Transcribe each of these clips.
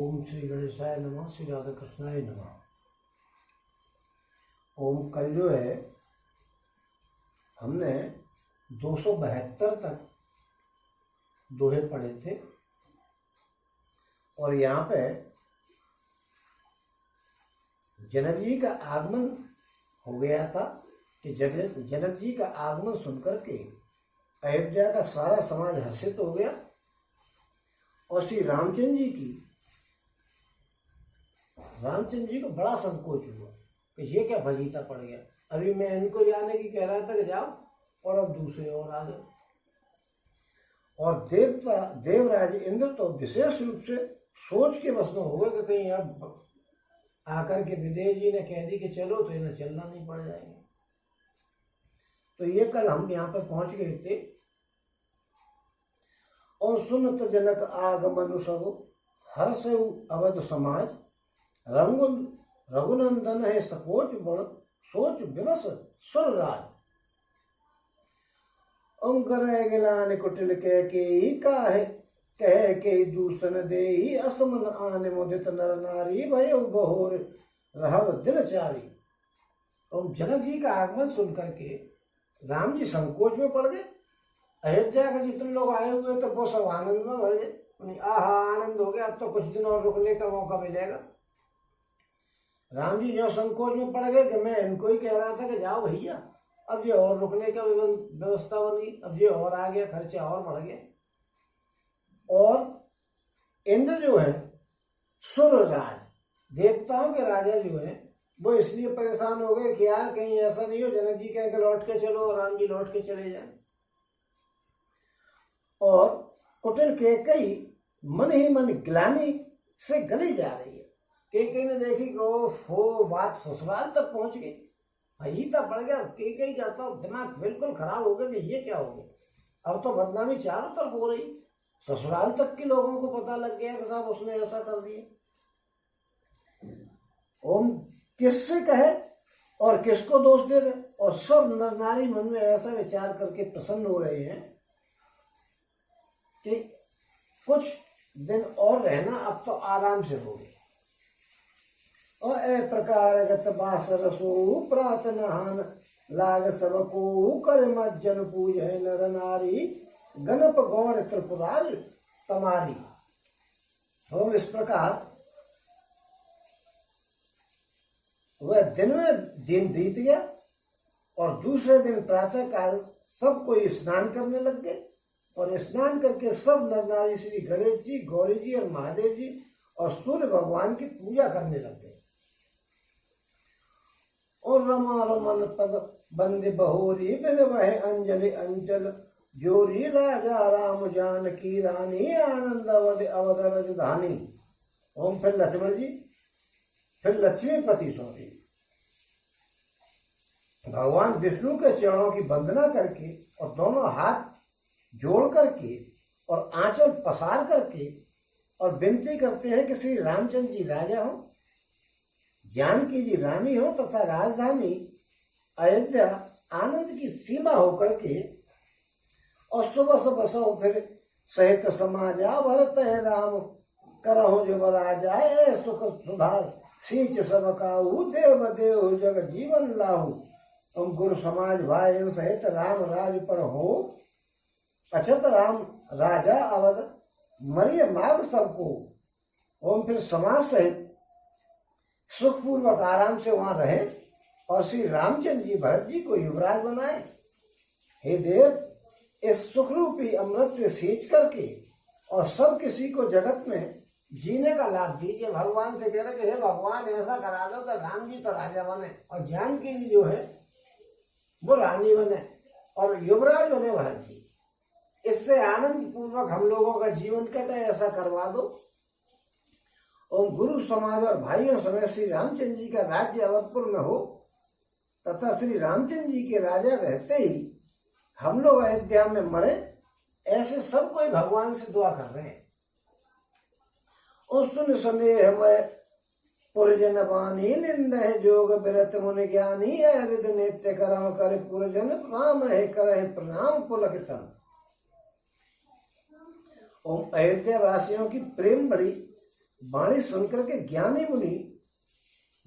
ओम श्री गणेशाय नमः, श्री राधा कृष्णाय नमः। ओम कल जो है हमने 272 तक दोहे पढ़े थे और यहाँ पे जनक जी का आगमन हो गया था कि जनक जी का आगमन सुनकर के अयोध्या का सारा समाज हर्षित हो गया और श्री रामचंद्र जी को बड़ा संकोच हुआ कि ये क्या फजीता पड़ गया। अभी मैं इनको जाने की कह रहा था कि जाओ और अब दूसरे और आ गए। और देवराज इंद्र तो विशेष रूप से सोच के बस में हो गए कि कहीं अब आकर के विदेह जी ने कह दी कि चलो तो इन्हें चलना नहीं पड़ जाएंगे। तो ये कल हम यहाँ पर पहुंच गए थे। और सुनत जनक आगमनु सब हर्ष अवध समाज रघुनंदन है सकोच बड़ सोच विवश सुरराज। ओम करे गिलान कुटिल के ही काहे कह के दूषण दे ही असमन आने मुदित नर नारी भय बहोर रहव दिनचारी। ओम जनक जी का आगमन सुन करके राम जी संकोच में पड़ गए। अयोध्या के जितने लोग आए हुए तो वो सब आनंद में भर गए। आहा आनंद हो गया, अब तो कुछ दिन और रुकने का मौका मिलेगा। राम जी जो संकोच में पड़ गए कि मैं इनको ही कह रहा था कि जाओ भैया, अब ये और रुकने का व्यवस्था बनी, अब ये और आ गया, खर्चा और बढ़ गया। और इंद्र जो है सुरराज, देवताओं के राजा जो है, वो इसलिए परेशान हो गए कि यार कहीं ऐसा नहीं हो जनक जी कह के लौट के चलो और राम जी लौट के चले जाए। और कुटिल केकई मन ही मन ग्लानि से गली जा रही है। केकई ने देखी कि ओफो बात ससुराल तक पहुंच गई, फजीता पड़ गया। केकई का तो दिमाग बिल्कुल खराब हो गया कि ये क्या हो गया। अब तो बदनामी चारों तरफ हो रही, ससुराल तक के लोगों को पता लग गया कि साहब उसने ऐसा कर दिया। ओम किससे कहे और किसको दोष दे रहे। और सब नर नारी मन में ऐसा विचार करके प्रसन्न हो रहे हैं कि कुछ दिन और रहना, अब तो आराम से हो गया। और ए प्रकार गत बासर सो प्रात नहान लाग सब को कर मज्जन पूजय नर नारी गणप गौर त्रिपुरार तमारी। और इस प्रकार वह दिन में दिन बीत गया और दूसरे दिन प्रातः काल सब कोई स्नान करने लग गए। और स्नान करके सब नर नारी श्री गणेश जी, गौरी जी और महादेव जी और सूर्य भगवान की पूजा करने लग गए। और रमा रमन पद बंदे बहोरी बिन वह अंजलि अंचल जोरी राजा राम जानकी रानी आनंद अवध अवध राजधानी। ओम फिर लक्ष्मण जी, फिर लक्ष्मीपति सौंपी भगवान विष्णु के चरणों की वंदना करके और दोनों हाथ जोड़ करके और आंचल पसार करके और विनती करते हैं कि श्री रामचंद्र जी राजा हो, जानकी जी रानी हो तथा राजधानी अयोध्या आनंद की सीमा होकर के। और सुबह सुबह सो फिर सहित समाजा भरत है राम करहु जो राजा सुख सुधार सींच सब काहू देव देव जग जीवन लाहू। तुम गुरु समाज भाई सहित राम राज पर हो अछत राम राजा अवध मरिय माग सबको। ओम फिर समाज सहित सुखपूर्वक आराम से वहां रहे और श्री रामचंद्र जी भरत जी को युवराज बनाए। हे देव, इस सुखरूपी अमृत से सींच करके और सब किसी को जगत में जीने का लाभ दीजिए। भगवान से कह रहे कि हे भगवान ऐसा करा दो कि राम जी तो राजा बने और जानकी जी जो है वो रानी बने और युवराज बने भरत जी। इससे आनंद पूर्वक हम लोगों का जीवन कटे, ऐसा करवा दो। और गुरु समाज और भाइयों समेत श्री रामचंद्र जी का राज्य अवधपुर में हो तथा श्री रामचंद्र जी के राजा रहते ही हम लोग अयोध्या में मरे, ऐसे सब कोई भगवान से दुआ कर रहे हैं। और सुन संदेह में पुरजन बानी निंदे जोग विरत मुनि ज्ञानी अविद नित्य करम करे पुरजन प्रणाम है करे प्रणाम पुलकितम। ओम अयोध्या वासियों की प्रेम बड़ी वाणी सुनकर के ज्ञानी मुनि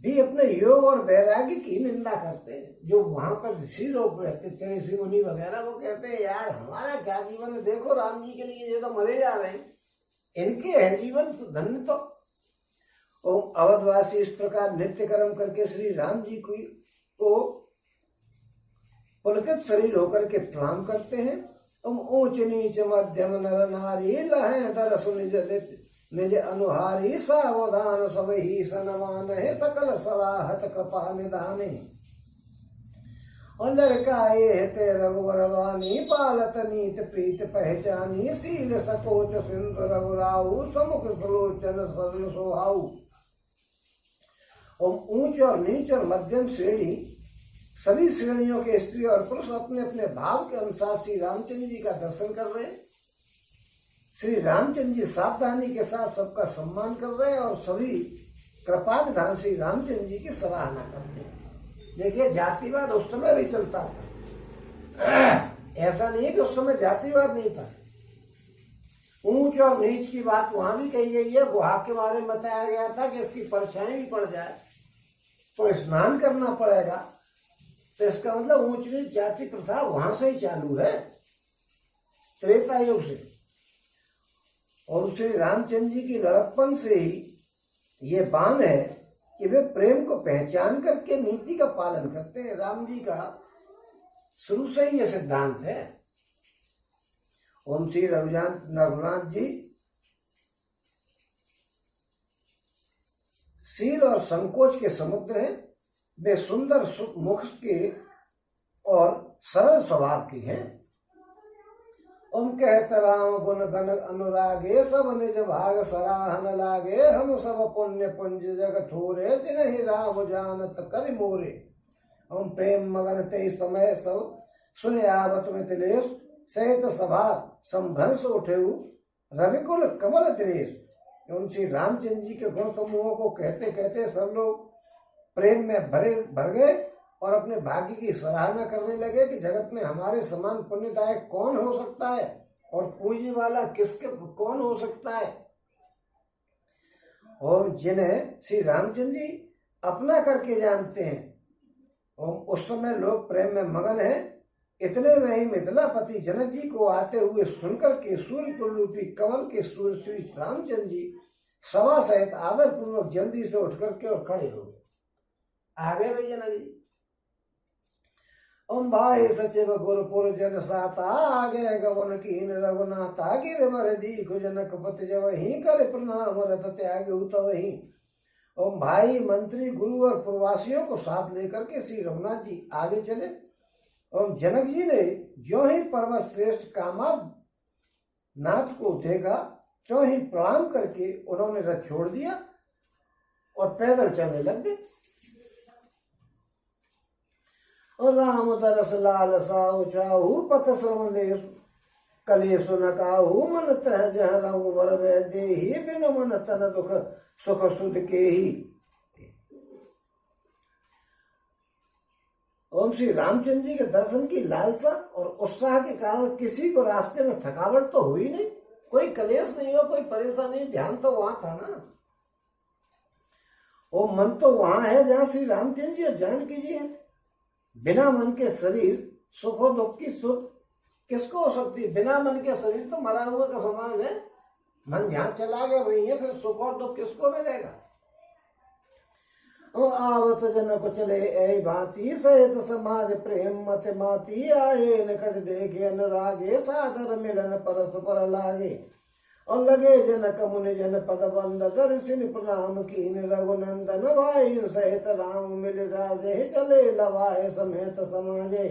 भी अपने योग और वैराग्य की निंदा करते हैं। जो वहां पर ऋषि लोग रहते थे, ऋषि मुनि वगैरह, वो कहते हैं यार हमारा क्या जीवन है, देखो राम जी के लिए ये तो मरे जा रहे हैं, इनके है जीवन धन्य। तो अवधवासी इस प्रकार नित्य कर्म करके श्री राम जी को पुलकित शरीर होकर के प्रणाम करते हैं। तुम ऊंच नीच मध्यम नर नारी लहें दरस निज अनुहारी सावधान सब ही सनमान है सकल सराहत कृपा निधाने। और लड़काए ते रघुवर वाणी पालत नीत प्रीत पहचानी सील सकोच सिंधु रघुराऊ समुख सुलोचन सरल सोहाऊ। और ऊंच और नीच और मध्यम श्रेणी, सभी श्रेणियों के स्त्री और पुरुष अपने अपने भाव के अनुसार श्री रामचंद्र जी का दर्शन कर रहे हैं। श्री रामचंद्र जी सावधानी के साथ सबका सम्मान कर रहे हैं और सभी कृपा निधान श्री रामचंद्र जी की सराहना करते हैं। देखिए जातिवाद उस समय भी चलता था, ऐसा नहीं है कि उस समय जातिवाद नहीं था। ऊंच और नीच की बात वहां भी कही गई है। गुहा के बारे में बताया गया था कि इसकी परछाई भी पड़ जाए तो स्नान करना पड़ेगा। तो इसका मतलब ऊंच नीच जाति प्रथा वहां से ही चालू है, त्रेता युग से। और श्री रामचंद्र जी की लड़कपन से ही ये बान है कि वे प्रेम को पहचान करके नीति का पालन करते हैं। राम जी का शुरू से ही ये सिद्धांत है। ओम श्री रघुनाथ जी शील और संकोच के समुद्र हैं। वे सुंदर मुख के और सरल स्वभाव की हैं। ओम कहत राम गुण गण अनुरागे सब निज भाग सराहन लागे। हम सब पुण्य पुंज जग थोरे जिन्हि राम जानत कर मोरे। हम प्रेम मगन ते समय सब सुने आवत में तिलेश सहित सभा संभ्रंश उठेऊ रविकुल कमल दिनेश। उन श्री रामचंद्र जी के गुण समूहों को कहते कहते सब लोग प्रेम में भर गए और अपने भाग्य की सराहना करने लगे कि जगत में हमारे समान पुण्यदायक कौन हो सकता है और पूंजी वाला किसके कौन हो सकता है। और जिन्हें श्री रामचंद्र जी अपना करके जानते हैं और उस समय लोग प्रेम में मगन हैं। इतने में ही मिथिलापति जनक जी को आते हुए सुनकर के सूर्य कुल्लूपी कमल के सूर्य श्री रामचंद्र जी सभा सहित आदर पूर्वक जल्दी से उठ करके और खड़े हो गए। आ गए भैया जनक जी। ओम भाई सचिव गुरुपुर जन साता आगे गवन कीन रघुनाथा गिर मर दीख जनक पति जब ही कर प्रणाम रथ त्याग उत वही। ओम भाई मंत्री गुरु और प्रवासियों को साथ लेकर के श्री रघुनाथ जी आगे चले। ओम जनक जी ने जो ही पर्वत श्रेष्ठ कामाद नाथ को देखा तो ही प्रणाम करके उन्होंने रथ छोड़ दिया और पैदल चलने लग गए। और राम दरस लाल साहु चाहू पथ श्रवण कलेसु न काहू मन तह जह रघुवर वै देहि बिनु मन तन दुख सुख सुध के ही। ओम श्री रामचंद्र जी के दर्शन की लालसा और उत्साह के कारण किसी को रास्ते में थकावट तो हुई नहीं, कोई कलेश नहीं हो, कोई परेशानी नहीं। ध्यान तो वहां था ना, वो मन तो वहां है जहां श्री रामचंद्र जी और जानकी जी हैं। बिना मन के शरीर सुख और दुख की सुख किसको हो सकती है? बिना मन के शरीर तो मरा हुआ का समान है। मन जहां चला गया वही है, फिर सुख और दुख किसको मिलेगा? ओ आवत जन को चले ऐ भांति सहित समाज प्रेम मत माती आए निकट देखे अनुरागे सादर मिलन परस पर लागे। और लगे जनक मुनि जन पद बंद दर्शन प्रणाम कीन रघुनंदन भाई सहित राम मिल राजे चले लवाए समेत समाजे।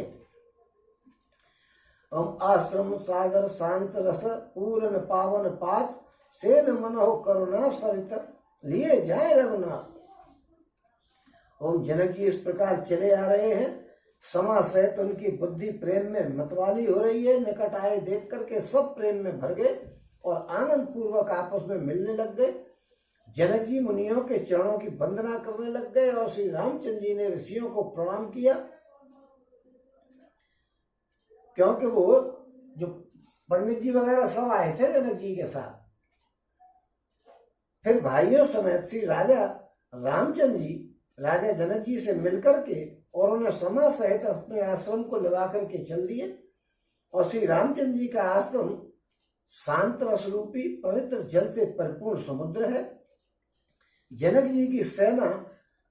हम आश्रम सागर शांत रस पूरन पावन पात सेन मनोह करुणा सरित लिए जाए रघुनाथ। ओम जनक जी इस प्रकार चले आ रहे हैं। समा सहित उनकी बुद्धि प्रेम में मतवाली हो रही है। निकट आए देख करके सब प्रेम में भर गए और आनंद पूर्वक आपस में मिलने लग गए। जनक जी मुनियों के चरणों की वंदना करने लग गए और श्री रामचंद्र जी ने ऋषियों को प्रणाम किया, क्योंकि वो जो पंडित जी वगैरह सब आए थे जनक जी के साथ। फिर भाइयों समेत श्री राजा रामचंद्र जी राजा जनक जी से मिलकर के और उन्हें समा सहित अपने आश्रम को लगा करके चल दिए। और श्री रामचंद्र जी का आश्रम शांत रस रूपी पवित्र जल से परिपूर्ण समुद्र है। जनक जी की सेना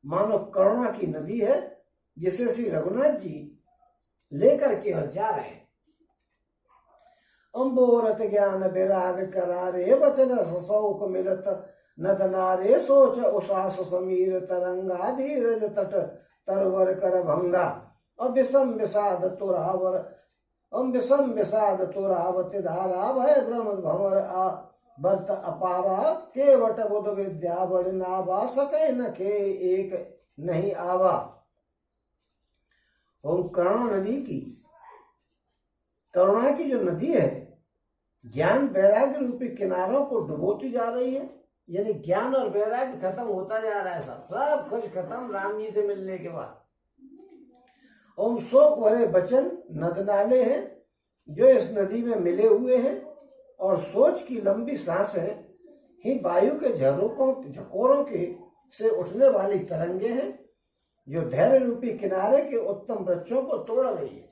मानो करुणा की नदी है, जिसे श्री रघुनाथ जी लेकर के और जा रहे हैं। अम्बोरत ज्ञान विराग करारे वचन शौक मिलत नद नारे सोच उसास समीर तरंगा धीरज तट तरवर कर भंगा अविषम विषाद तोरावर विषम विषाद तोरावत धारा भय भ्रम भंवर आ बर्त अपारा केवट बुध विद्या बड़ नावा सके न खे एक नहीं आवा। ओम करुणा नदी की, करुणा की जो नदी है ज्ञान वैराग्य रूपी किनारों को डुबोती जा रही है, यानी ज्ञान और वैराग्य खत्म होता जा रहा है। सब कुछ खत्म राम जी से मिलने के बाद। ओम शोक भरे वचन नद नाले हैं जो इस नदी में मिले हुए हैं, और सोच की लंबी सांसें ही वायु के झकोरों के से उठने वाली तरंगे हैं जो धैर्य रूपी किनारे के उत्तम वृक्षों को तोड़ रही है।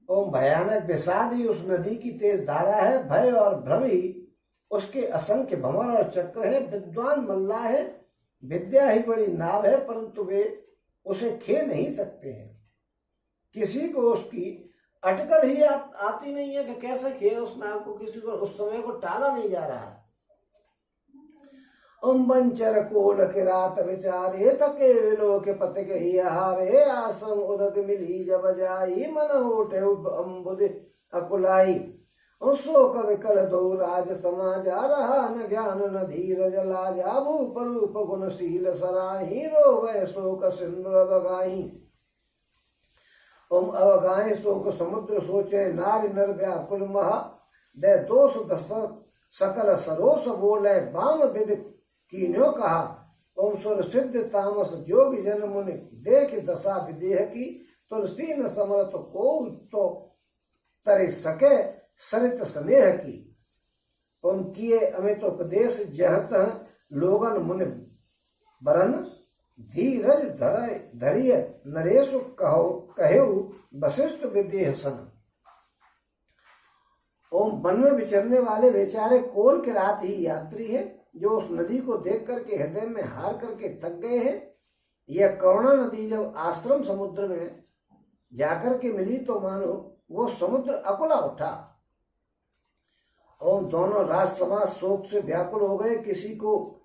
ओम भयानक विषाद ही उस नदी की तेज धारा है, भय और भ्रम ही उसके असंख्य भंवर और चक्र है। विद्वान मल्ला है, विद्या ही बड़ी नाव है, परंतु वे उसे खे नहीं सकते हैं। किसी को उसकी अटकल ही आती नहीं है कि कैसे खे उस नाव को, किसी को उस समय को टाला नहीं जा रहा। बंचर कोल के रात विचारे थके विलो के पति के हारे आश्रम उदक मिली जब जाई मन होठे अम्बुद अकुलाई शोक विकल दो राज समाजा रहा न ज्ञान न धीरज लाजा भूप रूप गुणशील सराही रोवे शोक सिंधु अवगाही। ओम अवगाही शोक समुद्र सोचे नारी नर व्याकुल महा दे दोष दस सकल सरोस बोले बाम विद कीन्यो कहा। ओम सुर सिद्ध तामस जोग जन मुनि देख दशा विदेह की तुलसी न समर्थ को तो तरे सके सरित स्नेह की। ओम किए अमित उपदेश जहत लोगन मुनि बरन धीरज धरिय नरेश कहो वशिष्ठ विदेह सन। ओम वन में विचरने वाले बेचारे कोल के रात ही यात्री है जो उस नदी को देख करके हृदय में हार करके थक गए हैं। यह करुणा नदी जब आश्रम समुद्र में जाकर के मिली तो मानो वो समुद्र अकुला उठा। और दोनों राज समाज शोक से व्याकुल हो गए, किसी को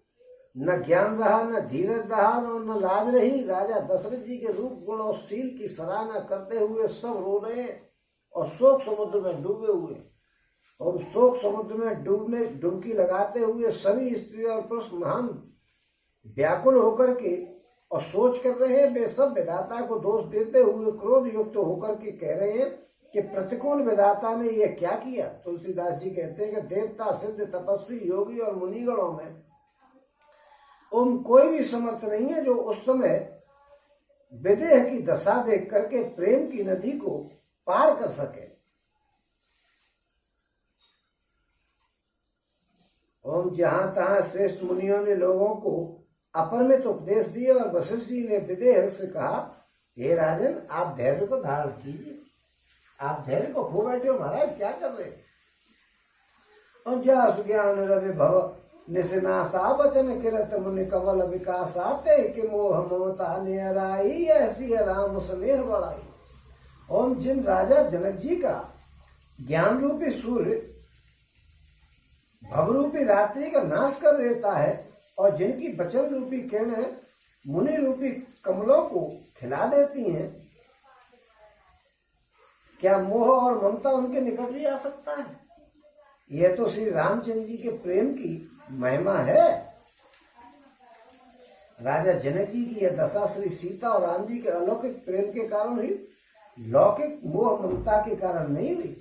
न ज्ञान रहा न धीरज रहा और न लाज रही। राजा दशरथ जी के रूप गुण और शील की सराहना करते हुए सब रो रहे और शोक समुद्र में डूबे हुए। और शोक समुद्र में डुबकी लगाते हुए सभी स्त्री और पुरुष महान व्याकुल होकर के और सोच कर रहे हैं। वे सब विधाता को दोष देते हुए क्रोध युक्त होकर के कह रहे हैं कि प्रतिकूल विधाता ने यह क्या किया। तुलसीदास जी कहते हैं कि देवता सिद्ध तपस्वी योगी और मुनिगणों में कोई भी समर्थ नहीं है जो उस समय विदेह की दशा देख करके प्रेम की नदी को पार कर सके। जहां तहां श्रेष्ठ मुनियों ने लोगों को अपरिमित उपदेश दिए और वशिष्ठ जी ने विदेह से कहा, हे राजन आप धैर्य को धारण कीजिए, आप धैर्य को खो बैठे हो महाराज, क्या कर रहे। और जस ज्ञान रवि भव निशनासा वचन किरत मुनि कमल विकास आते कि मोह ममता निहराई ऐसी राम स्नेह बढ़ाई। और जिन राजा जनक जी का ज्ञान रूपी सूर्य भवरूपी रात्रि का नाश कर देता है और जिनकी वचन रूपी किरणें मुनि रूपी कमलों को खिला देती हैं, क्या मोह और ममता उनके निकट भी आ सकता है। यह तो श्री रामचंद्र जी के प्रेम की महिमा है। राजा जनक जी की यह दशा श्री सीता और राम जी के अलौकिक प्रेम के कारण हुई, लौकिक मोह ममता के कारण नहीं हुई।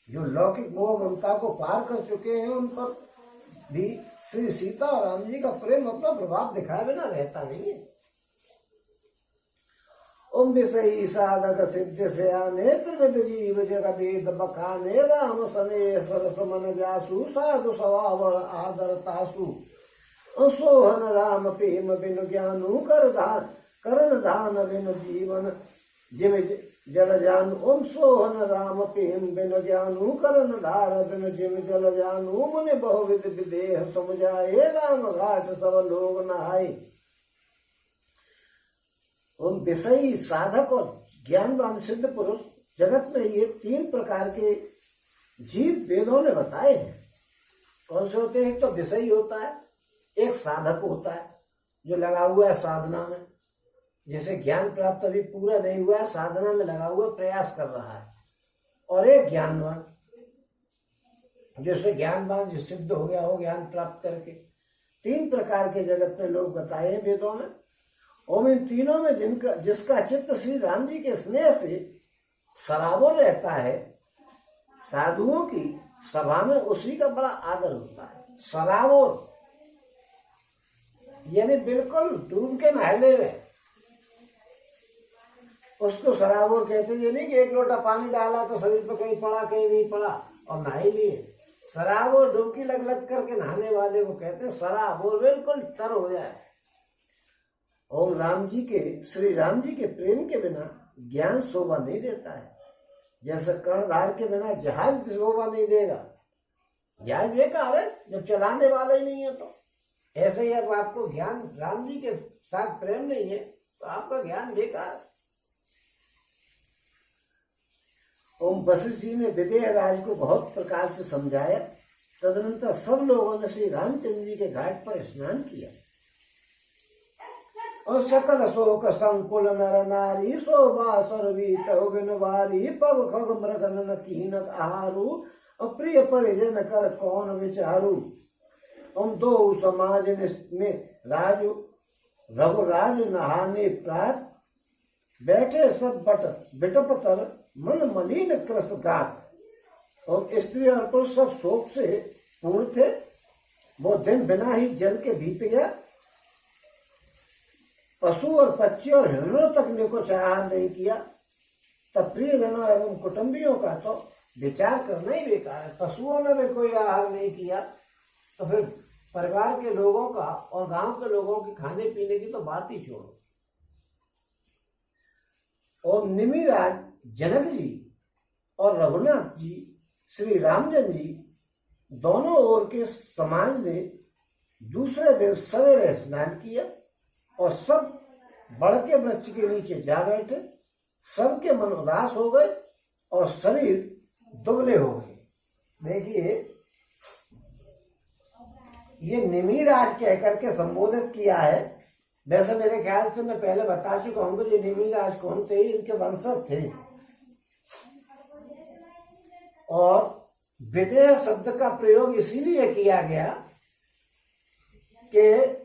जो लौकिक मोह ममता को पार कर चुके हैं उन पर भी श्री सीता और राम जी का प्रेम अपना प्रभाव दिखाए बिना रहता नहीं है। ओम विषयी साधक सिद्ध से नेत्र विद जीव जग वेद बखाने राम सने सरस मन जासु साधु स्वभाव आदर तासु सोहन राम प्रेम बिनु ज्ञानु कर दान करण दान बिनु जीवन जिम जल जानु। ओम सोहन राम प्रेम बिनु ज्ञानु करण धार बिनु जिम जल जानु मुनि बहुविध विदेह समुझाए राम घाट सब लोग नहाए। उन विषयी साधक और ज्ञानवान सिद्ध पुरुष जगत में ये 3 प्रकार के जीव वेदों ने बताए हैं। कौन से होते हैं? एक तो विषयी होता है, एक साधक होता है जो लगा हुआ है साधना में, जैसे ज्ञान प्राप्त अभी पूरा नहीं हुआ है, साधना में लगा हुआ प्रयास कर रहा है, और एक ज्ञानवान जैसे ज्ञानवान जो सिद्ध हो गया हो ज्ञान प्राप्त करके। 3 प्रकार के जगत में लोग बताए हैं वेदों में। और इन तीनों में जिसका चित्त श्री राम जी के स्नेह से सराबोर रहता है, साधुओं की सभा में उसी का बड़ा आदर होता है। सराबोर यानी बिल्कुल डूब के नहले हुए, उसको सराबोर कहते। ये नहीं कि 1 लोटा पानी डाला तो शरीर पर कहीं पड़ा कहीं नहीं पड़ा और नहा ही लिए। सराबोर डुबकी लग लग करके नहाने वाले को कहते हैं सराबोर, बिल्कुल तर हो जाए। और श्री राम जी के प्रेम के बिना ज्ञान शोभा नहीं देता है। जैसे कर्णधार के बिना जहाज शोभा नहीं देगा, जहाज बेकार है जब चलाने वाला ही नहीं है। तो ऐसे ही अब आपको ज्ञान राम जी के साथ प्रेम नहीं है तो आपका ज्ञान बेकार। ओम वशिष्ठ जी ने विदेह राज को बहुत प्रकार से समझाया। तदनंतर सब लोगों ने श्री रामचंद्र जी के घाट पर स्नान किया और सकल शोक संकुल नर नारी शोभा सरवीत बिनवारी पग खग मृगन कीन आहारू प्रिय परिजन कर कौन विचारू। हम 2 समाज में राजू रघुराज नहाने प्रात बैठे सब बिटप तर मन मलिन कृष गात। और स्त्री और पुरुष सब शोक से पूर्ण थे। वो दिन बिना ही जल के बीत गया। पशु और पक्षी और हिरणों तक ने कुछ आहार नहीं किया। तब प्रियजनों एवं कुटुंबियों का तो विचार करना ही बेकार है। पशुओं ने भी कोई आहार नहीं किया तो फिर परिवार के लोगों का और गांव के लोगों के खाने पीने की तो बात ही छोड़ो। और निमिराज जनक जी और रघुनाथ जी श्री रामचंद्र जी दोनों ओर के समाज ने दूसरे दिन सवेरे स्नान किया और सब बड़ के वृक्ष के नीचे जा बैठे। सबके मन उदास हो गए और शरीर दुबले हो गए। देखिए ये निमिराज कह करके संबोधित किया है। वैसे मेरे ख्याल से मैं पहले बता चुका हूं कि ये निमिराज कौन थे, इनके वंशज थे। और विदेह शब्द का प्रयोग इसीलिए किया गया कि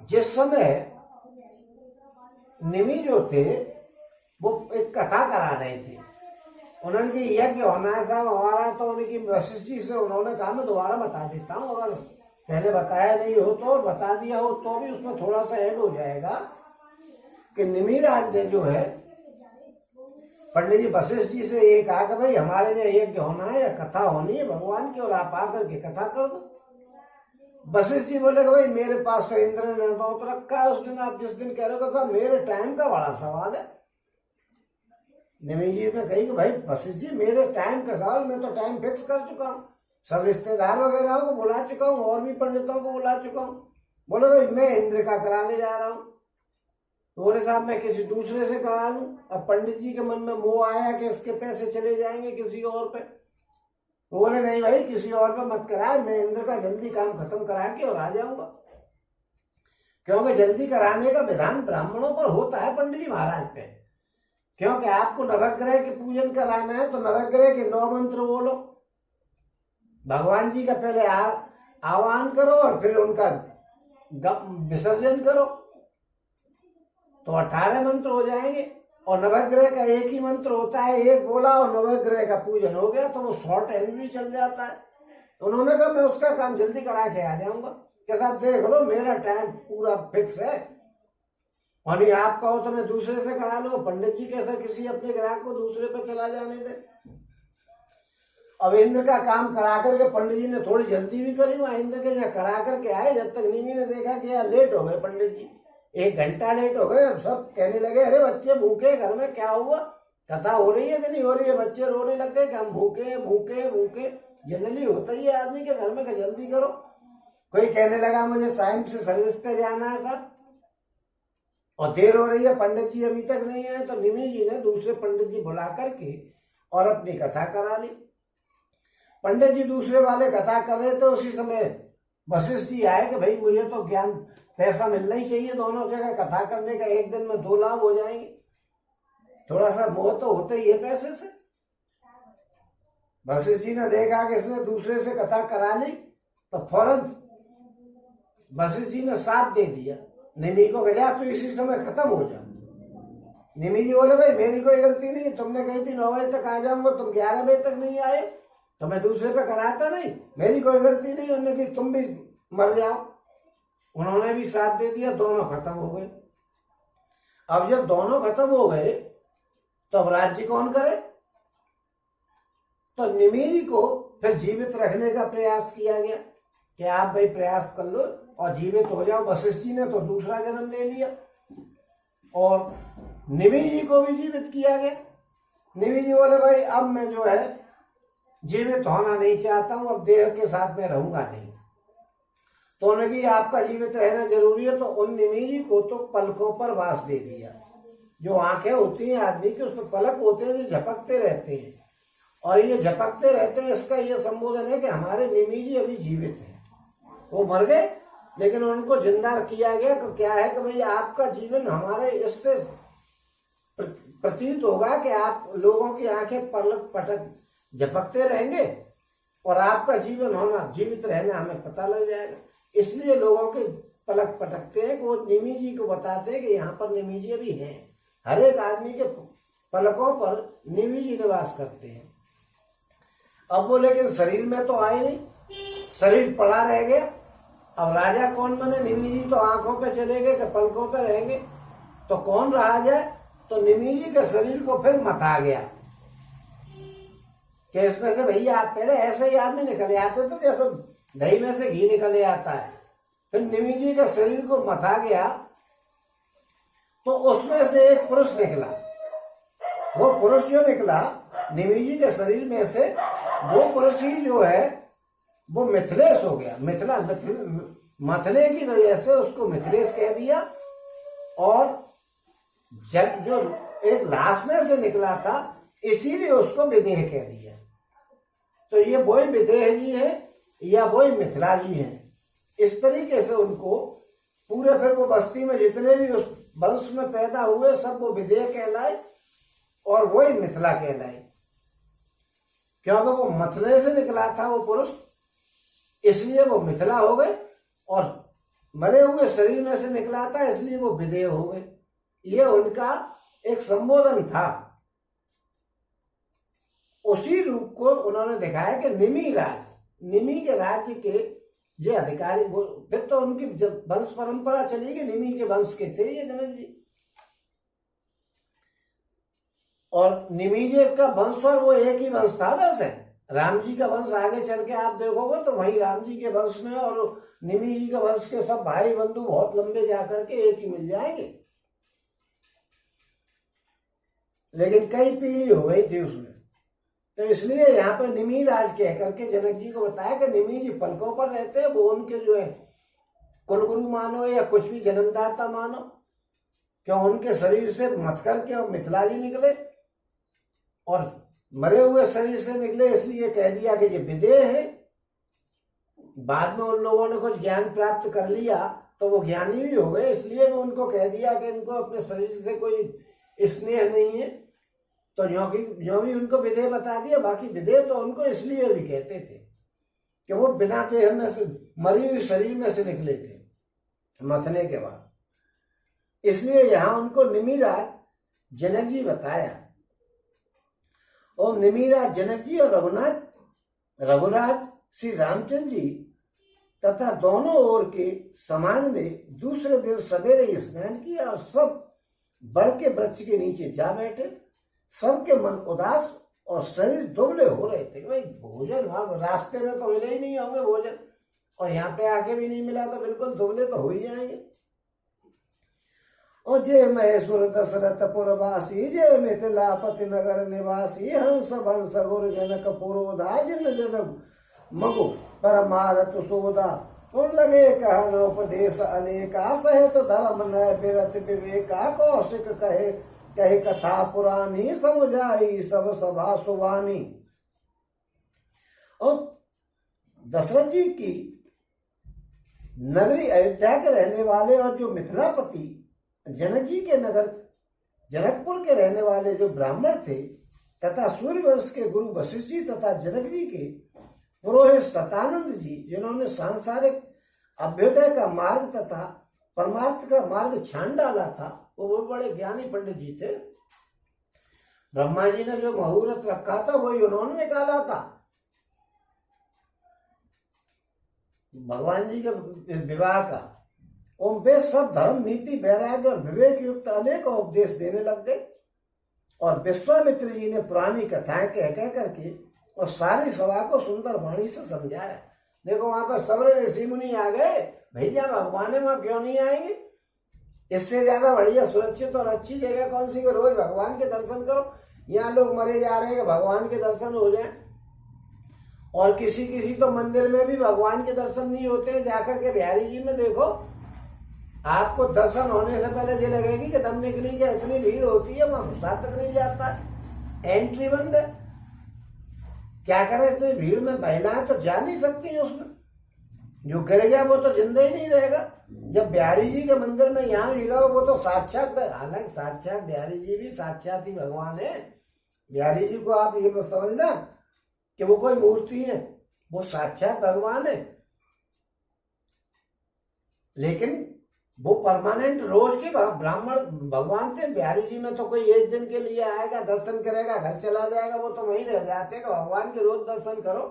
जिस समय निमि जो थे वो एक कथा करा रहे थे। उन्होंने कि यज्ञ होना है साहब हमारा, तो उनकी वशिष्ठ जी से उन्होंने कहा मैं दोबारा बता देता हूँ, अगर पहले बताया नहीं हो तो और बता दिया हो तो भी उसमें थोड़ा सा ऐड हो जाएगा कि निमिराज ने जो है पंडित जी वशिष्ठ जी से ये कहा कि भाई हमारे जो यज्ञ होना है या कथा होनी है भगवान की, और आप आकर के कथा कर दो। वशिष्ठ जी बोले कि भाई मेरे पास तो इंद्र ने बहुत रखा है, उस दिन आप जिस दिन कह रहे हो मेरे टाइम का बड़ा सवाल है। निमि जी ने कही कि भाई वशिष्ठ जी मेरे टाइम का सवाल, मैं तो टाइम फिक्स कर चुका हूँ, सब रिश्तेदार वगैरह को बुला चुका हूँ और भी पंडितों को बुला चुका हूँ। बोले भाई मैं इंद्र का कराने जा रहा हूँ। बोले साहब मैं किसी दूसरे से करा लूं। अब पंडित जी के मन में मोह आया कि इसके पैसे चले जाएंगे किसी और पे। बोले नहीं भाई किसी और पे मत कराए, मैं इंद्र का जल्दी काम खत्म करा के और आ जाऊंगा। क्योंकि जल्दी कराने का विधान ब्राह्मणों पर होता है पंडित जी महाराज पे। क्योंकि आपको नवग्रह के पूजन कराना है तो नवग्रह के 9 मंत्र बोलो, भगवान जी का पहले आह्वान करो और फिर उनका विसर्जन करो तो 18 मंत्र हो जाएंगे। और नवग्रह का एक ही मंत्र होता है, एक बोला और नवग्रह का पूजन हो गया तो वो शॉर्ट एंड भी चल जाता है। उन्होंने कहा मैं उसका काम जल्दी करा के आ जाऊंगा। क्या साहब देख लो मेरा टाइम पूरा फिक्स है। और नहीं आप कहो तो मैं दूसरे से करा लो। पंडित जी कैसा किसी अपने ग्राहक को दूसरे पे चला जाने दे। अब इंद्र का काम करा करके पंडित जी ने थोड़ी जल्दी भी करी, वहां इंद्र के यहाँ करा करके आए, जब तक निमि ने देखा कि यार लेट हो गए पंडित जी, 1 घंटा लेट हो गए। अब सब कहने लगे अरे बच्चे भूखे, घर में क्या हुआ, कथा हो रही है कि नहीं हो रही है। बच्चे रोने लग गए कि हम भूखे भूखे भूखे। जनरली होता ही है आदमी के घर में कि जल्दी करो। कोई कहने लगा मुझे टाइम से सर्विस पे जाना है सर, और देर हो रही है, पंडित जी अभी तक नहीं आए। तो निमि जी ने दूसरे पंडित जी बुला करके और अपनी कथा करा ली। पंडित जी दूसरे वाले कथा कर रहे थे, उसी समय वशिष्ठ जी आए कि भाई मुझे तो ज्ञान पैसा मिलना ही चाहिए, दोनों जगह कथा करने का, एक दिन में 2 लाभ हो जाएंगे। थोड़ा सा मोह तो होता ही है पैसे से। वशिष्ठ जी ने देखा कि इसने दूसरे से कथा करा ली, तो फौरन वशिष्ठ जी ने साथ दे दिया निमि को, गया तो इसी समय खत्म हो जा। निमि जी बोले भाई मेरी कोई गलती नहीं, तुमने कही थी 9 बजे तक आ जाऊंगा, तुम 11 बजे तक नहीं आए, तो मैं दूसरे पे कराता नहीं, मेरी कोई गलती नहीं। उन्होंने कहा तुम भी मर जाओ, उन्होंने भी साथ दे दिया, दोनों खत्म हो गए। अब जब दोनों खत्म हो गए तो अब राज्य कौन करे। तो निमि जी को फिर जीवित रखने का प्रयास किया गया कि आप भाई प्रयास कर लो और जीवित हो जाओ। वशिष्ठ जी ने तो दूसरा जन्म ले लिया और निमि जी को भी जीवित किया गया। निमि जी बोले भाई अब मैं जो है जीवित होना नहीं चाहता हूं, अब देह के साथ में रहूंगा नहीं। तो उन्होंने कहा आपका जीवित रहना जरूरी है, तो उन निमि जी को तो पलकों पर वास दे दिया। जो आंखें होती हैं आदमी के, उसमें पलक होते हैं जो झपकते रहते हैं, और ये झपकते रहते हैं, इसका ये संबोधन है कि हमारे निमि जी अभी जीवित हैं। वो मर गए लेकिन उनको जिंदा किया गया। तो क्या है कि भाई आपका जीवन हमारे इससे प्रतीत होगा कि आप लोगों की आंखें पलक पटक झपकते रहेंगे और आपका जीवन होना, जीवित रहना हमें पता लग जाएगा। इसलिए लोगों के पलक पटकते हैं कि वो निमि जी को बताते हैं कि यहाँ पर निमि जी अभी हैं। हर एक आदमी के पलकों पर निमि जी निवास करते हैं। अब वो लेकिन शरीर में तो आए नहीं, शरीर पड़ा रह गया। अब राजा कौन बने। निमि जी तो आंखों पे चले गए कि पलकों पे रहेंगे, तो कौन रहा जाए। तो निमि जी के शरीर को फिर मथा गया कि इसमें से भैया आप पहले ऐसे ही आदमी निकले आते तो जैसे दही में से घी निकले आता है। फिर निमि जी के शरीर को मथा गया तो उसमें से एक पुरुष निकला। वो पुरुष जो निकला निमि जी के शरीर में से, वो पुरुष ही जो है वो मिथिलेश हो गया। मथने की वजह से उसको मिथिलेश कह दिया। और जब जो एक लाश में से निकला था इसीलिए उसको विदेह कह दिया। तो ये वही विदेह जी है या वही मिथिला जी हैं। इस तरीके से उनको पूरे, फिर वो बस्ती में जितने भी उस वंश में पैदा हुए सब वो विदेह कहलाए और वही मिथिला कहलाए, क्योंकि वो मथले से निकला था वो पुरुष, इसलिए वो मिथिला हो गए। और मरे हुए शरीर में से निकला था इसलिए वो विदेह हो गए। ये उनका एक संबोधन था। उसी रूप को उन्होंने दिखाया कि निमि निमि के राज्य के जो अधिकारी, फिर तो उनकी जब वंश परंपरा चली गई, निमि के वंश के थे ये जनक जी। और निमि जी का वंश और वो एक ही वंश था। वैसे राम जी का वंश आगे चल के आप देखोगे तो वही राम जी के वंश में और निमि जी का वंश के सब भाई बंधु बहुत लंबे जाकर के एक ही मिल जाएंगे, लेकिन कई पीढ़ी हो गई थी उसमें। तो इसलिए यहाँ पे निमि राज कह करके जनक जी को बताया कि निमि जी पलकों पर रहते हैं। वो उनके जो है कुलगुरु मानो या कुछ भी जन्मदाता मानो, क्यों उनके शरीर से मथ करके और मिथिला जी निकले और मरे हुए शरीर से निकले, इसलिए कह दिया कि ये विदेह है। बाद में उन लोगों ने कुछ ज्ञान प्राप्त कर लिया तो वो ज्ञानी भी हो गए, इसलिए वो उनको कह दिया कि इनको अपने शरीर से कोई स्नेह नहीं है। तो जो भी उनको विदेह बता दिया। बाकी विदेह तो उनको इसलिए भी कहते थे कि वो बिना देह में से, मरी हुई शरीर में से निकले थे मथने के बाद, इसलिए यहां उनको निमिराज जनक जी बताया। और निमिराज जनक जी और रघुराज श्री रामचंद्र जी तथा दोनों ओर के समाज ने दूसरे दिन सवेरे स्नान किया और सब बड़ के वृक्ष के नीचे जा बैठे। सबके मन उदास और शरीर दुबले हो रहे थे। भाई भोजन वहां रास्ते में तो मिले ही नहीं होंगे भोजन, और यहाँ पे आके भी नहीं मिला तो बिल्कुल दुबले तो हो ही जाएंगे। और जय महेश्वर दशरथ पुरवासी, जय मिथिलापति नगर निवासी, हंस भंस गुरु जनक पुरोधा, जिन जन मगु परमारथ सोदा। उन लगे कहनोपदेश अनेका, सहित धर्म नय बिरथ विवेका। कौशिक कहे कहे कथा पुरानी, समझाई सब सभा सुवानी। और दशरथ जी की नगरी अयोध्या के रहने वाले और जो मिथिलापति जनक जी के नगर जनकपुर के रहने वाले जो ब्राह्मण थे, तथा सूर्यवंश के गुरु वशिष्ठ जी तथा जनक जी के पुरोहित सतानंद जी, जिन्होंने सांसारिक अभ्युदय का मार्ग तथा परमार्थ का मार्ग छान डाला था, वो बहुत बड़े ज्ञानी पंडित जी थे। ब्रह्मा जी ने जो मुहूर्त रखा था वही उन्होंने निकाला था। भगवान जी के विवाह का और वे सब धर्म नीति वैराग्य और विवेक युक्त अनेक उपदेश देने लग गए। और विश्वामित्र जी ने पुरानी कथाएं कह करके और सारी सभा को सुंदर वाणी से समझाया। देखो वहां पर सबरे ऋषि मुनि आ गए, भैया भगवान वहां क्यों नहीं आएंगे? इससे ज्यादा बढ़िया सुरक्षित और अच्छी जगह कौन सी? रोज भगवान के दर्शन करो। यहाँ लोग मरे जा रहे हैं, भगवान के दर्शन हो जाए। और किसी किसी तो मंदिर में भी भगवान के दर्शन नहीं होते। जाकर के बिहारी जी में देखो, आपको दर्शन होने से पहले ये लगेगी कि दम निकली कि इतनी भीड़ होती है, वहां घुसा तक नहीं जाता, एंट्री बंद है। क्या करें, इतनी भीड़ में महिलाएं तो जा नहीं सकती उसमें। जो गिर गया वो तो जिंदा ही नहीं रहेगा। जब बिहारी जी के मंदिर में यहाँ भी रहो, वो तो साक्षात, हालांकि साक्षात बिहारी जी भी साक्षात ही भगवान है। बिहारी जी को आप ये मत समझना कि वो कोई मूर्ति है, वो साक्षात भगवान है। लेकिन वो परमानेंट रोज के ब्राह्मण भगवान थे। बिहारी जी में तो कोई एक दिन के लिए आएगा, दर्शन करेगा, घर चला जाएगा, वो तो वहीं रह जाते हैं। भगवान के रोज दर्शन करो।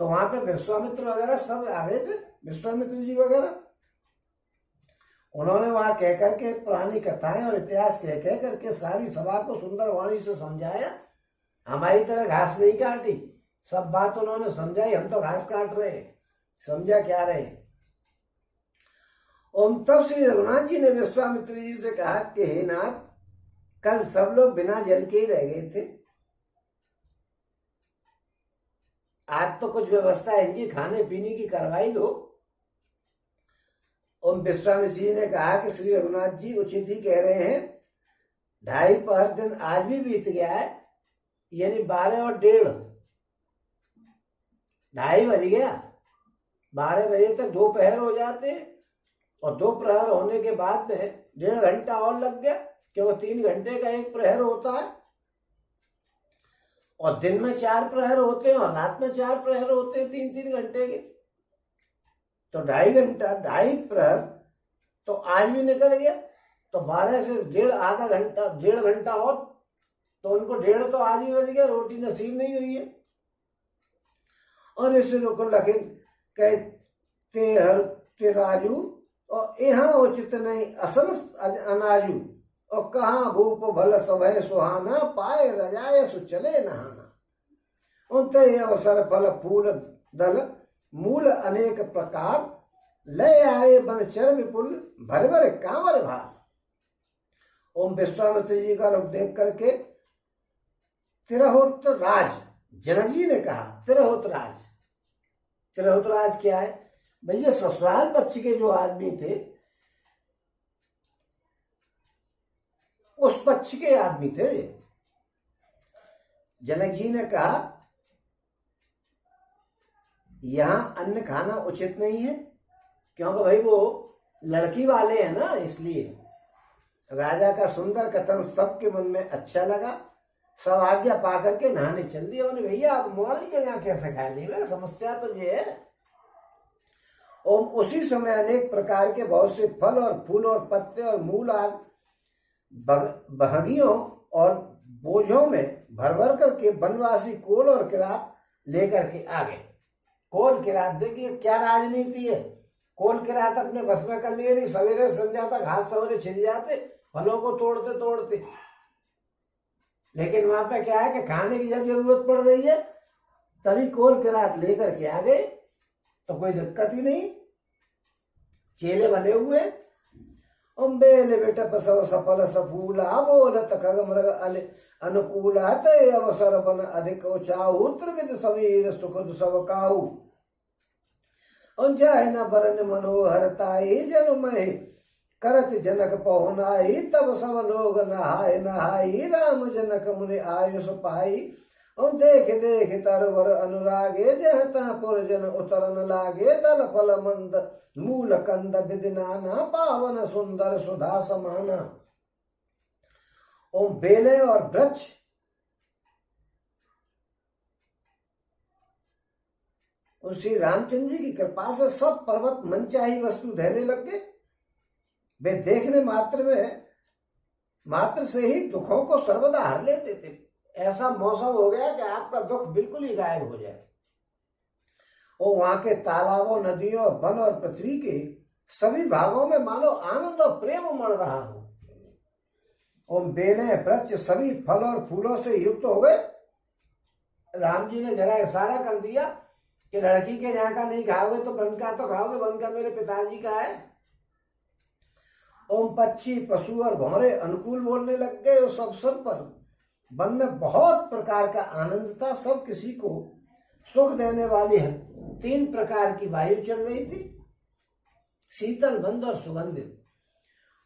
तो वहां पे विश्वामित्र वगैरह सब आ गए थे, विश्वामित्र जी वगैरह। उन्होंने वहां कह करके पुरानी कथाएं और इतिहास कह करके सारी सभा को सुंदर वाणी से समझाया। हमारी तरह घास नहीं काटी, सब बात उन्होंने समझाई। हम तो घास काट रहे हैं, समझा क्या रहे। और तब श्री रघुनाथ जी ने विश्वामित्र जी से कहा कि हे नाथ, कल सब लोग बिना जल के ही रह गए थे, आज तो कुछ व्यवस्था इनकी खाने पीने की करवाई दो। और विश्वामित्र जी ने कहा कि श्री रघुनाथ जी उचित ही कह रहे हैं। 2.5 पहर दिन आज भी बीत गया है, यानी 12 और 1.5, 2:30 बज गया। 12 बजे तक 2 पहर हो जाते हैं, और 2 प्रहर होने के बाद में 1.5 घंटा और लग गया, क्योंकि 3 घंटे का एक प्रहर होता है। और दिन में 4 प्रहर होते हैं और रात में 4 प्रहर होते हैं, 3-3 घंटे के। तो 2.5 घंटा, 2.5 प्रहर तो आज भी निकल गया। तो 12 से 1.5 आधा घंटा, 1.5 घंटा और, तो उनको 1.5 तो आज भी बज गया। रोटी नसीब नहीं हुई है। और इसे रुक लखिन कहते हर ते राजू, और यहाँ उचित नहीं असन अनाजू, और कहाँ भूप भल सभय सुहाना, पाए रजाए सु चले नहाना। उनते अवसर फल फूल दल, मूल अनेक प्रकार, लय आए बन चर विपुल, भर भर कांवर भार। ओम विश्वामित्र जी का रूप देख करके तिरहुत राज जनक जी ने कहा, तिरहुत राज, तिरहुत राज क्या है भैया? ससुराल पक्ष के जो आदमी थे, उस पक्ष के आदमी थे। जनक जी ने कहा यहां अन्न खाना उचित नहीं है, क्योंकि भाई वो लड़की वाले हैं ना, इसलिए। राजा का सुंदर कथन सबके मन में अच्छा लगा। सब आज्ञा पा करके नहाने चल दिया। उन्हें भैया आप मोड़ी के यहाँ कैसे खा ली? समस्या तो ये है। और उसी समय अनेक प्रकार के बहुत से फल और फूल और पत्ते और मूल आदि बहगियों और बोझों में भर भर करके वनवासी कोल और किरात लेकर के आ गए। कोल किरात, देखिए क्या राजनीति है। कोल किरात अपने बस में कर लिए नहीं, सवेरे संध्या तक हाथ सवेरे छिल जाते फलों को तोड़ते तोड़ते। लेकिन वहां पे क्या है कि खाने की जब जरूरत पड़ रही है तभी कोल किरात लेकर के आ गए, तो कोई दिक्कत ही नहीं। चेले बने हुए अम्बेले बेटा पसव सफल सफूला बोलत खग मृग अल अनुकूला तय अवसर बन अधिक चाहू त्रिविध समीर सुखद सब काहू। जाय न बरन मनोहरताई जनुमहि करत जनक पहुनाई तब सब लोग नहाय नहाई राम जनक मुनि आयुष पाई। देख देख तरवर अनुरागे जह तह पुरजन उतरन लागे दल फल मंद मूल कंद विदिनाना पावन सुंदर सुधा समाना। ओम बेले और वृक्ष श्री रामचंद्र जी की कृपा से सब पर्वत मनचाही वस्तु देने लग गए। वे देखने मात्र से ही दुखों को सर्वदा हर लेते थे। ऐसा मौसम हो गया कि आपका दुख बिल्कुल ही गायब हो जाए। और वहां के तालाबों, नदियों, वन और पृथ्वी के सभी भागों में मानो आनंद और प्रेम उमड़ रहा हो। और बेलें वृक्ष सभी फल और फूलों से युक्त हो गए। राम जी ने जरा इशारा कर दिया कि लड़की के यहाँ का नहीं खाओगे तो वन का तो खाओगे, वन का मेरे पिताजी का है। ओम पक्षी, पशु और भौरे अनुकूल बोलने लग गए। उस अवसर पर वन में बहुत प्रकार का आनंद था। सब किसी को सुख देने वाली है। 3 प्रकार की वायु चल रही थी, शीतल, मंद और सुगंधित।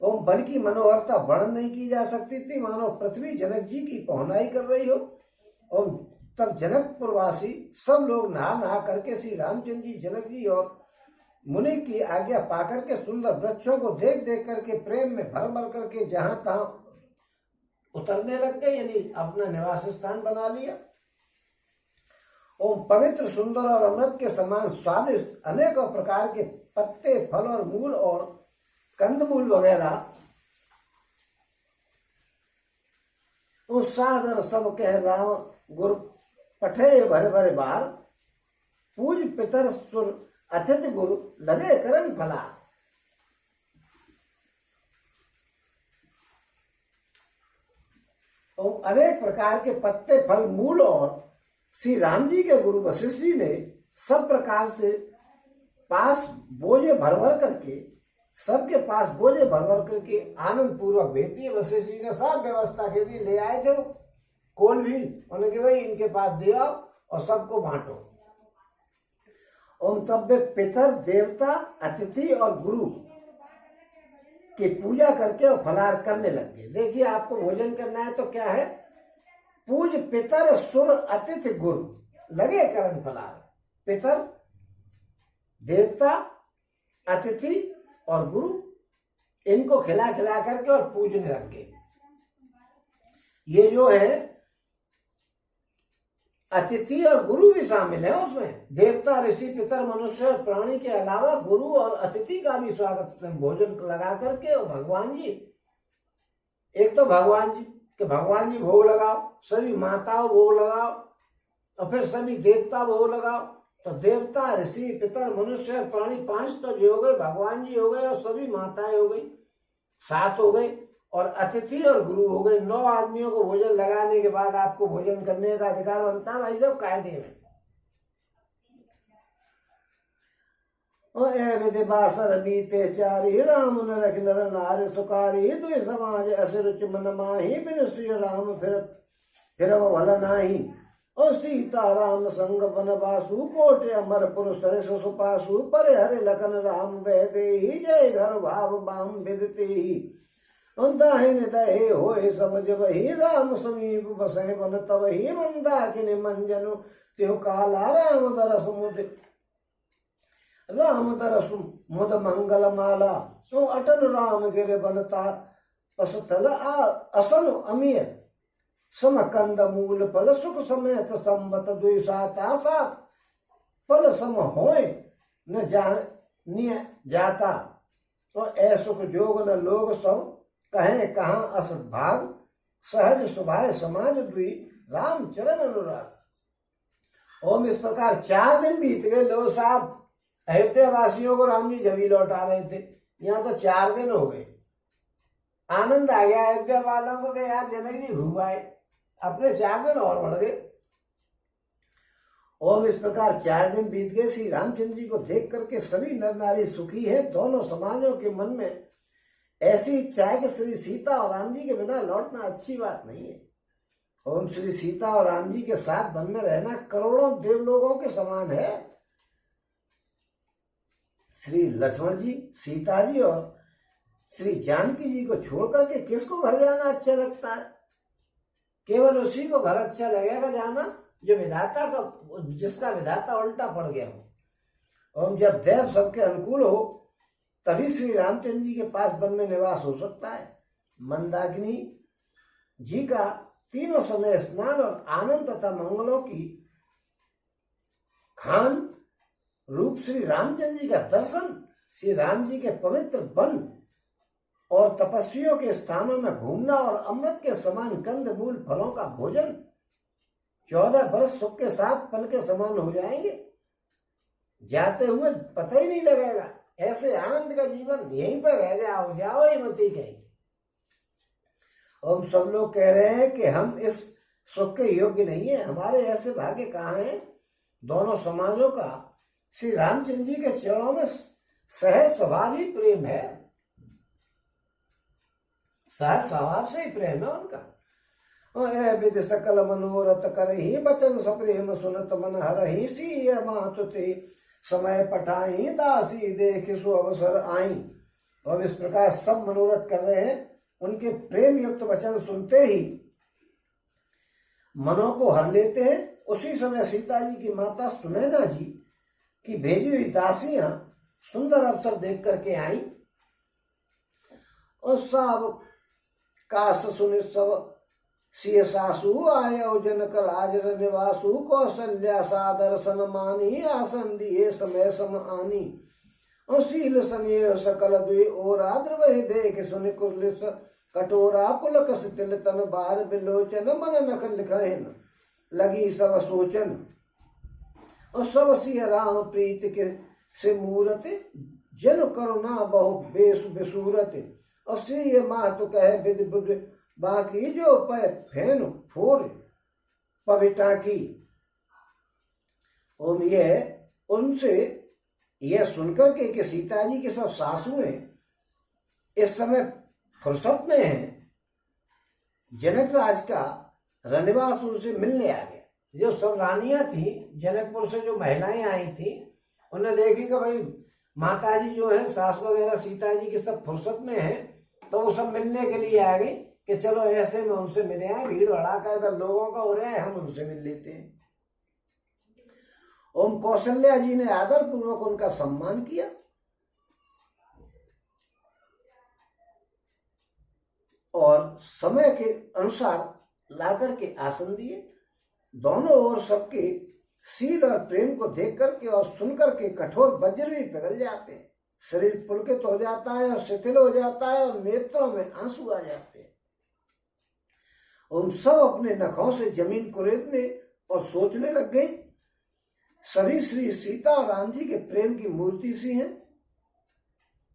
ओम वन की मनोहरता वर्णन नहीं की जा सकती थी, मानो पृथ्वी जनक जी की पहुनाई कर रही हो। ओम तब जनकपुरवासी सब लोग नहा नहा करके श्री रामचंद्र जी, जनक जी और मुनि की आज्ञा पाकर के सुंदर वृक्षों को देख देख करके प्रेम में भर भर करके जहां तहां उतरने लग गए, यानी अपना निवास स्थान बना लिया। ओम पवित्र, सुंदर और अमृत के समान स्वादिष्ट अनेकों प्रकार के पत्ते, फल और मूल और कंदमूल वगैरह उस सागर सब कह राम गुरु पठे भरे भरे बार पूज पितर सुर अतिथि गुरु लगे करन फला। और अनेक प्रकार के पत्ते, फल, मूल और श्री राम जी के गुरु वशिष्ठ जी ने सब प्रकार से पास बोझे भर भर करके, सबके पास बोझे भर भर करके आनंद पूर्वक भेज दिए। वशिष्ठ जी ने सब व्यवस्था के लिए ले आए थे वो कोल भी, उन्होंने कहा भाई इनके पास दे आओ और सबको बांटो। ओम तब वे पितर, देवता, अतिथि और गुरु की पूजा करके और फलाहार करने लग गए। देखिए आपको भोजन करना है तो क्या है, पूज पितर सुर अतिथि गुरु लगे करन फलाहार। पितर, देवता, अतिथि और गुरु, इनको खिला खिला करके और पूजने लग गए। ये जो है अतिथि और गुरु भी शामिल है उसमें। देवता, ऋषि, पितर, मनुष्य और प्राणी के अलावा गुरु और अतिथि का भी स्वागत भोजन लगा करके। और भगवान जी, एक तो भगवान जी कि भगवान जी भोग लगाओ, सभी माताओं भोग लगाओ, और फिर सभी देवता भोग लगाओ। तो देवता, ऋषि, पितर, मनुष्य और प्राणी 5 तो जो हो गए, भगवान जी हो गए और सभी माताएं हो गई, 7 हो गए, और अतिथि और गुरु हो गए। 9 आदमियों को भोजन लगाने के बाद आपको भोजन करने का अधिकार बनता है भाई साहब, कायदे में। विधि बासर बीते चारी राम नरक नर नार सुकारी दुई समाज असुरुच मन माही बिन श्री राम फिर भल नाही। और सीता राम संग बनवासु कोटे अमरपुर सरस सुपासु पर हरे लखन राम बहते ही जय घर भाव बाम विदते ही। दाहिने दहे होए समझ वही राम समीप बसे बन तब ही मंदाकिनी मंजनु त्यो काला राम दरस मुद मंगल माला। तो अटल राम गिर बनता पसथल असन अमीय समकंद मूल फल सुख समेत संबत द्विसाता सात फल सम होए न जाता। तो ऐसुख जोग न लोग सब कहे कहाँ अस भाग सहज सुभाय समाज दुई राम चरण अनुराग। ओम इस प्रकार 4 दिन बीत गए। लो साहब, अयोध्या वासियों को राम जी जब ही लौटा रहे थे, यहाँ तो 4 दिन हो गए। आनंद आ गया अयोध्या वालों को कि यार जनक जी घूम आए, अपने 4 दिन और बढ़ गए। ओम इस प्रकार 4 दिन बीत गए। श्री रामचंद्र जी को देख करके सभी नर नारी सुखी है। दोनों समाजों के मन में ऐसी इच्छा है कि श्री सीता और राम जी के बिना लौटना अच्छी बात नहीं है। ओम श्री सीता और राम जी के साथ वन में रहना करोड़ों देवलोगों के समान है। श्री लक्ष्मण जी, सीता जी और श्री जानकी जी को छोड़कर के किसको घर जाना अच्छा लगता है? केवल उसी को घर अच्छा लगेगा जाना जो विधाता का, जिसका विधाता उल्टा पड़ गया हो। और जब देव सबके अनुकूल हो तभी श्री रामचंद्र जी के पास वन में निवास हो सकता है। मंदाकिनी जी का तीनों समय स्नान और आनंद तथा मंगलों की खान रूप श्री रामचंद्र जी का दर्शन, श्री राम जी के पवित्र वन और तपस्वियों के स्थानों में घूमना और अमृत के समान कंद मूल फलों का भोजन 14 वर्ष सुख के साथ पल के समान हो जाएंगे। जाते हुए पता ही नहीं लगेगा। ऐसे आनंद का जीवन यहीं पर रह जाओ ही मत ही कहीं। और सब लोग कह रहे हैं कि हम इस सुख के योग्य नहीं है, हमारे ऐसे भाग्य कहाँ हैं। दोनों समाजों का श्री रामचंद्र जी के चरणों में सहज स्वभाव ही प्रेम है, सहज स्वभाव से ही प्रेम है उनका। विद सकल मनोरथ करही बचन सप्रेम सुनत मन हरही सी मातुते समय पठाई दासी देख सो अवसर आई। और इस प्रकार सब मनोरथ कर रहे हैं। उनके प्रेम युक्त वचन सुनते ही मनों को हर लेते हैं। उसी समय सीता जी की माता सुनैना जी की भेजी हुई दासियां सुंदर अवसर देख करके आई और सब काश सुनि सब सिय सासु आयो जनक राज निवासु कौशल्या सादर्शन मानी आसन दिए समय सम आनी। और शील सनिय सकल दुई ओरा द्रवहि देख सुनि कुलिस कटोरा पुलक तिल तन बार बिलोचन मन नख लिखन लगी सब सोचन। और सब सिय राम प्रीत के से मूरत जन करुणा बहु बेस बेसूरत। और श्री मातु कहे विद बुद्ध बाकी जो पै फैन फोर पविटा की। ओम ये उनसे यह सुनकर के सीता जी के सब सासुएं इस समय फुर्सत में हैं। जनक राज का रनिवास उनसे मिलने आ गया। जो सब रानियां थी जनकपुर से, जो महिलाएं आई थी, उन्हें देखी कि भाई माता जी जो है सास वगैरह सीता जी की सब फुर्सत में है, तो वो सब मिलने के लिए आ गई कि चलो ऐसे में उनसे मिले आए। भीड़ भड़ाका इधर लोगों का हो रहा है, हम उनसे मिल लेते हैं। ओम कौशल्या जी ने आदर पूर्वक उनका सम्मान किया और समय के अनुसार लाकर के आसन दिए। दोनों ओर सबके शील और प्रेम को देख करके और सुनकर के कठोर वज्र भी पिघल जाते हैं। शरीर पुलकित हो जाता है और शिथिल हो जाता है और नेत्रों में आंसू आ जाते हैं। उन सब अपने नखों से जमीन कुरेदने और सोचने लग गए। सभी श्री सीता और राम जी के प्रेम की मूर्ति सी हैं,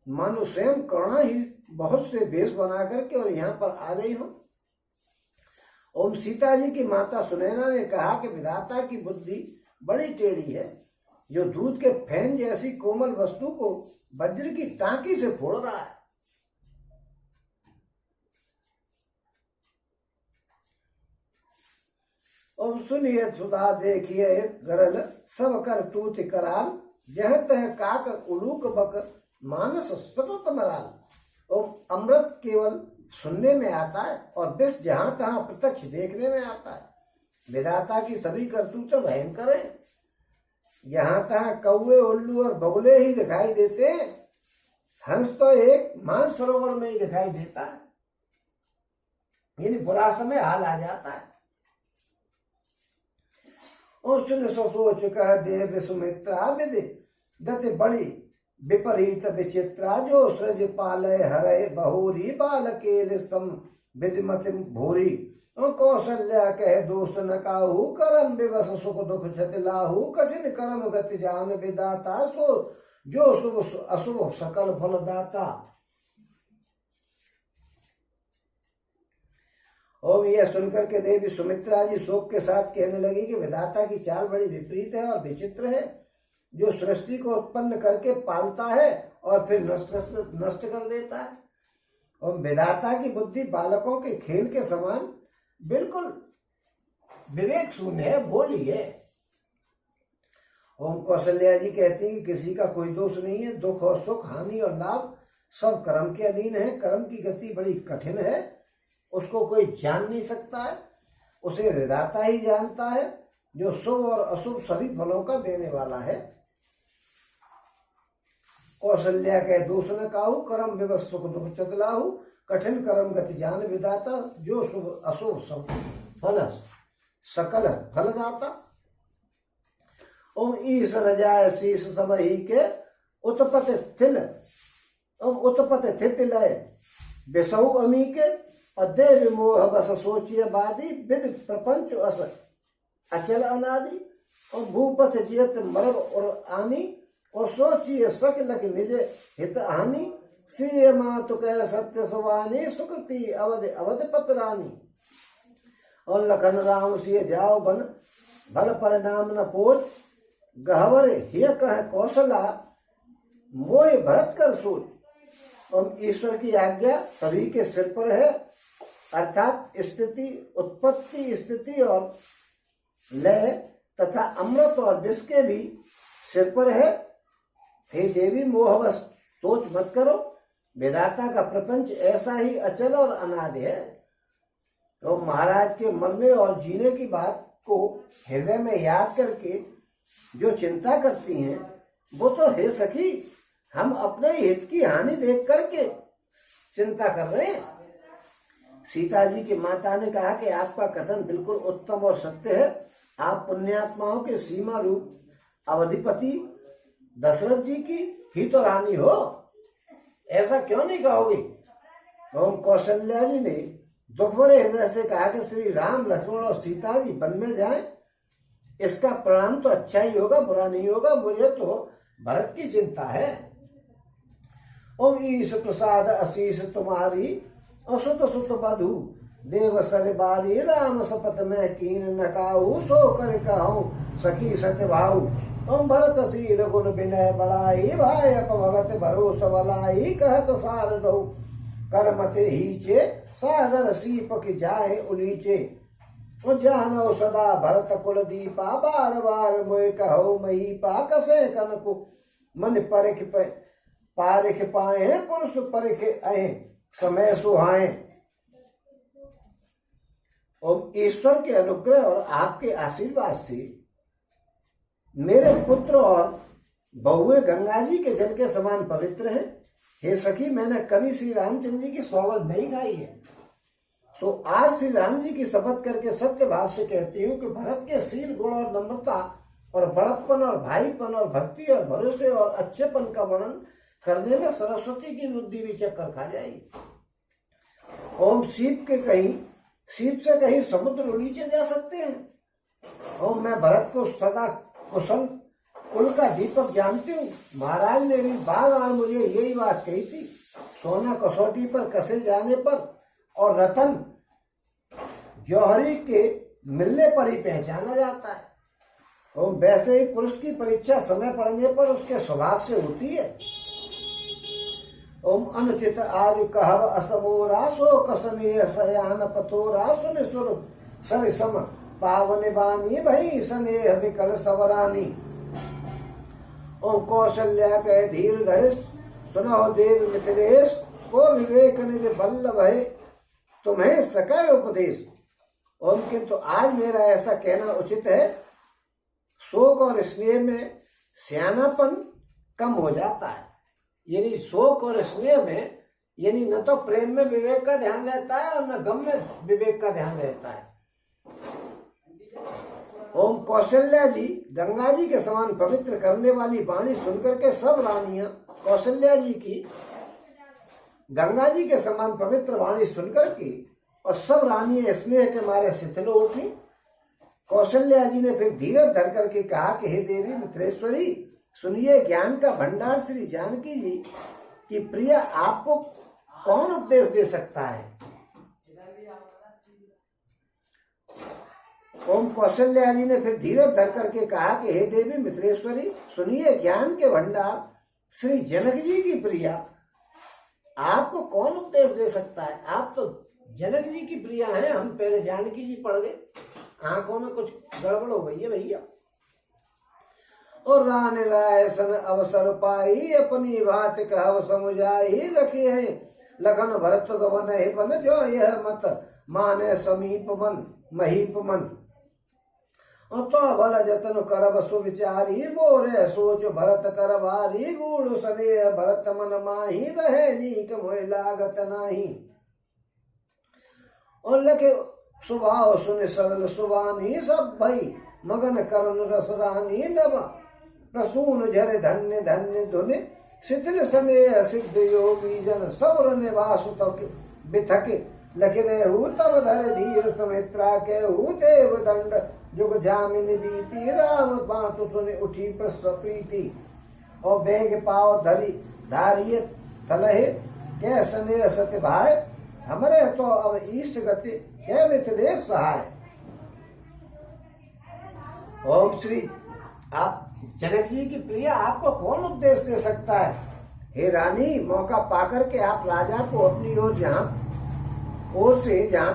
मानो स्वयं करुणा ही बहुत से वेश बना करके और यहाँ पर आ गई हो। ओम सीता जी की माता सुनैना ने कहा कि विधाता की बुद्धि बड़ी टेढ़ी है, जो दूध के फैन जैसी कोमल वस्तु को वज्र की टांकी से फोड़ रहा है। और सुनिए सुधा देखिए गरल सब कर तूत कराल, जह तह काक उलूक बक मानस सतुत मराल। और अमृत केवल सुनने में आता है और विष जहां तहां प्रत्यक्ष देखने में आता है। विधाता की सभी करतूतें भयंकर है। जहां तहां कौवे उल्लू और बगुले ही दिखाई देते हैं, हंस तो एक मानसरोवर में ही दिखाई देता है। यानी बुरा समय हाल आ जाता है। और सुन सोच कह देव सुमित्रा विदि गति बड़ी विपरीत विचित्रा, जो सृज पालय हरय बहुरी बालकेल सम विधिमति भूरी। कौशल्या कह दोष न काहू करम विवश सुख दुख क्षति लाहू कठिन कर्म गति जान विदाता सो जो शुभ अशुभ सकल फल दाता। और यह सुनकर के देवी सुमित्रा जी शोक के साथ कहने लगी कि विधाता की चाल बड़ी विपरीत है और विचित्र है, जो सृष्टि को उत्पन्न करके पालता है और फिर नष्ट कर देता है। और विधाता की बुद्धि बालकों के खेल के समान बिल्कुल विवेक शून्य है, बोली है। ओम कौशल्या जी कहती हैं कि किसी का कोई दोष नहीं है, दुख और सुख, हानि और लाभ सब कर्म के अधीन है। कर्म की गति बड़ी कठिन है, उसको कोई जान नहीं सकता है, उसे विधाता ही जानता है, जो शुभ और अशुभ सभी फलों का देने वाला है। कौशल्या के दोष न काहू कर्म विवश सुख दुख चतलाहू कठिन कर्म गति जान विदाता जो शुभ अशुभ सब फल सकल फलदाता। ओम ईश न जाय शीश समही के उत्पत थिल ओम उत्पत थित लय बेसहु अमी के अदे विमोह बस सोचिय बादी विद प्रपंच अस अचल अनादि। और भूपथ जियत मरब और आनी और सोचिए सकल की निज हित हानि श्री मात कह सत्य सुवानी सुकृति अवध अवध पतरानी। और लखन राम सिय जाओ बन भल परिणाम न पोच गहवर हिय कह कौशला मोह भरत कर सोच। और ईश्वर की आज्ञा सभी के सिर पर है, अर्थात स्थिति उत्पत्ति स्थिति और लय तथा अमृत और विष के भी सिर पर है। हे देवी मोहवश सोच मत करो, विधाता का प्रपंच ऐसा ही अचल और अनादि है। तो महाराज के मरने और जीने की बात को हृदय में याद करके जो चिंता करती हैं, वो तो हे सखी हम अपने हित की हानि देख करके चिंता कर रहे हैं। सीता जी की माता ने कहा कि आपका कथन बिल्कुल उत्तम और सत्य है, आप पुण्यात्माओं के सीमा रूप अवधिपति दशरथ जी की ही तो रानी हो, ऐसा क्यों नहीं कहोगे। ओम कौशल्या जी ने दुख भरे हृदय से कहा कि श्री राम लक्ष्मण और सीता जी वन में जाएं, इसका परिणाम तो अच्छा ही होगा, बुरा नहीं होगा, मुझे तो भरत की चिंता है। ओम ईश प्रसाद आशीष तुम्हारी असुत सुत बधु देव सर बारी राम सपत में कीन नकाऊ सो कर कहूँ सखी सत्य भाऊ। ओम भरत श्री रघुन विनय बड़ाई भाई अपभगत भरोस बलाई कहत सार दो करमत हीचे सागर सीप की जाए उलीचे। जानो सदा भरत कुल दीपा बार बार मोय कहो महीपा कसे कनको मन परख पारिख पाए पुरुष परख अहे समय सुहाए। और ईश्वर के अनुग्रह और आपके आशीर्वाद से मेरे पुत्र और बहुए गंगा जी के जल के समान पवित्र हैं। हे सखी मैंने कभी श्री रामचंद्र जी की सौगंध नहीं खाई है, सो आज श्री राम जी की शपथ करके सत्य भाव से कहती हूँ कि भरत के शील गुण और नम्रता और बड़प्पन और भाईपन और भक्ति और भरोसे और अच्छेपन का वर्णन करने में सरस्वती की बुद्धि भी चक्कर खा जाएगी। ओम सीप से कहीं समुद्र नीचे जा सकते हैं। ओम मैं भरत को सदा कुशल कुल का दीपक जानती हूँ। महाराज ने भी बार मुझे यही बात कही थी, सोना कसौटी पर कसे जाने पर और रतन जौहरी के मिलने पर ही पहचाना जाता है। और वैसे ही पुरुष की परीक्षा समय पड़ने पर उसके स्वभाव से होती है। ओम अनुचित आज कहव असमोरा सो कसने सयान पतोरा सुन सुर सर सम पावन बानी भई स्नेह विकल सवरानी। ओम कौशल्या कह धीर धरिस सुनो देव मिथिलेश को विवेक निधि बल्लभ है तुम्हें सकै उपदेश। ओम किंतु आज मेरा ऐसा कहना उचित है, शोक और स्नेह में सियानापन कम हो जाता है। यानी शोक और स्नेह में यानी न तो प्रेम में विवेक का ध्यान रहता है और न गम में विवेक का ध्यान रहता है। ओम कौशल्या जी गंगा जी के समान पवित्र करने वाली वाणी सुनकर के सब रानियां कौशल्या जी की गंगा जी के समान पवित्र वाणी सुनकर के और सब रानी स्नेह के मारे शिथिल हो उठी। कौशल्या जी ने फिर धीरज धर करके कहा कि हे देवी मित्रेश्वरी, सुनिए ज्ञान का भंडार श्री जानकी जी की प्रिय आपको कौन उपदेश दे सकता है। ओम कौशल्या जी ने फिर धीरज धर करके कहा कि हे देवी मित्रेश्वरी, सुनिए ज्ञान के भंडार श्री जनक जी की प्रिया आपको कौन उपदेश दे सकता है। आप तो जनक जी की प्रिया हैं, हम पहले जानकी जी पढ़ गए, आंखों में कुछ गड़बड़ हो गई है भैया। और रान राय सन अवसर पाई, अपनी बात कह समुझाई, रखे हैं लखन भरत गवन है बन, जो यह मत माने समीप मन महीप मन। और तो भल जतन करब सुविचारी, बोरे सोच भरत कर भारी, गूढ़ स्नेह भरत मन माही, रहे नीक मोह लागत नाही। और लखे स्वभाव सुन सरल सुबानी, सब भई मगन करुण रस रानी, नभ प्रसून झर धन्य धन्य धुनि, शिथिल स्नेह सिद्ध योगी जन, सौर निवास बिथके लख रहू, तब धर धीर सुमित्रा के हूँ, देव दंड जुग जामिन बीती, राम बातु सुनि उठी प्रीति। और बेग पाव धरी धारिय तलहे, कै स्नेह सत्य भाई, हमरे तो अब ईष्ट गति कै मिथिलेश सहाय। ओम श्री आप जनक जी की प्रिया आपको कौन उपदेश दे सकता है। हे रानी, मौका पाकर के आप राजा को अपनी ओर जहां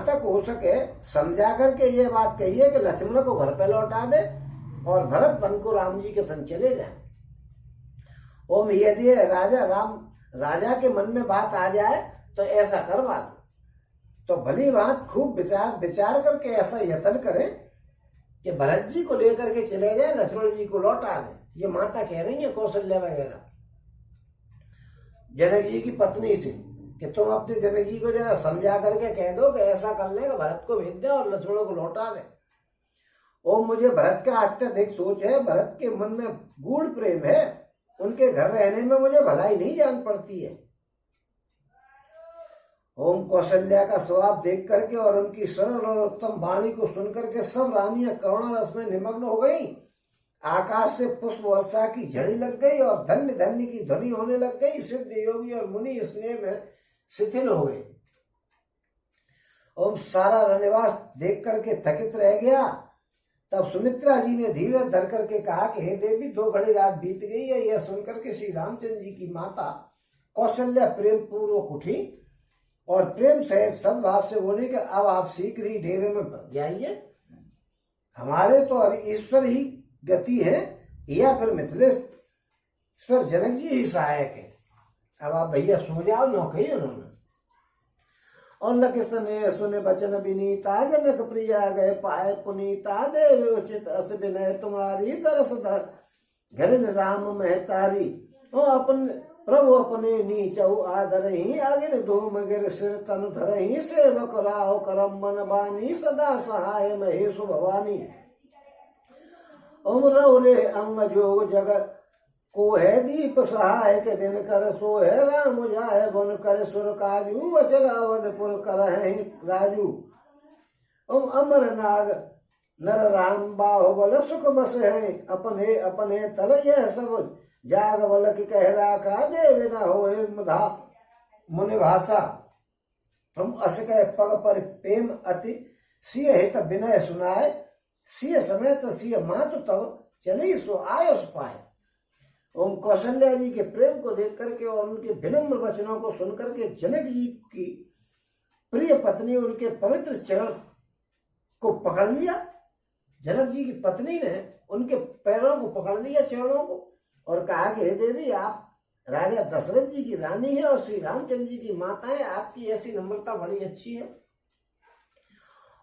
तक हो सके समझा करके ये बात कहिए कि लक्ष्मण को घर पे लौटा दे और भरत बन को राम जी के संग चले जाए। ओम यदि राजा के मन में बात आ जाए तो ऐसा करवा दो, तो भली बात खूब विचार करके ऐसा यत्न करें कि भरत जी को लेकर के चले जाए, लक्ष्मण जी को लौटा दे। ये माता कह रही है कौशल्या वगैरह जनक जी की पत्नी से कि तुम अपने जनक जी को जरा समझा करके कह दो कि ऐसा कर लेगा, भरत को भेज दे और लक्ष्मण को लौटा दे। ओ मुझे भरत का अत्यधिक सोच है, भरत के मन में गूढ़ प्रेम है, उनके घर रहने में मुझे भलाई नहीं जान पड़ती है। ओम कौशल्या का स्वभाव देख करके और उनकी सरल और उत्तम वाणी को सुनकर के सब रानियां करुणा रस में निमग्न हो गई। आकाश से पुष्प वर्षा की झड़ी लग गई और धन्य धन्य की ध्वनि होने लग गई। सिद्ध योगी और मुनि स्नेह में शिथिल हो गए। ओम सारा रनिवास देख करके थकित रह गया। तब सुमित्रा जी ने धीरज धर करके कहा कि हे देवी, 2 घड़ी रात बीत गई है। यह सुनकर के श्री रामचंद्र जी की माता कौशल्या प्रेम पूर्वक उठी और प्रेम सहित सद्भाव से बोले कि अब आप शीघ्र ही डेरे में जाइए, हमारे तो अब ईश्वर ही गति है या फिर मिथिलेश्वर जनक जी ही सहायक है। अब आप भैया सो जाओ, नौकरी उन्होंने। और लख स्नेह सुने बचन विनीता, जनक प्रिया गए पाए पुनीता, देव उचित अस विनय तुम्हारी, दरस धर घर राम महतारी। ओ अपन प्रभु अपने नीचऊ आदर ही, आगिर धूम गिर सिर तनु धर ही, सेवक राव करम मन बानी, सदा सहाय महेशु भवानी। ओम रौरे अंग जोग जगत को है दीप सहाय, के दिन कर सो है राम जाय बन कर सुर काजू, अचल अवधपुर कर है राजू। ओम अमर नाग नर राम बाहुबल, सुख बस है अपने अपने तल, यह सब जाग बल की कह राखा, देव न हो मुधा मुनि भाषा। हम अस कह पग पर प्रेम अति, सिय हित विनय सुनाए, सिय समेत सिय मातु तब चली सो आय उस पाए। ओम कौशल्या जी के प्रेम को देख करके और उनके विनम्र वचनों को सुनकर के जनक जी की प्रिय पत्नी उनके पवित्र चरण को पकड़ लिया। जनक जी की पत्नी ने उनके पैरों को पकड़ लिया, चरणों को, और कहा कि हे देवी, आप राजा दशरथ जी की रानी है और श्री रामचंद्र जी की माता है, आपकी ऐसी नम्रता बड़ी अच्छी है।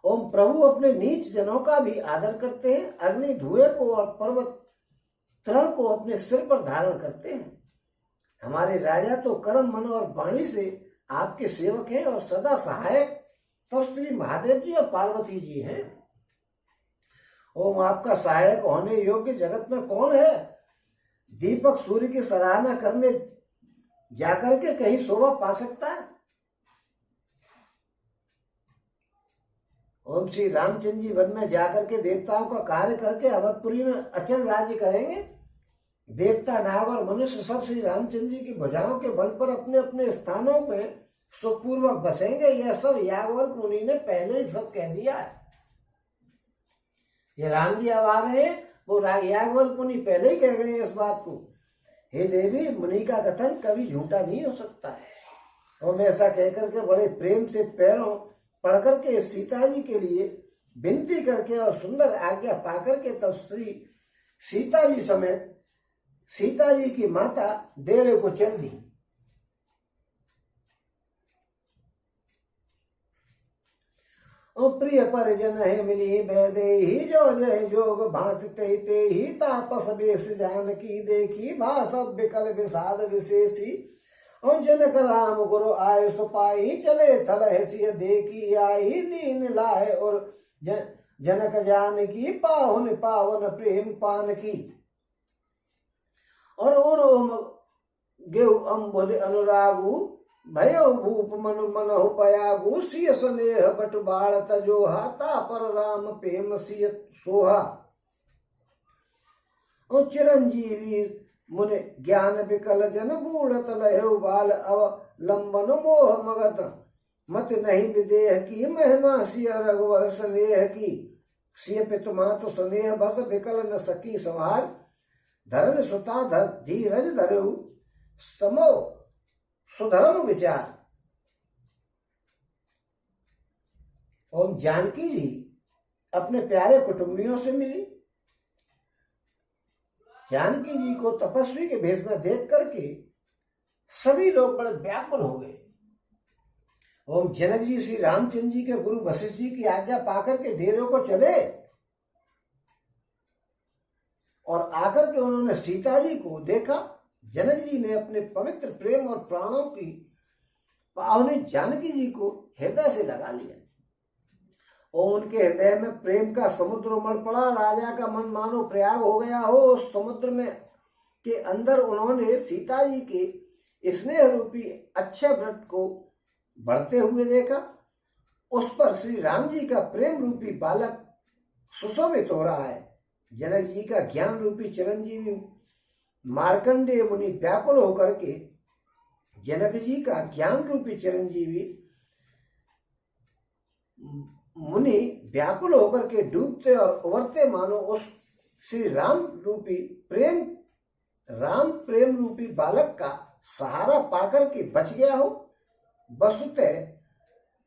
ओम प्रभु अपने नीच जनों का भी आदर करते हैं, अग्नि धुएं को और पर्वत तृण को अपने सिर पर धारण करते हैं। हमारे राजा तो कर्म मन और वाणी से आपके सेवक हैं और सदा सहायक तो श्री महादेव जी और पार्वती जी हैं। ओम आपका सहायक होने योग्य जगत में कौन है। दीपक सूर्य की सराहना करने जाकर के कहीं शोभा पा सकता है। ओम श्री रामचंद्र जी वन में जाकर के देवताओं का कार्य करके अवधपुरी में अचल राज्य करेंगे। देवता, नाग और मनुष्य सब श्री रामचंद्र जी की भुजाओं के बल पर अपने अपने स्थानों में सुखपूर्वक बसेंगे। यह सब याज्ञवल्क्य मुनि ने पहले ही सब कह दिया है। ये राम जी अब आ रहे हैं, वो याज्ञवल्क्य मुनि पहले ही कह गए हैं इस बात को। हे देवी, मुनि का कथन कभी झूठा नहीं हो सकता है। और ऐसा कहकर के बड़े प्रेम से पैरों पढ़ करके सीता जी के लिए विनती करके और सुंदर आज्ञा पाकर के तब श्री सीता जी समेत सीता जी की माता डेरे को चल दी। प्रिय परिजन है मिली बैदे ही जो जय जोग भांत ते ही तापस बेस जानकी देखी भाषब विकल विषाद विशेषी। और जनक राम गुरु आय सुपाई चले थल हैसिय देखी आई लीन लाए। और जनक जानकी पाहुन पावन प्रेम पान की। और गेहु अम्बुद अनुरागु भयो भूप मनु मनहु पयागु। सिय स्नेह बट बाण तजोहा तापर राम प्रेम सिय सोहा। और चिरंजीवी मुनि ज्ञान विकल जन बूढ़त लहु बाल अवलंबन मोह मगत। मत नहीं विदेह की महिमा सिय रघुवर स्नेह की। सिय पितु मातु स्नेह बस विकल न सकी संभाल। धर्म सुता धीरज धरऊ समो सुधर्म विचार। ओम जानकी जी अपने प्यारे कुटुंबियों से मिली। जानकी जी को तपस्वी के भेष में देख करके सभी लोग बड़े व्याकुल हो गए। ओम जनक जी श्री रामचंद्र जी के गुरु वशिष्ठ जी की आज्ञा पाकर के डेरे को चले और आकर के उन्होंने सीता जी को देखा। जनक जी ने अपने पवित्र प्रेम और प्राणों की पावनी जानकी जी को हृदय से लगा लिया और उनके हृदय में प्रेम का समुद्र उमड़ पड़ा। राजा का मन मानो प्रयाग हो गया हो। उस समुद्र में के अंदर उन्होंने सीता जी के स्नेह रूपी अच्छे व्रत को बढ़ते हुए देखा। उस पर श्री राम जी का प्रेम रूपी बालक सुशोभित हो रहा है। जनक जी का ज्ञान रूपी चिरंजीवी मार्कंडेय मुनि व्याकुल होकर के जनक जी का ज्ञान रूपी चिरंजीवी मुनि व्याकुल होकर के डूबते और उभरते मानो उस श्री राम प्रेम रूपी बालक का सहारा पाकर के बच गया हो। वस्तुतः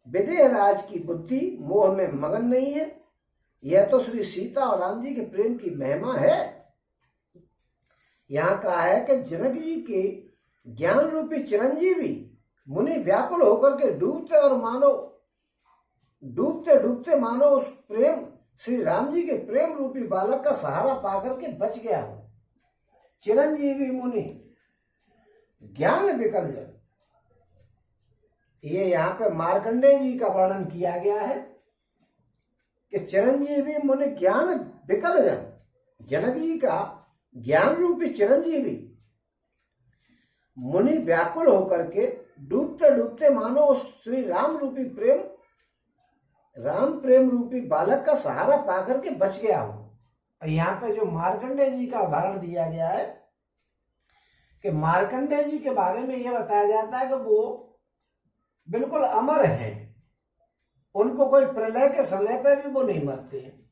विदेह राज की बुद्धि मोह में मगन नहीं है। यह तो श्री सीता और राम जी के प्रेम की महिमा है। यहाँ कहा है कि जनक जी के ज्ञान रूपी चिरंजीवी मुनि व्याकुल होकर के डूबते डूबते मानो उस प्रेम श्री राम जी के प्रेम रूपी बालक का सहारा पाकर के बच गया हो। चिरंजीवी मुनि ज्ञान विकल जन, ये यहाँ पे मार्कंडेय जी का वर्णन किया गया है कि चिरंजीवी मुनि ज्ञान विकल जन, जनक जी का ज्ञान रूपी चिरंजीवी मुनि व्याकुल होकर के डूबते डूबते मानो उस श्री राम प्रेम रूपी बालक का सहारा पाकर के बच गया हो। और यहाँ पे जो मार्कंडेय जी का उदाहरण दिया गया है कि मार्कंडेय जी के बारे में यह बताया जाता है कि वो बिल्कुल अमर हैं। उनको कोई प्रलय के समय पे भी वो नहीं मरते हैं।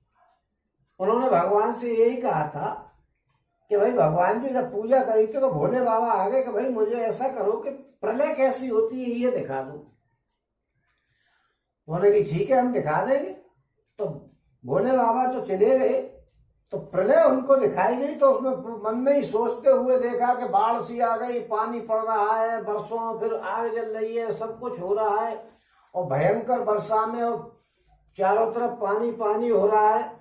उन्होंने भगवान से यही कहा था कि भाई भगवान जी जब पूजा करी थी तो भोले बाबा आ गए कि भाई मुझे ऐसा करो कि प्रलय कैसी होती है ये दिखा दो। उन्होंने कि ठीक है हम दिखा देंगे। तो भोले बाबा तो चले गए, तो प्रलय उनको दिखाई गई। तो उसमें मन में ही सोचते हुए देखा कि बाढ़ सी आ गई, पानी पड़ रहा है बरसों, फिर आग जल रही है, सब कुछ हो रहा है और भयंकर वर्षा में और चारों तरफ पानी पानी हो रहा है।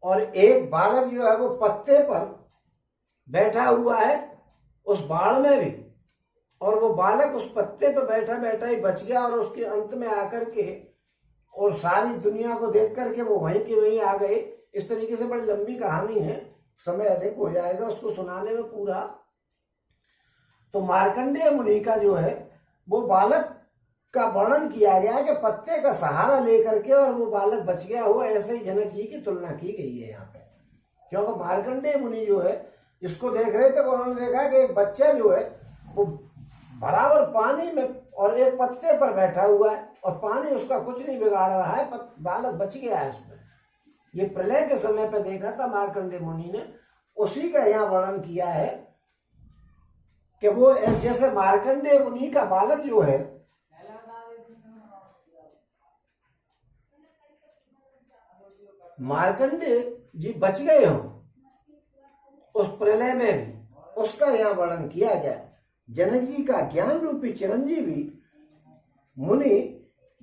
और एक बालक जो है वो पत्ते पर बैठा हुआ है उस बाढ़ में भी, और वो बालक उस पत्ते पर बैठा बैठा ही बच गया। और उसके अंत में आकर के और सारी दुनिया को देख करके वो वहीं के वहीं आ गए। इस तरीके से बड़ी लंबी कहानी है, समय अधिक हो जाएगा उसको सुनाने में पूरा। तो मार्कंडेय मुनि का जो है वो बालक का वर्णन किया गया कि पत्ते का सहारा लेकर के और वो बालक बच गया हुआ, ऐसे ही जनक जी की तुलना की गई है यहाँ पे। क्योंकि मार्कंडेय मुनि जो है इसको देख रहे थे, उन्होंने देखा कि एक बच्चा जो है वो बराबर पानी में और एक पत्ते पर बैठा हुआ है और पानी उसका कुछ नहीं बिगाड़ रहा है, बालक बच गया है उसमें। ये प्रलय के समय पे देखा था मार्कंडेय मुनि ने, उसी का यहाँ वर्णन किया है कि वो जैसे मार्कंडेय मुनि का बालक जो है मार्कंडेय जी बच गए हो उस प्रलय में भी, उसका यहाँ वर्णन किया गया। जनक जी का ज्ञान रूपी चिरंजीवी मुनि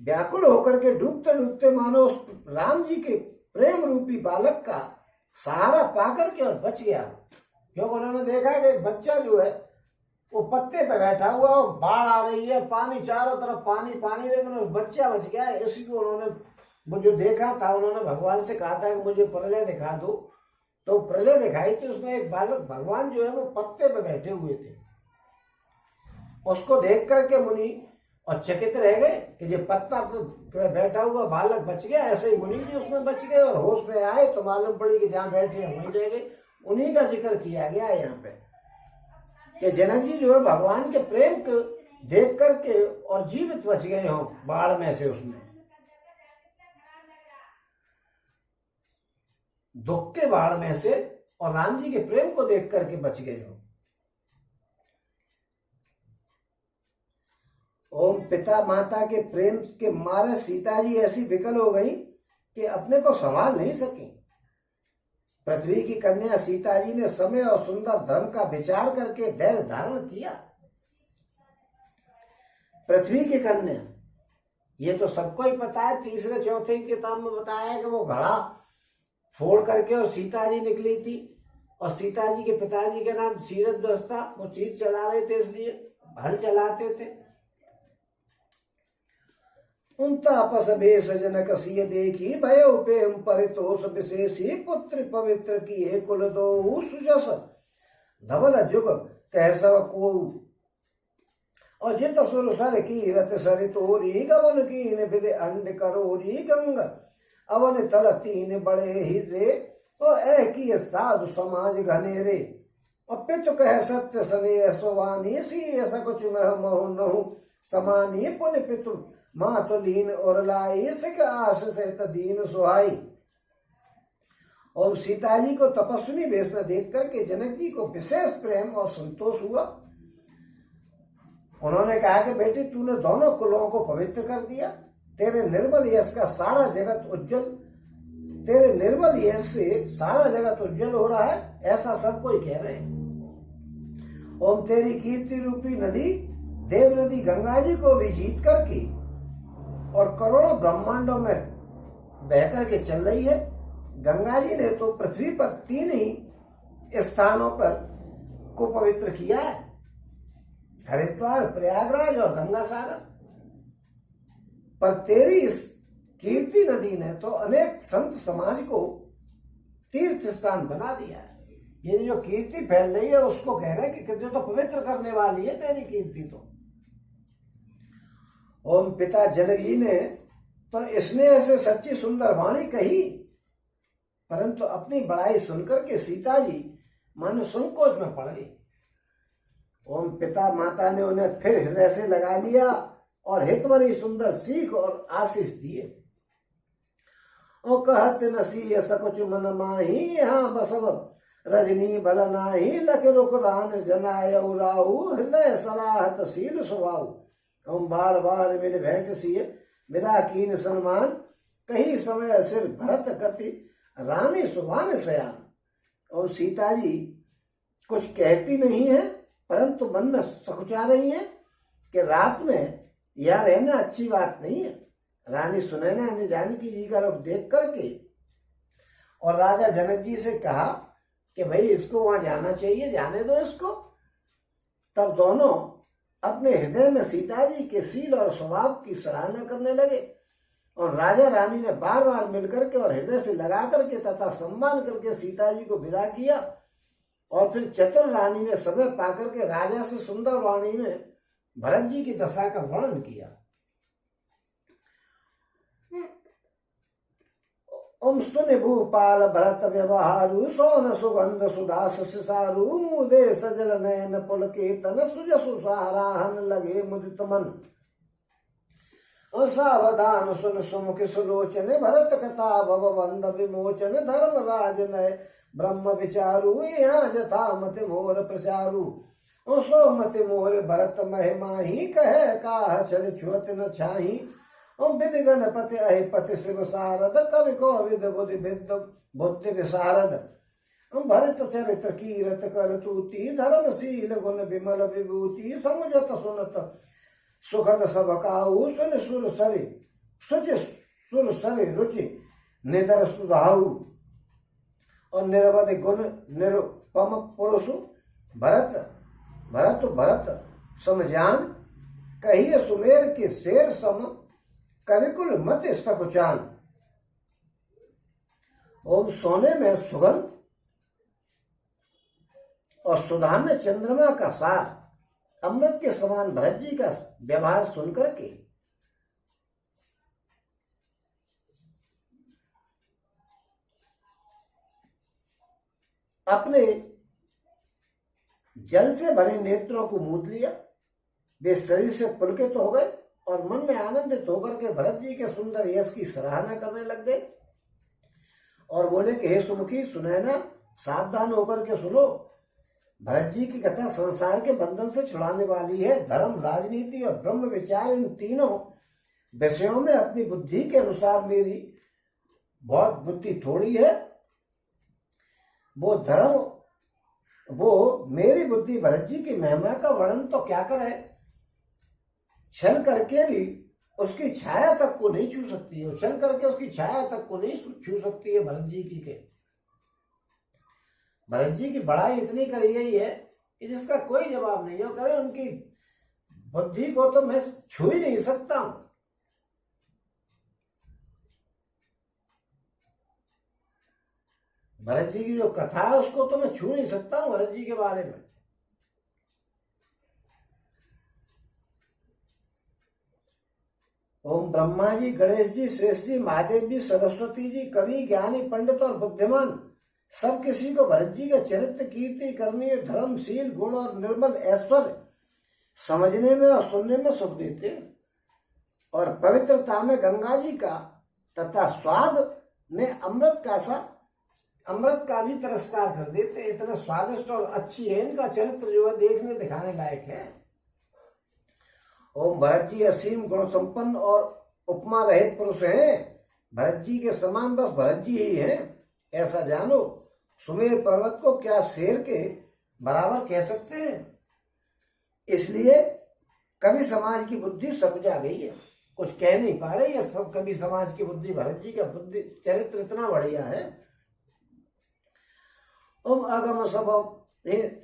व्याकुल होकर के डूबते डूबते मानो उस राम जी के प्रेम रूपी बालक का सहारा पाकर के और बच गया। क्योंकि उन्होंने देखा कि बच्चा जो है वो पत्ते पे बैठा हुआ और बाढ़ आ रही है, पानी चारों तरफ पानी पानी, लेकिन उस बच्चा बच गया। इसी को उन्होंने वो जो देखा था, उन्होंने भगवान से कहा था कि मुझे प्रलय दिखा दो, तो प्रलय दिखाई थी, उसमें एक बालक भगवान जो है वो पत्ते पे बैठे हुए थे। उसको देख करके मुनि और चकित रह गए कि ये पत्ता पे बैठा हुआ बालक बच गया, ऐसे ही मुनि भी उसमें बच गए और होश में आए तो मालूम पड़ी कि जहाँ बैठे हैं वहीं रह गए। उन्हीं का जिक्र किया गया है यहाँ पे कि जनक जी जो है भगवान के प्रेम को देख करके और जीवित बच गए हो बाढ़ में से, उसमें दुख के बाढ़ में से, और राम जी के प्रेम को देख करके बच गए हो। ओम पिता माता के प्रेम के मारे सीता जी ऐसी विकल हो गई कि अपने को संभाल नहीं सकी। पृथ्वी की कन्या सीता जी ने समय और सुंदर धर्म का विचार करके धैर्य धारण किया। पृथ्वी की कन्या, ये तो सबको ही पता है, तीसरे चौथे किताब में बताया है कि वो घड़ा फोड़ करके और सीता जी निकली थी, और सीता जी के पिताजी के नाम सीरथ दस्ता, वो चीज चला रहे थे, इसलिए हल चलाते थे। उन तापस भेष जनक सिय देखी भय उपेम परितोष विशेषी पुत्र पवित्र की कुल दो सुजस धवल जुग कह सब को, और जित सुर सर की रत सरि तोरी गवन कीन विद अंड करोरी गंग अवन तल तीन बड़े हिरे और ऐ की साधु समाज घनेरे, और पितु कह सत्य सने सुवानी सी ऐसा कुछ मह महु नहु समानी पुण्य पितु माँ तो लीन और लाई सिख आस से दीन सुहाई। और सीता जी को तपस्विनी वेश में देख करके जनक जी को विशेष प्रेम और संतोष हुआ। उन्होंने कहा कि बेटी तूने दोनों कुलों को पवित्र कर दिया, तेरे निर्मल यश का सारा जगत उज्जवल, तेरे निर्मल यश से सारा जगत उज्जवल हो रहा है, ऐसा सब कोई कह रहे हैं। ओम तेरी कीर्ति रूपी नदी देव नदी गंगा जी को भी जीत करके और करोड़ों ब्रह्मांडों में बह करके चल रही है। गंगा जी ने तो पृथ्वी पर 3 ही स्थानों पर को पवित्र किया है, हरिद्वार, प्रयागराज और गंगा सागर। पर तेरी इस कीर्ति नदी ने तो अनेक संत समाज को तीर्थ स्थान बना दिया है। ये जो कीर्ति फैल रही है उसको कह रहे हैं कि जो तो पवित्र करने वाली है तेरी कीर्ति। तो ओम पिता जनक जी ने तो इसने ऐसे सच्ची सुंदर वाणी कही, परंतु अपनी बड़ाई सुनकर के सीता जी मानो संकोच में पड़ गई। ओम पिता माता ने उन्हें फिर हृदय से लगा लिया और हितवरी सुंदर सीख और आशीष दिए। ओ कहत नसी सकुच मन माही यहाँ बसव रजनी बल नाही लख रुख रान जनाय राहु हृदय सराहत शील स्वभाव। हम बार बार मिल भेंट सिए विदा कीन सन्मान कहीं समय सिर भरत गति रानी सुभान सयान। और सीता जी कुछ कहती नहीं है, परंतु मन में सकुचा रही है कि रात में यह रहना अच्छी बात नहीं है। रानी सुनैना ने जानकी जी का रुख देख करके और राजा जनक जी से कहा कि भाई इसको वहां जाना चाहिए, जाने दो इसको। तब दोनों अपने हृदय में सीता जी के शील और स्वभाव की सराहना करने लगे, और राजा रानी ने बार बार मिलकर के और हृदय से लगा करके तथा सम्मान करके सीता जी को विदा किया। और फिर चतुर रानी ने समय पाकर के राजा से सुंदर वाणी में भरत जी की दशा का वर्णन किया। ओम सुन भूपाल भरत व्यवहारु सोन सुगंध सुदास सिसारु मुदे सजल नयन पुलकेतन सुजसु साराहन लगे मुदित मन। सावधान सुन सुमुख सुलोचन भरत कथा भव बंध विमोचन धर्म राज नय ब्रह्म विचारु यहाँ जथा मति मोर प्रचारु। सो मति मोर भरत महिमा ही कह काह चल छुअत न छाही। विधि गणपति अहिपति शिव सारद कवि को विद बुद्धि विद बुद्धि विशारद। भरत चरित्र कीरत कर तूति धर्मशील गुण विमल विभूति समुझत सुनत सुखद सब काऊ सुन सुर सरि सुचि सुर सरि रुचि निधर सुधाऊ। और निरवधि गुण निरुपम पुरुषु भरत भरत भरत समझान कहिए सुमेर के शेर सम कविकुल मत सकुचान। ओम सोने में सुगंध और सुधा में चंद्रमा का सार अमृत के समान भरत जी का व्यवहार सुनकर के अपने जल से भरे नेत्रों को मूंद लिया। वे शरीर से पुलकित हो गए और मन में आनंदित होकर के भरत जी के सुंदर यश की सराहना करने लग गए और बोले कि हे सुमुखी सुनैना सावधान होकर के सुनो। भरत जी की कथा संसार के बंधन से छुड़ाने वाली है। धर्म राजनीति और ब्रह्म विचार इन तीनों विषयों में अपनी बुद्धि के अनुसार मेरी बहुत बुद्धि थोड़ी है। वो मेरी बुद्धि भरत जी की महिमा का वर्णन तो क्या करे, छल करके भी उसकी छाया तक को नहीं छू सकती है। छल करके उसकी छाया तक को नहीं छू सकती है भरत जी की। भरत जी की बड़ाई इतनी करी गई है कि जिसका कोई जवाब नहीं हो। करे उनकी बुद्धि को तो मैं छू ही नहीं सकता हूं। भरत जी की जो कथा है उसको तो मैं छू नहीं सकता हूं भरत जी के बारे में। ओम ब्रह्मा जी, गणेश जी, श्रेष्ठ जी, महादेव जी, सरस्वती जी, कवि, ज्ञानी, पंडित और बुद्धिमान सब किसी को भरत जी के चरित्र, कीर्ति, करनी, धर्मशील गुण और निर्मल ऐश्वर्य समझने में और सुनने में सुख देते और पवित्रता में गंगा जी का तथा स्वाद में अमृत का भी तिरस्कार कर देते। इतना स्वादिष्ट और अच्छी है इनका चरित्र जो है देखने दिखाने लायक है। ओम भरत जी असीम गुण संपन्न और उपमा रहित पुरुष हैं। भरत जी के समान बस भरत जी ही हैं ऐसा जानो। सुमेर पर्वत को क्या शेर के बराबर कह सकते हैं। इसलिए कवि समाज की बुद्धि सब जा गई है, कुछ कह नहीं पा रही है। सब कवि समाज की बुद्धि भरत जी का बुद्धि चरित्र इतना बढ़िया है। ओम अगम सब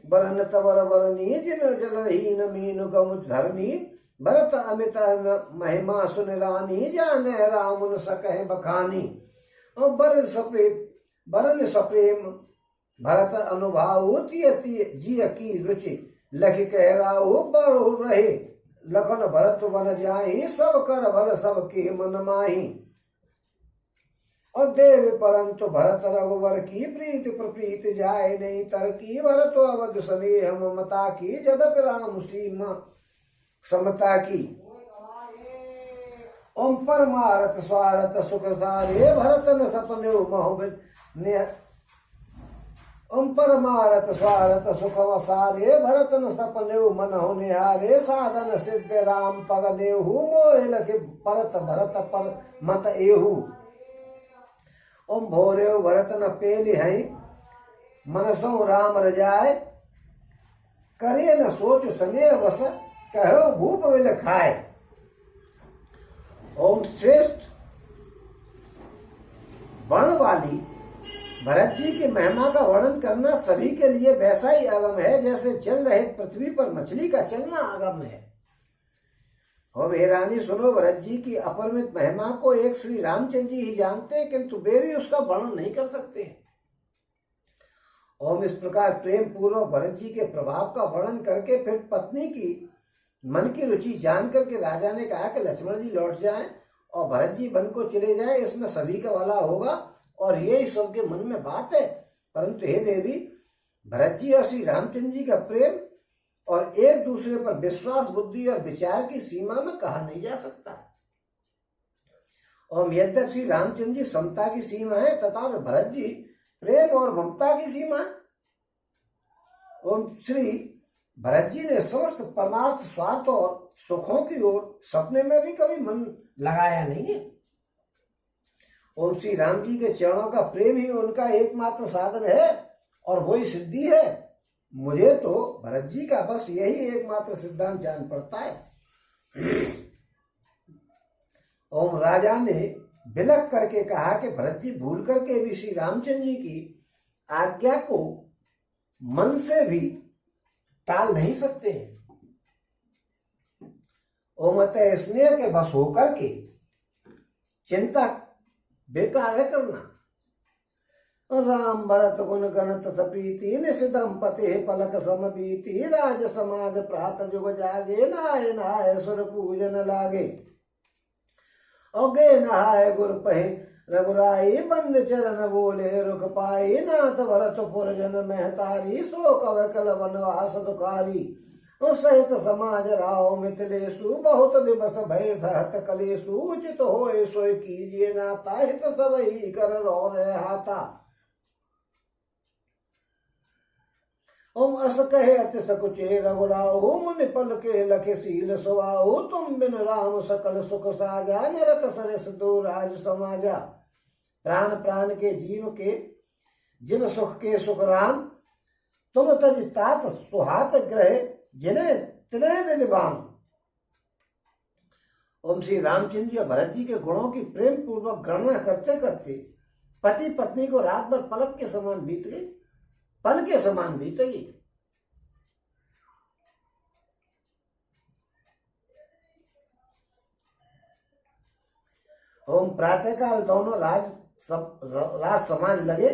बरन तवर बरनी जिन जलहीन मीन गम धरनी भरत अमित महिमा सुन रानी जाने रामुन सकह बखानी। और बरन सप्रेम भरत अनुभाव जिय की रुचि लख कह राहु बरु रहे लखन भरत बन जाही सब कर भल सब के मन माही। और देव परंतु भरत रघुवर की प्रीति प्रप्रीति जाए नहीं तर की भरत अवध स्नेह ममता की जदप राम सीमा समता की। ओम परमारथ स्वारथ सुख सारे भरत न सपने महो ओम परमारथ स्वारथ सुख सारे भरत न सपने मन हो निहारे साधन सिद्ध राम पग नेहु मोह लखे परत भरत पर मत एहू। ओम भोरे भरत न पेली है मनसो राम रजाए करे न सोच सने बस कहो भूप विल खाए। ओम श्रेष्ठ वर्ण वाली भरत जी की महिमा का वर्णन करना सभी के लिए वैसा ही अगम है जैसे चल रहे पृथ्वी पर मछली का चलना अगम है। और हे रानी सुनो, भरत जी की अपरिमित महिमा को एक श्री रामचंद्र जी ही जानते हैं, किंतु वे भी उसका वर्णन नहीं कर सकते। ओम इस प्रकार प्रेम पूर्वक भरत जी के प्रभाव का वर्णन करके फिर पत्नी की मन की रुचि जान करके राजा ने कहा कि लक्ष्मण जी लौट जाएं और भरत जी वन को चले जाएं, इसमें सभी का भला होगा। और यही सबके मन में बात है। परंतु हे देवी, भरत जी और श्री रामचंद्र जी का प्रेम और एक दूसरे पर विश्वास, बुद्धि और विचार की सीमा में कहा नहीं जा सकता। और यद्यपि श्री रामचंद्र जी समता की सीमा है, तथा भरत जी प्रेम और ममता की सीमा। और श्री भरत जी ने समस्त परमार्थ, स्वार्थ और सुखों की ओर सपने में भी कभी मन लगाया नहीं है। और श्री राम जी के चरणों का प्रेम ही उनका एकमात्र साधन है और वही सिद्धि है। मुझे तो भरत जी का बस यही एकमात्र सिद्धांत जान पड़ता है। ओम राजा ने बिलक करके कहा कि भरत जी भूल करके भी श्री रामचंद्र जी की आज्ञा को मन से भी टाल नहीं सकते। ओम अतः स्नेह के बस होकर के चिंता बेकार है करना। राम भरत गुण गणत सप्रीति निशिदम पते पलक समबीति राज समाज प्रात जुग जागे नाय नाय सुर पूजन लागे। ओगे नहाय गुर पहे रघुराई बंद चरण बोले रुख पाई नाथ भरत पुर जन महतारी सो कव कल वनवास दुखारी। सहित समाज राव मिथिलेशु बहुत दिवस भय सहत कलेशु उचित होए सोय कीजिए नाता हित सब ही कर रो हाथा। ओम अस कहे अति सकुचे रघुराहु मुनि पल के लखे सील सुवाहु तुम बिन राम सकल सुख साजा नरक सरस दो राज समाजा। प्राण प्राण के जीव के जिव सुख के सुख राम तुम तज तात सुहात ग्रह जिन्हें तिलह विद्वान। ओम श्री रामचंद्र जी और भरत जी के गुणों की प्रेम पूर्वक गणना करते करते पति पत्नी को रात भर पलक के समान बीत गई, पल के समान बीत गई। ओम प्रातःकाल दोनों राज समाज लगे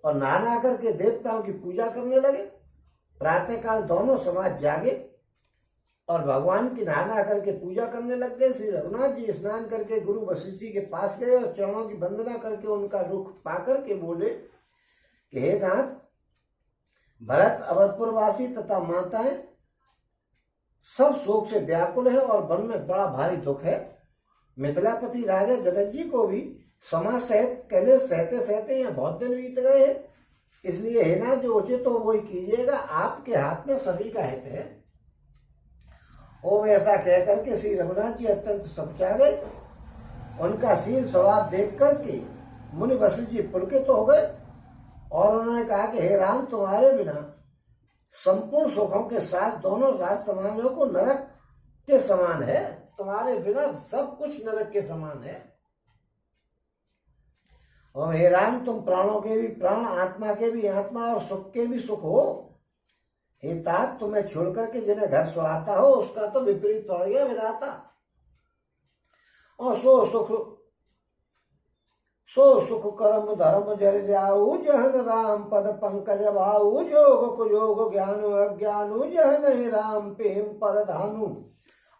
और नहा करके देवताओं की पूजा करने लगे। प्रातःकाल दोनों समाज जागे और भगवान की नहा करके पूजा करने लग गए। श्री रघुनाथ जी स्नान करके गुरु वशिष्ठ जी के पास गए और चरणों की वंदना करके उनका रुख पाकर के बोले कि हे नाथ, भरत अवधपुरवासी तथा माताएं सब शोक से व्याकुल है और मन में बड़ा भारी दुख है। मिथिलापति राजा जनक जी को भी समाज सहित कैलेश सहते सहते यहाँ बहुत दिन बीत गए हैं। इसलिए है ना, जो उचित हो वही कीजिएगा, आपके हाथ में सभी का हित है। ओम ऐसा कहकर के श्री रघुनाथ जी अत्यंत सकुचा गए। उनका शील स्वभाव देख करके मुनि वशिष्ठ जी पुलकित हो गए और उन्होंने कहा कि हे राम, तुम्हारे बिना संपूर्ण सुखों के साथ दोनों राज समाजों को नरक के समान है। तुम्हारे बिना सब कुछ नरक के समान है। और हे राम, तुम प्राणों के भी प्राण, आत्मा के भी आत्मा और सुख के भी सुख हो। हे तात, तुम्हें छोड़ करके जिन्हें घर सुहाता हो उसका तो विपरीत पड़ गया विधाता। और सो सुख कर्म धर्म जर जाऊ जहन राम पद पंकज भाऊ। जोग कुयोग ज्ञानु अज्ञानु जहन ही राम प्रेम पर धानु।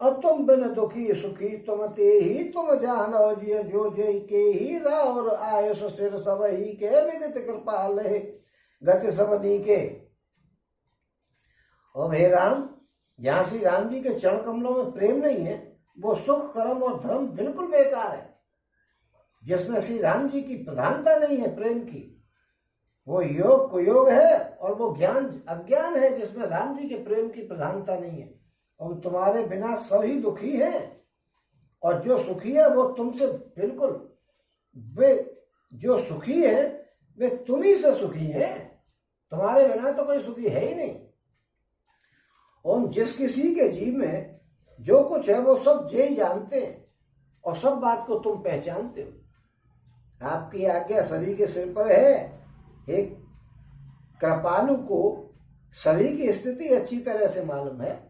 और तुम बिन दुखी सुखी तुम ते ही, तुम जानो जिय जो जय के ही। राउर आयुष सिर सब ही के, विदित कृपाल है गति सब नीके। और हे राम, जहाँ श्री राम जी के चरण कमलों में प्रेम नहीं है, वो सुख कर्म और धर्म बिल्कुल बेकार है। जिसमें श्री राम जी की प्रधानता नहीं है प्रेम की, वो योग कुयोग है। और वो ज्ञान अज्ञान है जिसमें राम जी के प्रेम की प्रधानता नहीं है। और तुम्हारे बिना सभी दुखी हैं और जो सुखी है वो तुमसे बिल्कुल, वे जो सुखी है वे तुम ही से सुखी हैं। तुम्हारे बिना तो कोई सुखी है ही नहीं। और जिस किसी के जीव में जो कुछ है वो सब जे जानते हैं और सब बात को तुम पहचानते हो। आपकी आज्ञा सभी के सिर पर है। एक कृपालु को सभी की स्थिति अच्छी तरह से मालूम है।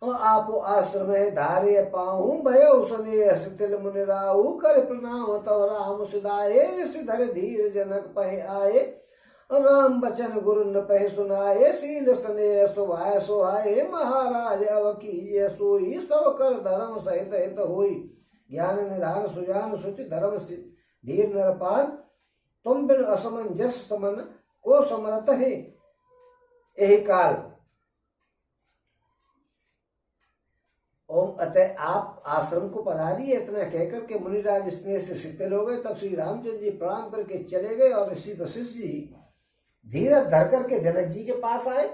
और आप आश्रम धारे पाऊं भय उसने तिल मुनि राहु। कर प्रणाम तव राम सुदाये, ऋषिधर धीर जनक पह आए। राम बचन गुरु न पह सुनाए, शील स्नेह सुभाय सुहाए। महाराज अव कीजिए सोई, सब कर धर्म सहित हित होई। ज्ञान निधान सुजान सुचि धर्म धीर नरपाल तुम बिन असमंजस समन को समरत है यही काल। ओम अतः आप आश्रम को पधारिए। इतना कहकर के मुनिराज स्नेह से शीतल हो गए। तब श्री रामचंद्र जी प्रणाम करके चले गए और ऋषि वशिष्ठ जी धीरज धर करके जनक जी के पास आए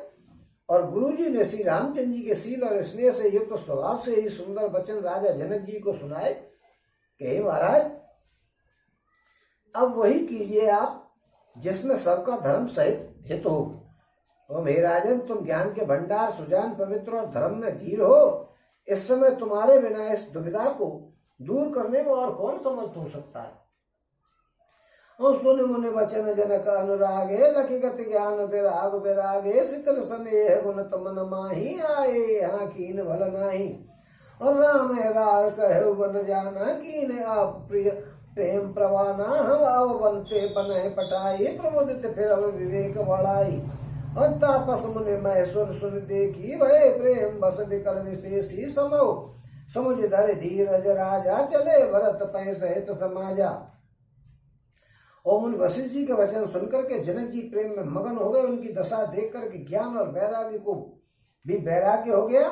और गुरु जी ने श्री रामचंद्र जी के शील और स्नेह से युक्त स्वभाव से ही सुंदर वचन राजा जनक जी को सुनाए कि हे महाराज, अब वही कीजिए आप जिसमें सबका धर्म सहित हित हो। ओम हे राजन, तुम ज्ञान के भंडार, सुजान, पवित्र और धर्म में धीर हो। इस समय तुम्हारे बिना इस दुविधा को दूर करने में और कौन समर्थ हो सकता है। और सुन मुनि वचन जनक अनुरागे, लखिगत ज्ञान विराग विरागे, शीतल स्नेह गुण तमन माही, आए यहाँ कीन भल नाही। और राम है राय कहे बन जाना, कीन आप प्रिय प्रेम प्रवाना, हम आव बनते बने पटाई, प्रबोधित फिर अब विवेक बढ़ाई। और तापस मुनि महेश्वर सुन देखी, भय प्रेम बस विकल विशेषी, समो समुझ धर धीरज राजा, चले भरत पै सहित समाजा। और मुनि वशिष्ठ जी के वचन सुनकर के जनक जी प्रेम में मगन हो गए। उनकी दशा देख करके ज्ञान और वैराग्य को भी वैराग्य हो गया।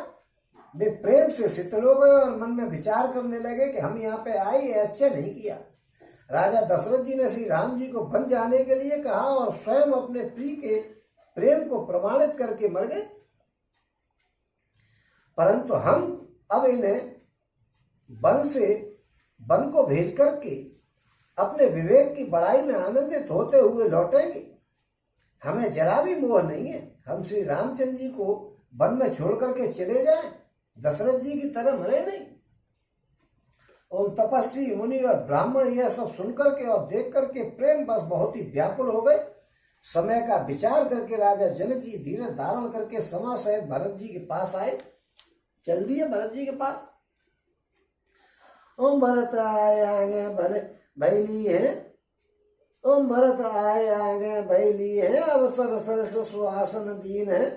वे प्रेम से शीतल हो गए और मन में विचार करने लगे कि हम यहाँ पे आए, ये अच्छा नहीं किया। राजा दशरथ जी ने श्री राम जी को बन जाने के लिए कहा और स्वयं अपने प्रिय के प्रेम को प्रमाणित करके मर गए। परंतु हम अब इन्हें वन को भेज करके अपने विवेक की बड़ाई में आनंदित होते हुए लौटेंगे। हमें जरा भी मोह नहीं है। हम श्री रामचंद्र जी को वन में छोड़ करके चले जाएं, दशरथ जी की तरह मरे नहीं। ओम तपस्वी मुनि और ब्राह्मण यह सब सुनकर के और देख करके प्रेम बस बहुत ही व्याकुल हो गए। समय का विचार करके राजा जनक जी धीरज धारण करके समा सहित भरत जी के पास आए। चल दिए भरत जी के पास। ओम भरत आए आगे भले भैली है, ओम भरत आए आगे भैली है, अवसर सरस सुहासन दीन है।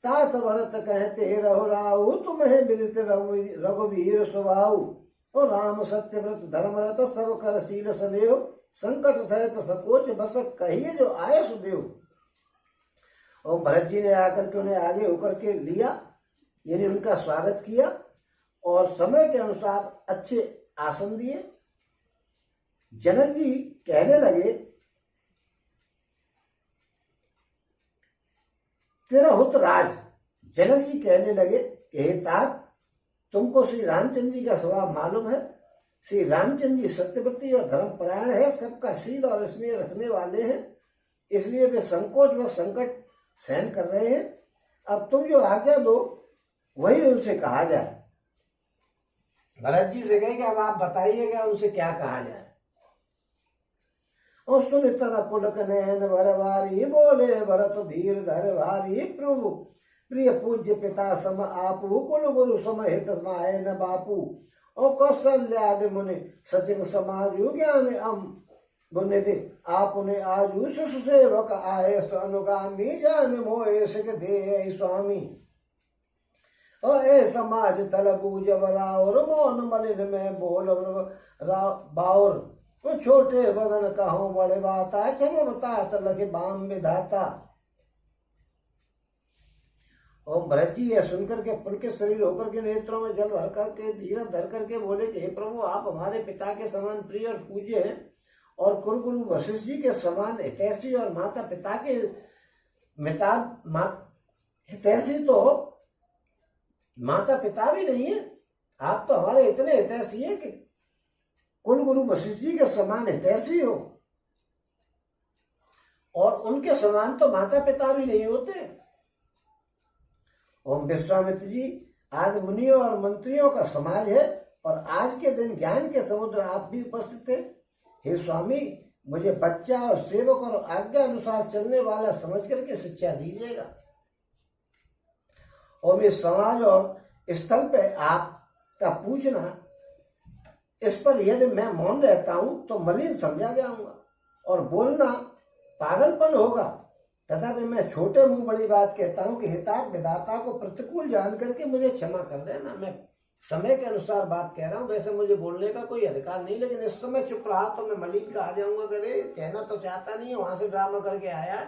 तात भरत कहते रहो राहु, तुम्हें विदित रघुवीर स्वभाव। और राम सत्यव्रत धर्मरत, सब कर शील सदेव, संकट सहित सकोच बस कहिए जो आए सुदेव। और भरत जी ने आकर के उन्हें आगे होकर के लिया, यानी उनका स्वागत किया और समय के अनुसार अच्छे आसन दिए। जनक जी कहने लगे, तेरा हुत राज। जनक जी कहने लगे, हे तात, तुमको श्री रामचंद्र जी का स्वभाव मालूम है। श्री रामचंद्र जी सत्यव्रती और धर्मपरायण है, सबका शील और स्नेह रखने वाले हैं, इसलिए वे संकोच व संकट सहन कर रहे हैं। अब तुम जो आज्ञा दो वही उनसे कहा जाए। भरत जी से कहेंगे, अब आप बताइएगा उनसे क्या कहा जाए। और सुन तना पुलक नयन भरवारी, बोले भरत धीर धर भारी। प्रभु प्रिय पूज्य पिता सम आपू, कुल गुरु समहित समाये न बापू। और कौशल्यादि मुनि सचिव समाजु, ज्ञान अम बुनिधि आप उन्हें आजू। शिशु सेवक आए अनुगामी, जान मोहे सिख दे स्वामी। और ए समाज तल बूझ राउर, मौन मलिन में बोल बाउर। तो छोटे बदन कहो बड़े बाता, क्षम बतात लगे बाम विधाता। और भरत जी यह सुनकर के पुलकित शरीर होकर के नेत्रों में जल भर करके धीरज धर करके बोले कि हे प्रभु, आप हमारे पिता के समान प्रिय और पूज्य हैं और कुलगुरु वशिष्ठ जी के समान हितैषी और माता पिता के हितैषी तो माता पिता भी नहीं है। आप तो हमारे इतने हितैषी है कि कुलगुरु वशिष्ठ जी के समान हितैषी हो, और उनके समान तो माता पिता भी नहीं होते। ओम विश्वामित्र जी आदि मुनियों और मंत्रियों का समाज है, और आज के दिन ज्ञान के समुद्र आप भी उपस्थित थे। हे स्वामी, मुझे बच्चा और सेवक और आज्ञा अनुसार चलने वाला समझ करके शिक्षा दीजिएगा। और इस समाज और स्थल पे आपका पूछना, इस पर यदि मैं मौन रहता हूं तो मलिन समझा जाऊंगा और बोलना पागलपन होगा। तथापि मैं छोटे मुंह बड़ी बात कहता हूं कि हितात्म विधाता को प्रतिकूल जान करके मुझे क्षमा कर देना। मैं समय के अनुसार बात कह रहा हूं, वैसे मुझे बोलने का कोई अधिकार नहीं, लेकिन इस समय चुप रहा तो मैं मलिन का आ जाऊंगा। अगर कहना तो चाहता नहीं है, वहां से ड्रामा करके आया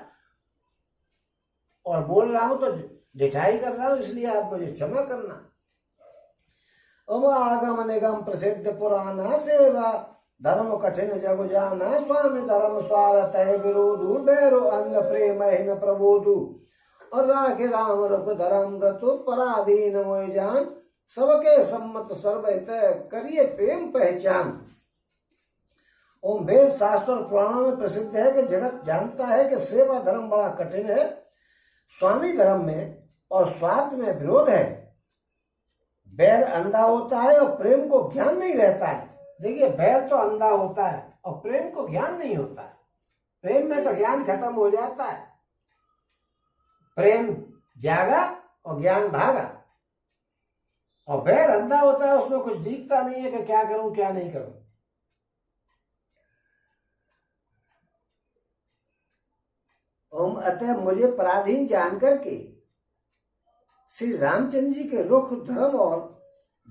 और बोल रहा हूं तो डिठाई कर रहा हूं, इसलिए आप मुझे क्षमा करना। आगम निगम प्रसिद्ध पुराना सेवा धर्म कठिन जग जाना स्वामी धर्म स्वारत है विरोधु बैरो अंग प्रेम न प्रबोधु और राखे राम रुख धर्म व्रतु पराधीन मोय जान सबके सम्मत सर्वहित करिए प्रेम पहचान। ओम वेद शास्त्र और पुराणों में प्रसिद्ध है कि जगत जानता है कि सेवा धर्म बड़ा कठिन है, स्वामी धर्म में और स्वार्थ में विरोध है, बैर अंधा होता है और प्रेम को ज्ञान नहीं रहता है। देखिए, बैर तो अंधा होता है और प्रेम को ज्ञान नहीं होता है। प्रेम में तो ज्ञान खत्म हो जाता है, प्रेम जागा और ज्ञान भागा, और बैर अंधा होता है, उसमें कुछ दिखता नहीं है कि क्या करूं क्या नहीं करूं। ओम अतः मुझे पराधीन जानकर के श्री रामचंद्र जी के रुख धर्म और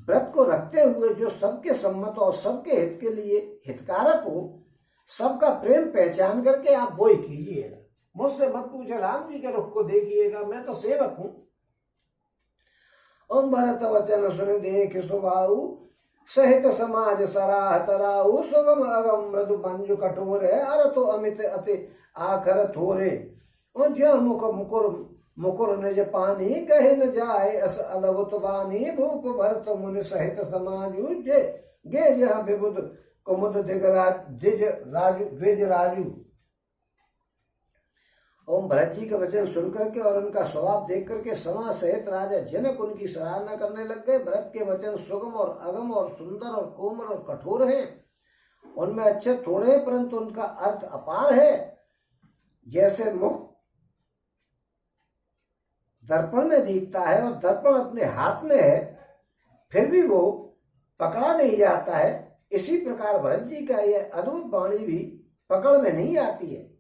व्रत को रखते हुए जो सबके सम्मत और सबके हित के लिए हितकारक हो, सबका प्रेम पहचान करके आप वो ही कीजिएगा। मुझसे मत पूछे, राम जी के रुख को देखिएगा, मैं तो सेवक हूं। ओम भरत वचन सुन देख सुभाऊ सहित समाज सराह तराऊ सुगम अगम मृदु मंजु कठोर है अर तो अमित अति आखर थोरे और जो मुकुर निज पानी कहे न जाए अस अलवत बानी भूप भरत मुनि सहित समाजु जे गे जहाँ विबुद कुमुद द्विज राजू। ओम भरत जी का वचन सुन करके और उनका स्वभाव देख करके समा सहित राजा जनक उनकी सराहना करने लग गए। भरत के वचन सुगम और अगम और सुंदर और कोमल और कठोर हैं, उनमें अच्छे थोड़े हैं परंतु उनका अर्थ अपार है। जैसे मुख दर्पण में दिखता है और दर्पण अपने हाथ में है फिर भी वो पकड़ा नहीं जाता है, इसी प्रकार भरत जी का यह अद्भुत वाणी भी पकड़ में नहीं आती है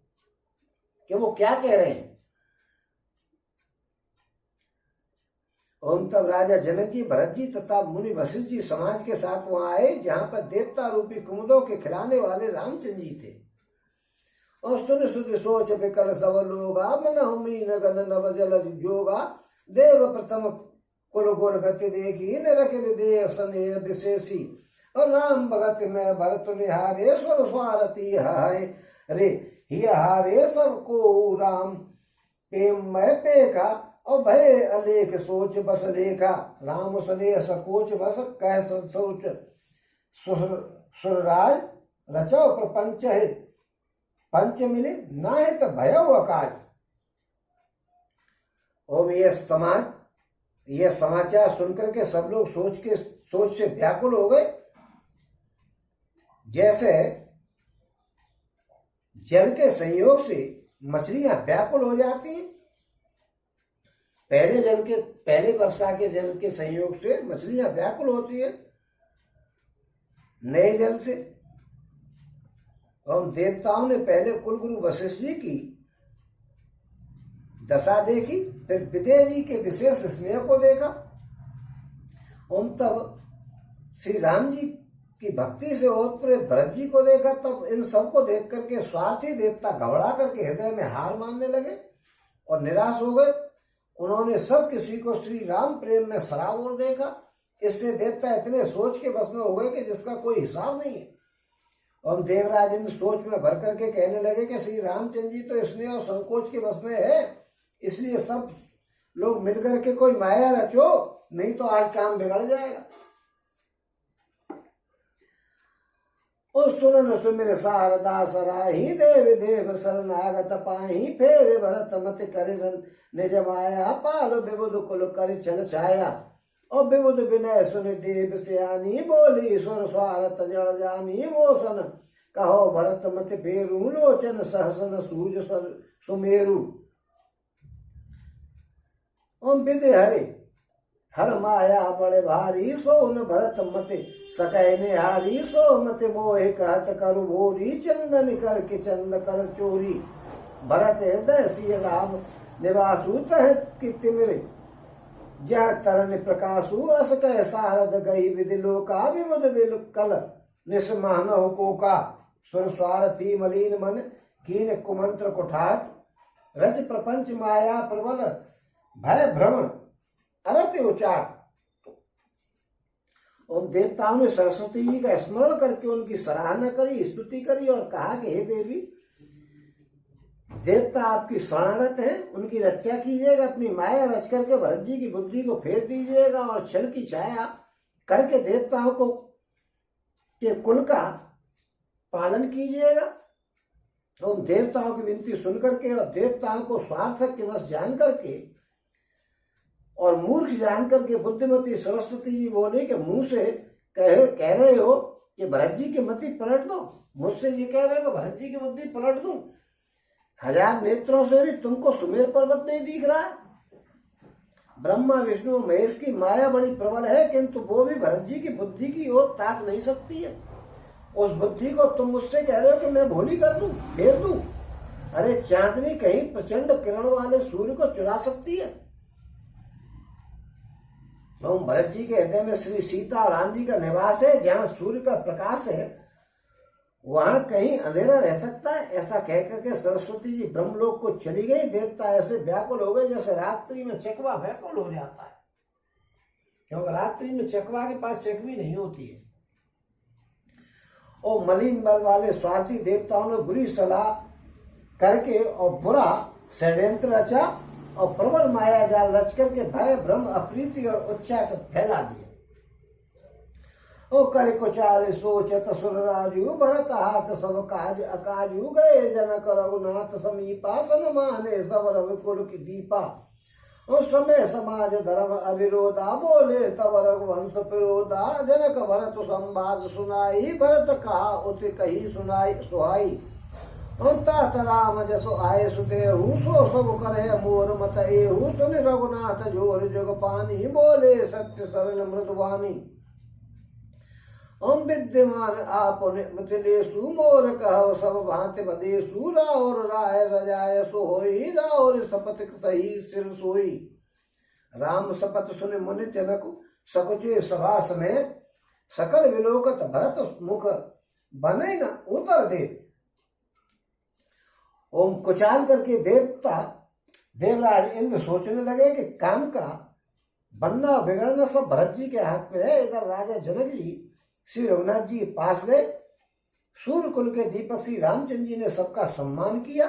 कि वो क्या कह रहे हैं। ओम तब राजा जनक जी, भरत जी तथा मुनि वशिष्ठ जी समाज के साथ वहां आए जहां पर देवता रूपी कुमुदों के खिलाने वाले रामचंद्र जी थे। और सुन सुध सोच विकल सब लोगा मन मीन गन नव जल जोगा देव प्रथम कुल गुर गति देखी निरख विदेह स्नेह विशेषी और राम भगत में भरत निहारे स्वर स्वारती हाय रे हारे सबको राम प्रेम में पेखा और भय अलेख सोच बस लेखा राम स्नेह सकोच बस कह सोच सुरराज रचो प्रपंच हित पंच मिले ना है तो भयो अकाज। ओम यह समाचार सुनकर के सब लोग सोच से व्याकुल हो गए। जैसे जल के संयोग से मछलियां व्याकुल हो जाती हैं, पहले वर्षा के जल के संयोग से मछलियां व्याकुल होती है नए जल से। और देवताओं ने पहले कुलगुरु वशिष्ठ जी की दशा देखी, फिर विदेह जी के विशेष स्नेह को देखा। उन तब श्री राम जी की भक्ति से ओतप्रोत भरत जी को देखा। तब इन सबको देख करके स्वार्थी देवता घबरा करके हृदय में हार मानने लगे और निराश हो गए। उन्होंने सब किसी को श्री राम प्रेम में सराबोर देखा। इससे देवता इतने सोच के बस में हो गए कि जिसका कोई हिसाब नहीं है। और देवराज इन सोच में भर करके कहने लगे कि श्री रामचंद्र जी तो स्नेह और संकोच के बस में है, इसलिए सब लोग मिलकर के कोई माया रचो, नहीं तो आज काम बिगड़ जाएगा। सुन सुमिर शारदा सराही देव देव शरणागत पाही फेर भरत मत कर निज माया पाल विबुध कुल कर छल छाया और विबुध विनय सुन देव सियानी बोली स्वर स्वारत जड़ जानी वो सन कहो भरत मत फेरू लोचन सहसन सूज सुमेरु। ओम विदे हरे हर माया बड़े भारी सो न भरत मत सकै निहारी सो मत मोह कहत करु भोरी चंदन कर के चंद कर चोरी भरत हृदय सिय राम निवासु तह की तिमिर जह तरन प्रकाशु अस कह सारद गई विधि लोका विमुद बिल कल निस्मानहु कोका सुर स्वारथी मलिन मन कीन कुमंत्र कुठाट रच प्रपंच माया प्रबल भय भ्रम अरत उचाट। और देवताओं ने सरस्वती जी का स्मरण करके उनकी सराहना करी, स्तुति करी और कहा कि हे देवी, देवता आपकी शरणागत है, उनकी रक्षा कीजिएगा, अपनी माया रच करके भरत जी की बुद्धि को फेर दीजिएगा और छल की छाया करके देवताओं को के कुल का पालन कीजिएगा। तो देवताओं की विनती सुन करके और देवताओं को स्वार्थक के वश जान करके और मूर्ख जान करके बुद्धिमती सरस्वती जी बोले कि मुंह से कह रहे हो कि भरत जी की मति पलट दो, मुझसे ये कह रहे हो भरत जी की बुद्धि पलट दूं, हजार नेत्रों से भी तुमको सुमेर पर्वत नहीं दिख रहा है। ब्रह्मा विष्णु महेश की माया बड़ी प्रबल है, किंतु वो भी भरत जी की बुद्धि की ओर ताक नहीं सकती है। उस बुद्धि को तुम मुझसे कह रहे हो कि मैं भोली कर दूं, फेर दूं। अरे चांदनी कहीं प्रचंड किरण वाले सूर्य को चुरा सकती है। तो भरत जी के हृदय में श्री सीता और राम जी का निवास है, जहां सूर्य का प्रकाश है वहां कहीं अंधेरा रह सकता है। ऐसा कह करके सरस्वती जी ब्रह्मलोक को चली गई। देवता ऐसे व्याकुल हो गए जैसे रात्रि में चकवा व्याकुल हो जाता है, क्योंकि रात्रि में चकवा के पास चकवी नहीं होती है। और मलिन बल वाले स्वार्थी देवताओं ने बुरी सलाह करके और बुरा षड्यंत्र रचा और प्रबल माया जाल रच करके भय भ्रम अप्रीति और उच्चाट फैला दिया। ओ करे कुचाल सोचत सुर राजू भरत हाथ सब काज अकाजू गए जनक रघुनाथ समीपा सन माने सब रघुकुल की दीपा। और समय समाज धर्म अविरोधा बोले तब रघुवंश पिरोधा। जनक भरत संवाद सुनाई भरत कहा उत कही सुनाई सुहाई। और तात राम जसो आये सुतेहु सो सब करे मोर मत एहु। सुन रघुनाथ जोर जुग पानी बोले सत्य सरल मृदुवानी। ओम विद्यमान आप मिथिलेशु मोर कह सब भांति बदेशु। राउर राय रजाय सो होई राउर सपत सही सिर सोई। राम सपत सुन मुनि जनक सकुचे सभा समेत। सकल विलोकत भरत मुख बने न उतर दे। ओम कुचाल करके देवता देवराज इंद्र सोचने लगे कि काम का बनना बिगड़ना सब भरत जी के हाथ में है। इधर राजा जनक जी श्री रघुनाथ जी के पास गए। सूर्य कुल के दीपक श्री रामचंद्र जी ने सबका सम्मान किया।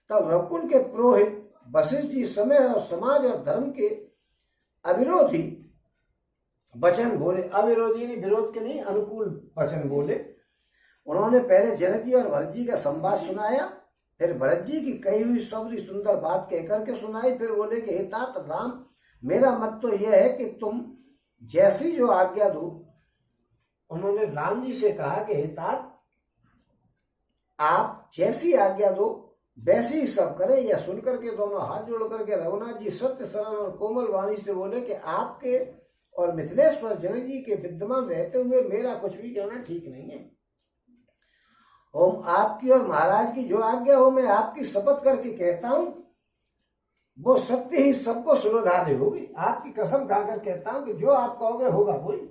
तब रघुकुल के पुरोहित वशिष्ठ जी समय और समाज और धर्म के अविरोधी वचन बोले। अविरोधी नहीं, विरोध के नहीं, अनुकूल वचन बोले। उन्होंने पहले जनक जी और भरत जी का संवाद सुनाया, फिर भरत जी की कही हुई सबरी सुंदर बात कहकर के सुनाई। फिर बोले कि हे तात राम, मेरा मत तो यह है कि तुम जैसी जो आज्ञा दो। उन्होंने राम जी से कहा कि हे तात, आप जैसी आज्ञा दो वैसी ही सब करें। यह सुनकर के दोनों हाथ जोड़ करके रघुनाथ जी सत्य सरल और कोमल वाणी से बोले कि आपके और मिथिलेश्वर जनक जी के विद्यमान रहते हुए मेरा कुछ भी कहना ठीक नहीं है। ओम आपकी और महाराज की जो आज्ञा हो, मैं आपकी शपथ करके कहता हूं, वो सत्य ही सबको सुरधार्य होगी। आपकी कसम खाकर कहता हूं कि जो आप कहोगे होगा वही।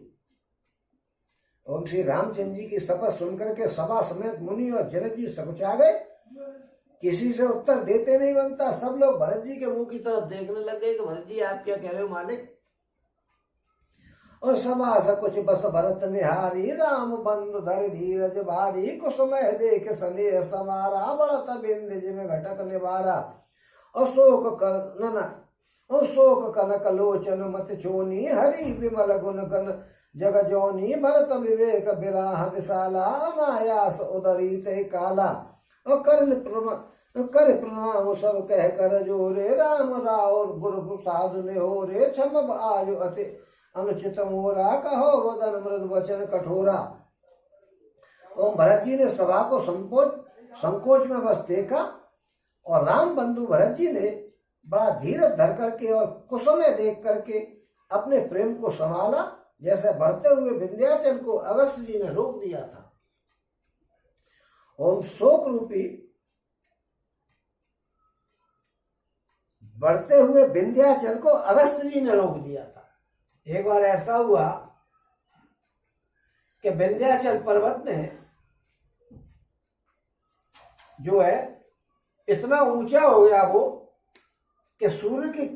ओम श्री रामचंद्र जी की शपथ सुनकर के सभा समेत मुनि और जनक जी सकुचा गए। किसी से उत्तर देते नहीं बनता। सब लोग भरत जी के मुंह की तरफ देखने लग गए कि भरत जी आप क्या कह रहे हो मालिक। और सभा सकुच बस भरत निहारी। राम बंधु धर धीरज भारी। कुसुमय देख स्नेह समारा। बढ़त बिंद जिम घटक निवारा। अशोक कनक लोचन मत छोनी। हरि विमल गुण गण जग जोनी। भरत विवेक विराह विशाला। अनायास उदरी ते काला। और कर प्रणाम सब कह कर जोरे। राम राव गुरु साधु ने हो रे। क्षम आयु अति अनुचित मोरा। कहो वदन मृद वचन कठोरा। ओम भरत जी ने सभा को संकोच में बस देखा और राम बंधु भरत जी ने बड़ा धीरज धर करके और कुसुमे देख करके अपने प्रेम को संभाला, जैसे बढ़ते हुए विंध्याचल को अगस्त्य जी ने रोक दिया था। ओम शोक रूपी बढ़ते हुए विंध्याचल को अगस्त जी ने रोक दिया था। एक बार ऐसा हुआ कि विंध्याचल पर्वत ने जो है इतना ऊंचा हो गया वो कि सूर्य की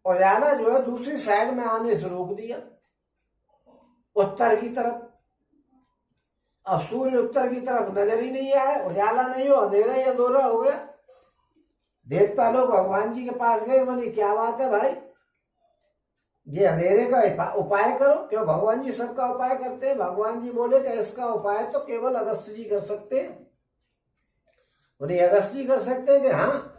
उजाला जो है दूसरी साइड में आने से रोक दिया, उत्तर की तरफ। अब सूर्य उत्तर की तरफ नजर ही नहीं आया, उजाला नहीं हो, अंधेरा ही अंधेरा हो गया। देवता लोग भगवान जी के पास गए, बोले क्या बात है भाई, ये अंधेरे का उपाय करो। क्यों भगवान जी सबका उपाय करते हैं? भगवान जी बोले कि इसका उपाय तो केवल अगस्त जी कर सकते हैं। उन्हें अगस्त जी कर सकते हैं कि हाँ।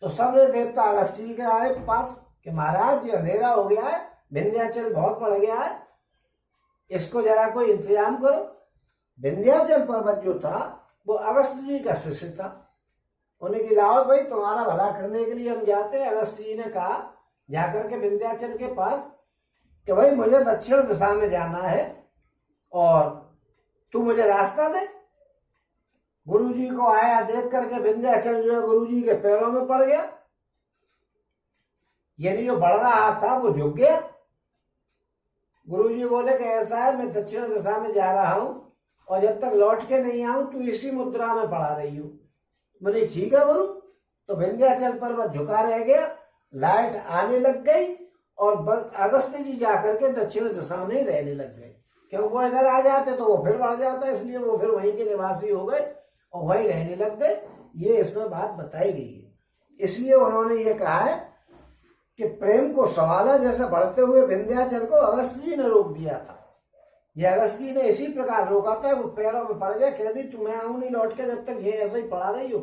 तो सब देवता अगस्त जी के आए पास कि महाराज ये अंधेरा हो गया है, विंध्याचल बहुत बढ़ गया है, इसको जरा कोई इंतजाम करो। विंध्याचल पर्वत जो था वो अगस्त जी का शिष्य था। उन्हें कि लाओ भाई, तुम्हारा भला करने के लिए हम जाते हैं। अगस्त जी ने कहा जाकर के विंध्याचल के पास कि भाई मुझे दक्षिण दिशा में जाना है और तू मुझे रास्ता दे। गुरु जी को आया देख करके विंध्याचल जो है गुरु जी के पैरों में पड़ गया, यानी जो बढ़ रहा था वो झुक गया। गुरु जी बोले कि ऐसा है, मैं दक्षिण दिशा में जा रहा हूं और जब तक लौट के नहीं आऊं तू इसी मुद्रा में पड़ा रही हूं। बोले ठीक है गुरु। तो विंध्याचल पर्वत झुका रह गया, लाइट आने लग गई और अगस्त जी जाकर के दक्षिण दिशा में रहने लग गए। क्यों वो इधर आ जाते तो वो फिर बढ़ जाता, इसलिए वो फिर वहीं के निवासी हो गए और वहीं रहने लग गए। ये इसमें बात बताई गई है। इसलिए उन्होंने ये कहा है कि प्रेम को संवाला जैसा बढ़ते हुए विंध्याचल को अगस्त जी ने रोक दिया था। ये अगस्त जी ने इसी प्रकार रोका था, वो पैरों में पड़ गया, कह दी तुम्हें आऊं नहीं लौट के जब तक ये ऐसे ही पड़ा रही हो।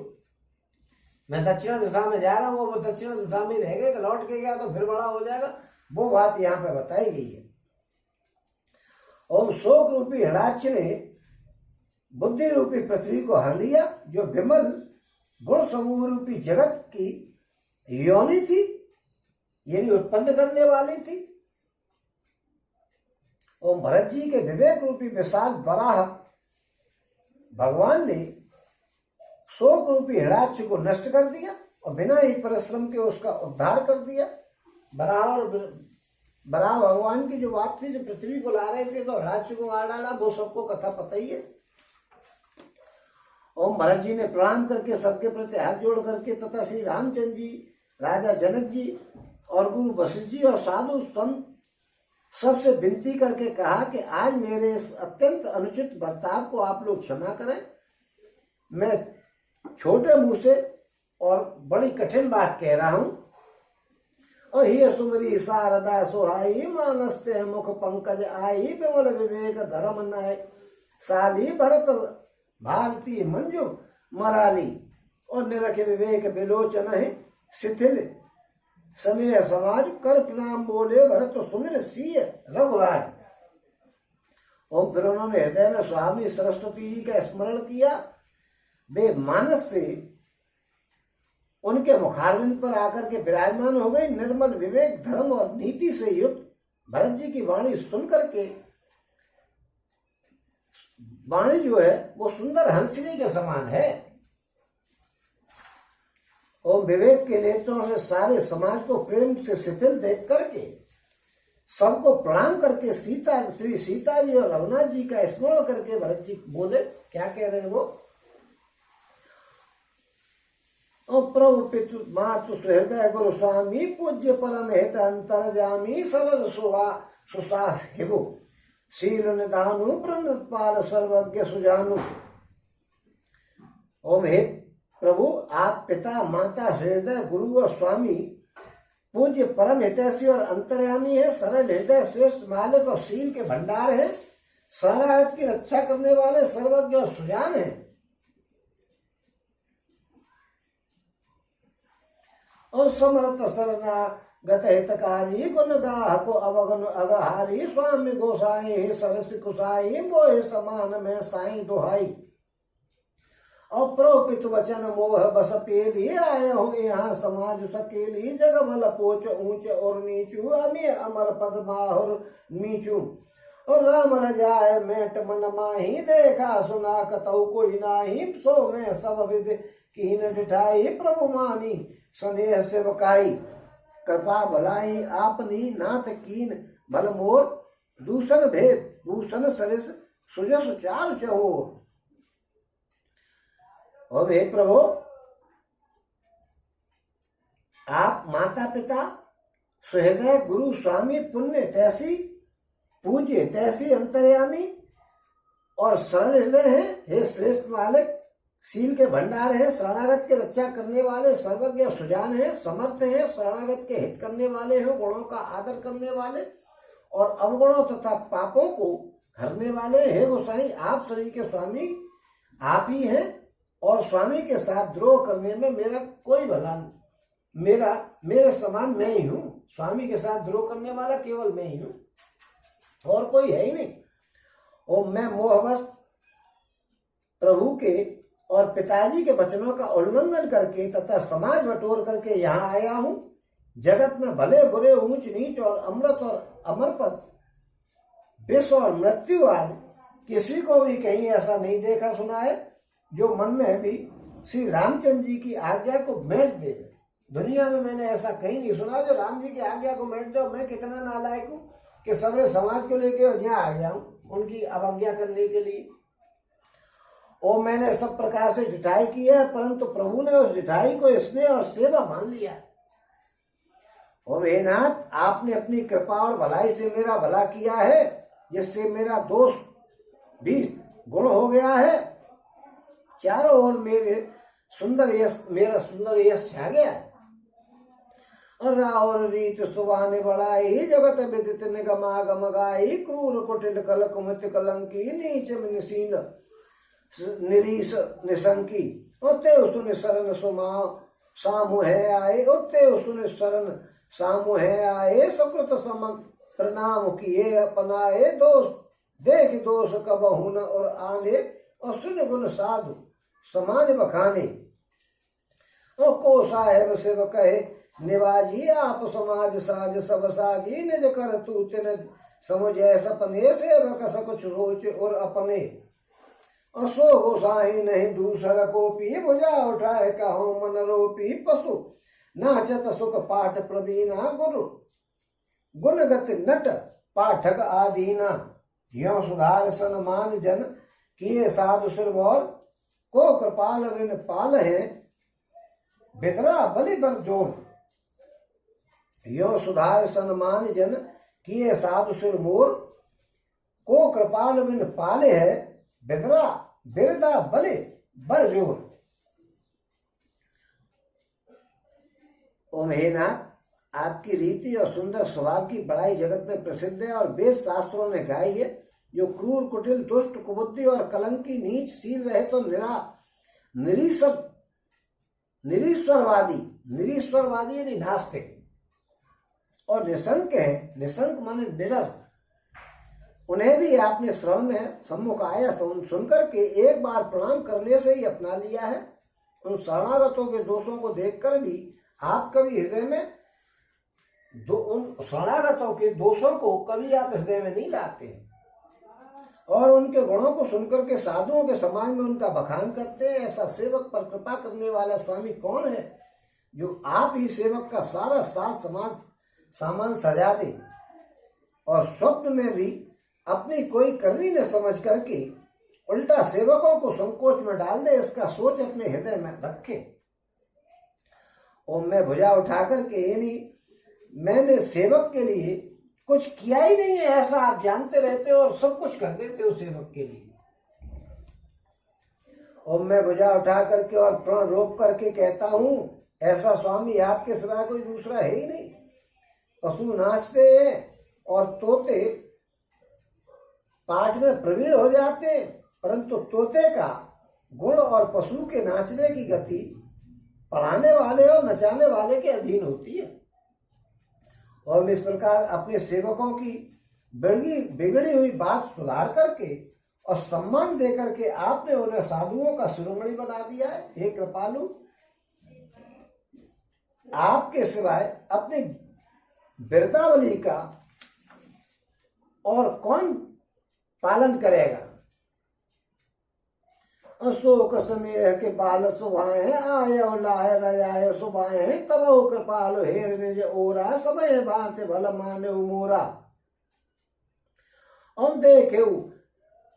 मैं दक्षिण दिशा में जा रहा हूँ, वो दक्षिण दिशा में रह गए, लौट के गया तो फिर बड़ा हो जाएगा। वो बात यहाँ पे बताई गई है। ओम शोक रूपी हृणाक्ष ने बुद्धि रूपी पृथ्वी को हर लिया, जो विमल गुण समूह रूपी जगत की योनि थी, यानी उत्पन्न करने वाली थी। ओम भरत जी के विवेक रूपी विशाल बराह भगवान ने शोक रूपी हृणाक्ष को नष्ट कर दिया और बिना ही परिश्रम के उसका उद्धार कर दिया। बराह भगवान की जो बात थी, जो पृथ्वी को ला रहे थे तो हृणाक्ष को मार डाला, वो सबको कथा पता ही है। ओम भरत जी ने प्रणाम करके सबके प्रति हाथ जोड़ करके तथा श्री रामचंद्र जी, राजा जनक जी और गुरु वशिष्ठ जी और साधु संत सबसे विनती करके कहा कि आज मेरे इस अत्यंत अनुचित बर्ताव को आप लोग क्षमा करें। मैं छोटे मुंह से और बड़ी कठिन बात कह रहा हूं। और ही सुमरी शारदा सुहाई, मानसते मुख पंकज आई, विमल विवेक धर्म नय साली, भरत भारती मंजू मराली, और निरख विवेक विलोचन है शिथिल समय समाज, कर प्रणाम बोले भरत सुमिर सिय रघुराज। और फिर उन्होंने हृदय में स्वामी सरस्वती जी का स्मरण किया। वे मानस से उनके मुखारविंद पर आकर के विराजमान हो गए। निर्मल विवेक धर्म और नीति से युक्त भरत जी की वाणी सुनकर के, वाणी जो है वो सुंदर हंसिनी के समान है। और विवेक के नेत्रों से सारे समाज को प्रेम से शिथिल देख करके सबको प्रणाम करके श्री सीता जी और रघुनाथ जी का स्मरण करके भरत जी बोले, क्या कह रहे हैं वो? प्रभु पितु मातु सुहृदय गुरु स्वामी, पूज्य परम हित अंतर जामी, सरल सुसाहिबु शील निधानु, प्रणतपाल सर्वज्ञ सुजानु। ओम हे प्रभु, आप पिता माता हृदय गुरु और स्वामी, पूज्य परम हितैषी और अंतर्यामी है, सरल हृदय श्रेष्ठ मालिक और शील के भंडार है, शरणागत की रक्षा करने वाले सर्वज्ञ और सुजान है। और समर्थ शरणागत हितकारी, गुण गाहको अवगुण अगहारी, स्वामी गोसाई सरस कुसाई, मोह समान में साई दुहाई। और प्रोपित वचन मोह बस पेली, आए हो यहाँ समाज सकेली, जग भल पोच ऊंच और नीचू, अमी अमर पद माहुर नीचू। और राम रजाए मेट मन माही, देखा सुना कतऊ कोई नाही, सो में सब विद कीन डिठाई, प्रभु मानी स्नेह सेवकाई, कृपा भलाई आपनी नाथ कीन, भल मोर दूषण भेद भूषण सरिस सुजस चार चहोर। और हे प्रभु, आप माता पिता सुहृदय गुरु स्वामी पुण्य तैसी पूज्य तैसी अंतर्यामी और सरल हृदय हैं। हे श्रेष्ठ मालिक, शील के भंडार हैं, शरणागत की रक्षा करने वाले, सर्वज्ञ सुजान हैं, समर्थ हैं, शरणागत के हित करने वाले हैं, गुणों का आदर करने वाले और अवगुणों तथा पापों को हरने वाले हैं। गोसाई, आप शरीर के स्वामी आप ही हैं और स्वामी के साथ द्रोह करने में मेरा कोई भला नहीं। मेरे समान मैं ही हूं। स्वामी के साथ द्रोह करने वाला केवल मैं ही हूं, और कोई है ही नहीं। और मैं मोहवश प्रभु के और पिताजी के वचनों का उल्लंघन करके तथा समाज बटोर करके यहाँ आया हूं। जगत में भले बुरे, ऊंच नीच और अमृत और अमर पद, विष और मृत्यु आदि किसी को भी कहीं ऐसा नहीं देखा सुना है जो मन में भी श्री रामचंद्र जी की आज्ञा को मेट दे। दुनिया में मैंने ऐसा कहीं नहीं सुना जो राम जी की आज्ञा को मेट दे। मैं कितना नालायक हूं कि सबरे समाज को लेकर यहाँ आ गया हूं उनकी अवज्ञा करने के लिए। और मैंने सब प्रकार से ढिठाई की है, परंतु प्रभु ने उस ढिठाई को स्नेह और सेवा मान लिया। और हे नाथ, आपने अपनी कृपा और भलाई से मेरा भला किया है, जिससे मेरा दोष भी गुण हो गया है। चारों ओर मेरा सुंदर यश छा गया। और रीत सुबाने बढ़ाई, जगत विदित निगमागम गाई, क्रूर कुटिल कल कुमित कलंकी, नीच निसीन निरीश निशंकी, ओते सुन शरण सामु है आए, ओते सुन शरण सामु है आए, सकृत समन प्रणाम किए अपनाए, दोष देख दोष कबहु न और आने, और सुन गुण साधु समाज बखाने। और को साहेब शिव कहे निवाजी, आप समाज साज सब साजी, निज कर तू तिन समुझे सपने, सेवक सकुच सोच और अपने। असो गोसाई नहीं दूसर को पी, भुजा उठाए कहो मन रोपी, पशु नाचत सुख पाठ प्रवीणा, गुरु गुणगत नट पाठक आदीना, यो सुधार सनमान जन किए साधु सिरमौर, को कृपाल विन पाल है बितरा बलि बर जोर। यो सुधार सनमान जन किए साधु सिरमौर, को कृपाल विन पाले है बितरा बिरदा बलि बर जोर। ओम हे नाथ, आपकी रीति और सुंदर स्वभाव की बड़ाई जगत में प्रसिद्ध है और वेद शास्त्रों ने गाई है। जो क्रूर कुटिल दुष्ट कुबुद्धि और कलंकी नीच शील रहे तो निरीश्वरवादी यानी नास्तिक और निशंक है, निशंक माने निडर, उन्हें भी आपने श्रम में सम्मुख आया सुनकर के एक बार प्रणाम करने से ही अपना लिया है। उन शरणागतों के दोषों को देखकर भी आप कभी हृदय में उन शरणागतों के दोषों को कभी आप हृदय में नहीं लाते हैं और उनके गुणों को सुनकर के साधुओं के समाज में उनका बखान करते हैं। ऐसा सेवक पर कृपा करने वाला स्वामी कौन है जो आप ही सेवक का सारा साथ समाज सामान सजा दे और स्वप्न में भी अपनी कोई करनी न समझ करके उल्टा सेवकों को संकोच में डाल दे, इसका सोच अपने हृदय में रखे। और मैं भुजा उठा करके यानी मैंने सेवक के लिए कुछ किया ही नहीं है, ऐसा आप जानते रहते हो और सब कुछ कर देते हो सेवक के लिए। और मैं भुजा उठा करके और प्राण रोक करके कहता हूं, ऐसा स्वामी आपके सिवा कोई दूसरा है ही नहीं। पशु नाचते हैं और तोते पाठ में प्रवीण हो जाते हैं, परंतु तोते का गुण और पशु के नाचने की गति पढ़ाने वाले और नचाने वाले के अधीन होती है। और इस प्रकार अपने सेवकों की बिगड़ी हुई बात सुधार करके और सम्मान दे करके आपने उन्हें साधुओं का शिरोमणि बना दिया है। हे कृपालु, आपके सिवाय अपनी बिरदावली का और कौन पालन करेगा। अशोक स्नेह के बाल सुभाए आयो लाए रजाय सुभाए तब कृपाल हेर निज ओरा समय भांति भल माने मोरा। हम देखे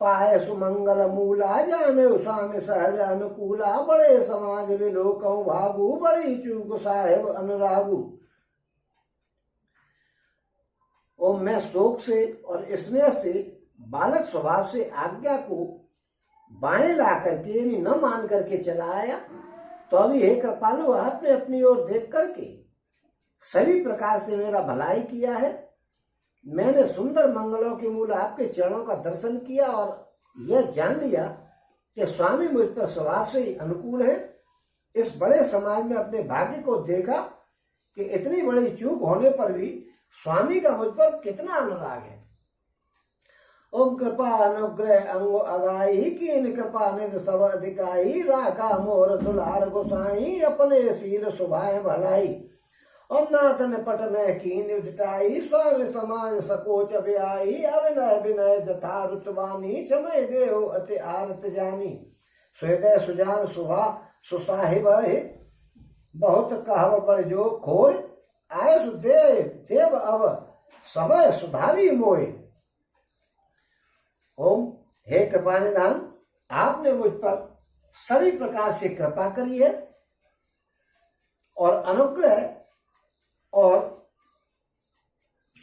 पाए सुमंगल मूला जाने स्वामी सहज अनुकूला बड़े समाज विलोक भागु बड़ी चूक साहेब अनुरागु। और मैं शोक से और स्नेह से बालक स्वभाव से आज्ञा को बाएं ला करके यानी न मान करके चला आया। तो अभी हे कृपालु आपने अपनी ओर देख करके सभी प्रकार से मेरा भलाई किया है। मैंने सुंदर मंगलों के मूल आपके चरणों का दर्शन किया और यह जान लिया कि स्वामी मुझ पर स्वभाव से ही अनुकूल है। इस बड़े समाज में अपने भाग्य को देखा कि इतनी बड़ी चूक होने पर भी स्वामी का मुझ पर कितना अनुराग है। ओम कृपा अनुग्रह अंग अगाई कीन कृपा निज सब अधिकाई राखा मोर दुलार गोसाई अपने सील सुभाए भलाई। और नाथन पट में कीन जुटाई स्वामी समाज सकोच ब्याई अविनय विनय जथा रुतवानी छमय देव अति आरत जानी। सुहृदय सुजान सुभा सुसाहिब बहुत कहव पर जो खोर आय सुदेव देव अब समय सुधारी मोय। ओम हे कृपा निधान आपने मुझ पर सभी प्रकार से कृपा करी है और अनुग्रह और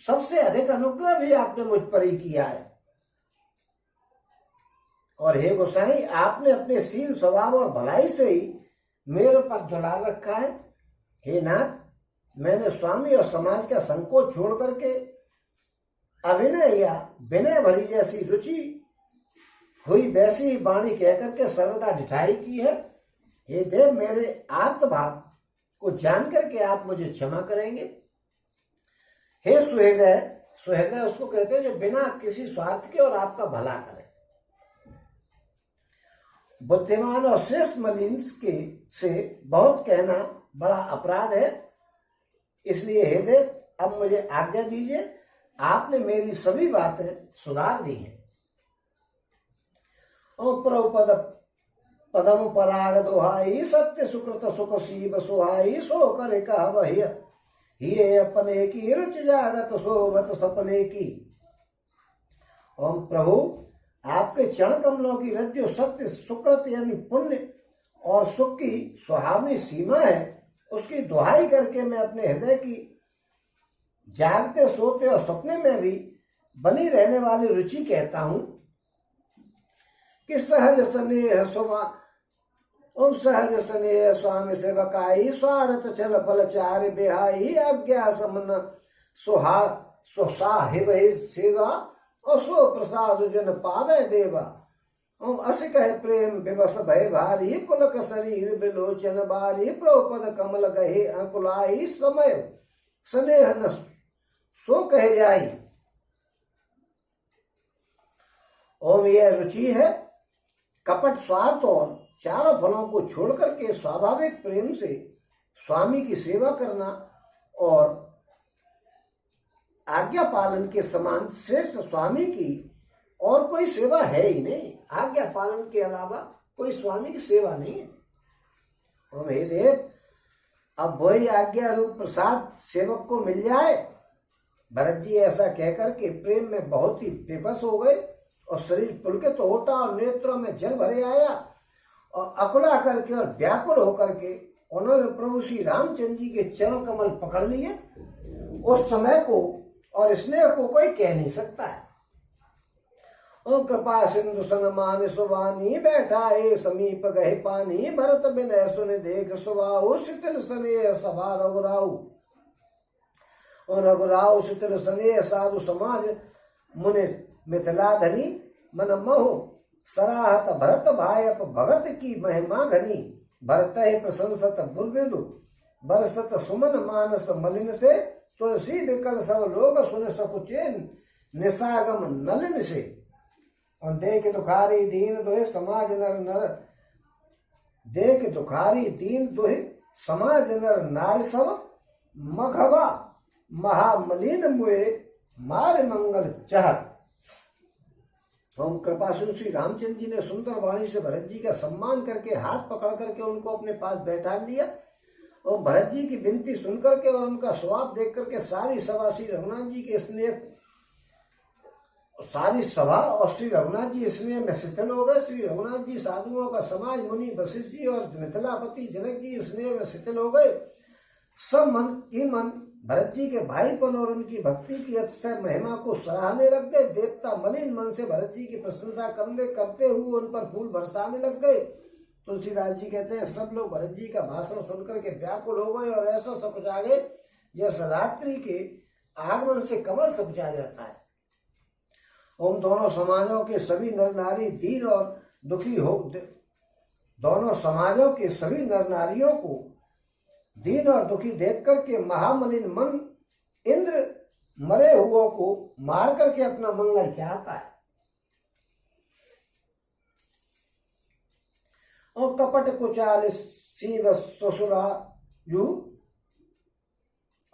सबसे अधिक अनुग्रह भी आपने मुझ पर ही किया है। और हे गोसाई आपने अपने सील स्वभाव और भलाई से ही मेरे पर दुलार रखा है। हे नाथ मैंने स्वामी और समाज का संकोच छोड़ करके अभिनय या विनय भरी जैसी रुचि हुई वैसी वाणी कह करके सर्वदा ढिठाई की है। हे देव मेरे आत्मभाव को जान करके आप मुझे क्षमा करेंगे। हे सुहृदय, सुहृदय उसको कहते हैं जो बिना किसी स्वार्थ के और आपका भला करे। बुद्धिमान और श्रेष्ठ मलिन के से बहुत कहना बड़ा अपराध है। इसलिए हे देव अब मुझे आज्ञा दीजिए, आपने मेरी सभी बातें सुधार दी हैं। और प्रभुपद पदम पराग दोहाई सत्य सुकृत सुख सीब सुहाई सो कर कह ये अपने की रुच जागत सोवत सपने की। ओम प्रभु आपके चरण कमलों की रज्जु सत्य सुकृत यानी पुण्य और सुख की सुहावनी सीमा है, उसकी दुहाई करके मैं अपने हृदय की जागते सोते और सपने में भी बनी रहने वाली रुचि कहता हूं कि सहज स्नेह सुमा ओम सहज स्नेह स्वामी सेवकाई स्वारत छल फल चार बिहाई आज्ञा समन सुहा सुसाहिब सेवा और सो प्रसाद जन पावे देवा। ओम अस कहे प्रेम विवश भय भारी पुलक शरीर बिलोचन बारी प्रोपद कमल गहे अंकुलाई समय स्नेह न सो कहे जाई। ओम यह रुचि है कपट स्वार्थ और चारों फलों को छोड़ करके स्वाभाविक प्रेम से स्वामी की सेवा करना और आज्ञा पालन के समान श्रेष्ठ स्वामी की और कोई सेवा है ही नहीं। आज्ञा पालन के अलावा कोई स्वामी की सेवा नहीं है। ओम हे देव अब वही आज्ञा रूप प्रसाद सेवक को मिल जाए। भरत जी ऐसा कहकर के प्रेम में बहुत ही बेबस हो गए और शरीर पुलकित तो होता और नेत्रों में जल भरे आया और अकुला करके और व्याकुल होकर के उन्होंने प्रभु श्री रामचंद्र जी के चरण कमल पकड़ लिए। उस समय को और स्नेह को कोई कह नहीं सकता है। ओ कृपा सिंधु सनमान सुवानी बैठा है समीप गहे पानी भरत बिनय सुन देख सुबाहु शीतल स्नेह सभा रघुराहु। और रघुराहु शीतल स्नेह साधु समाज मुनि मिथिलाधनी मन मोह सराहत भरत भायप भगत की महिमा घनी भरत प्रशंसत बुलबिदु बरसत सुमन मानस मलिन से तुलसी विकल सब लोग सुन सकुचेन निसागम नलिन से। और देख दुखारी दीन दोहे समाज नर नर देख दुखारी दीन दोहे समाज नर नार सब मघवा महामलिन मुए मार मंगल चहत। ओम कृपा सिंधु श्री रामचंद्र जी ने सुंदर वाणी से भरत जी का सम्मान करके हाथ पकड़ करके उनको अपने पास बैठा लिया और भरत जी की विनती सुनकर के और उनका स्वभाव देख करके सारी सभा श्री रघुनाथ जी के स्नेह सारी सभा और श्री रघुनाथ जी स्नेह में शिथिल हो गए। श्री रघुनाथ जी साधुओं का समाज मुनि वशिष्ठ जी और मिथिलापति जनक जी स्नेह में शिथिल हो गए। सब मन की मन भरत जी के भाईपन और उनकी भक्ति की अतिशय महिमा को सराहने लग गए। देवता मलिन मन से भरत जी की प्रशंसा करते हुए उन पर फूल बरसाने लग गए। तुलसीदास जी कहते हैं सब लोग भरत जी का भाषण सुनकर के व्याकुल हो गए और ऐसा सकुचा गए जैसे रात्रि के आगमन से कमल सकुचा जाता है। ओम दोनों समाजों के सभी नर नारी दीन और दुखी हो दोनों समाजों के सभी नर नारियों को दीन और दुखी देख करके महामलिन मन इंद्र मरे हुओं को मार करके अपना मंगल चाहता है। और कपट कुचाल सीव ससुराजू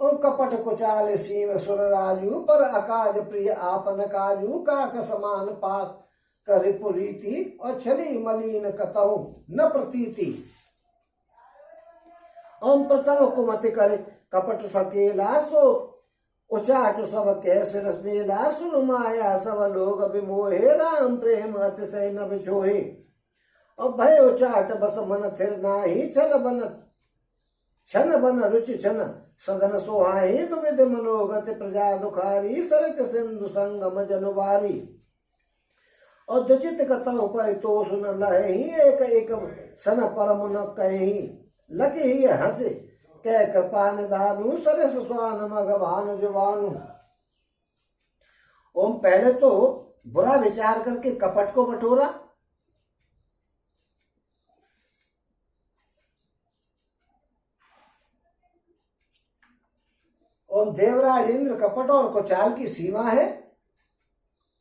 और कपट कुचाल सीव सुरराजू पर अकाज प्रिय आपन काजू काक समान पाक कर पुरीति और छली मलिन कतहु न प्रतीति। ओम प्रथम कुमति कर कपट सकेला सो उचाट सब कैसे रसमेला सुन माया सब लोग विमोहे राम प्रेम अतिशय न बिछोहे। और भय उचाट बस मन थिर नाही छन बन रुचि छन सदन सोहाई दुविध मनोगत प्रजा दुखारी सरित सिंधु संगम जनुबारी। और दुचित कतहु पर तो सुन लही एक एक सन परम न कही लगे ही हंसे कह कृपा निधानु सरस स्वान मगवान जुबानु। ओम पहले तो बुरा विचार करके कपट को बटोरा और देवराज इंद्र कपट और कुचाल की सीमा है।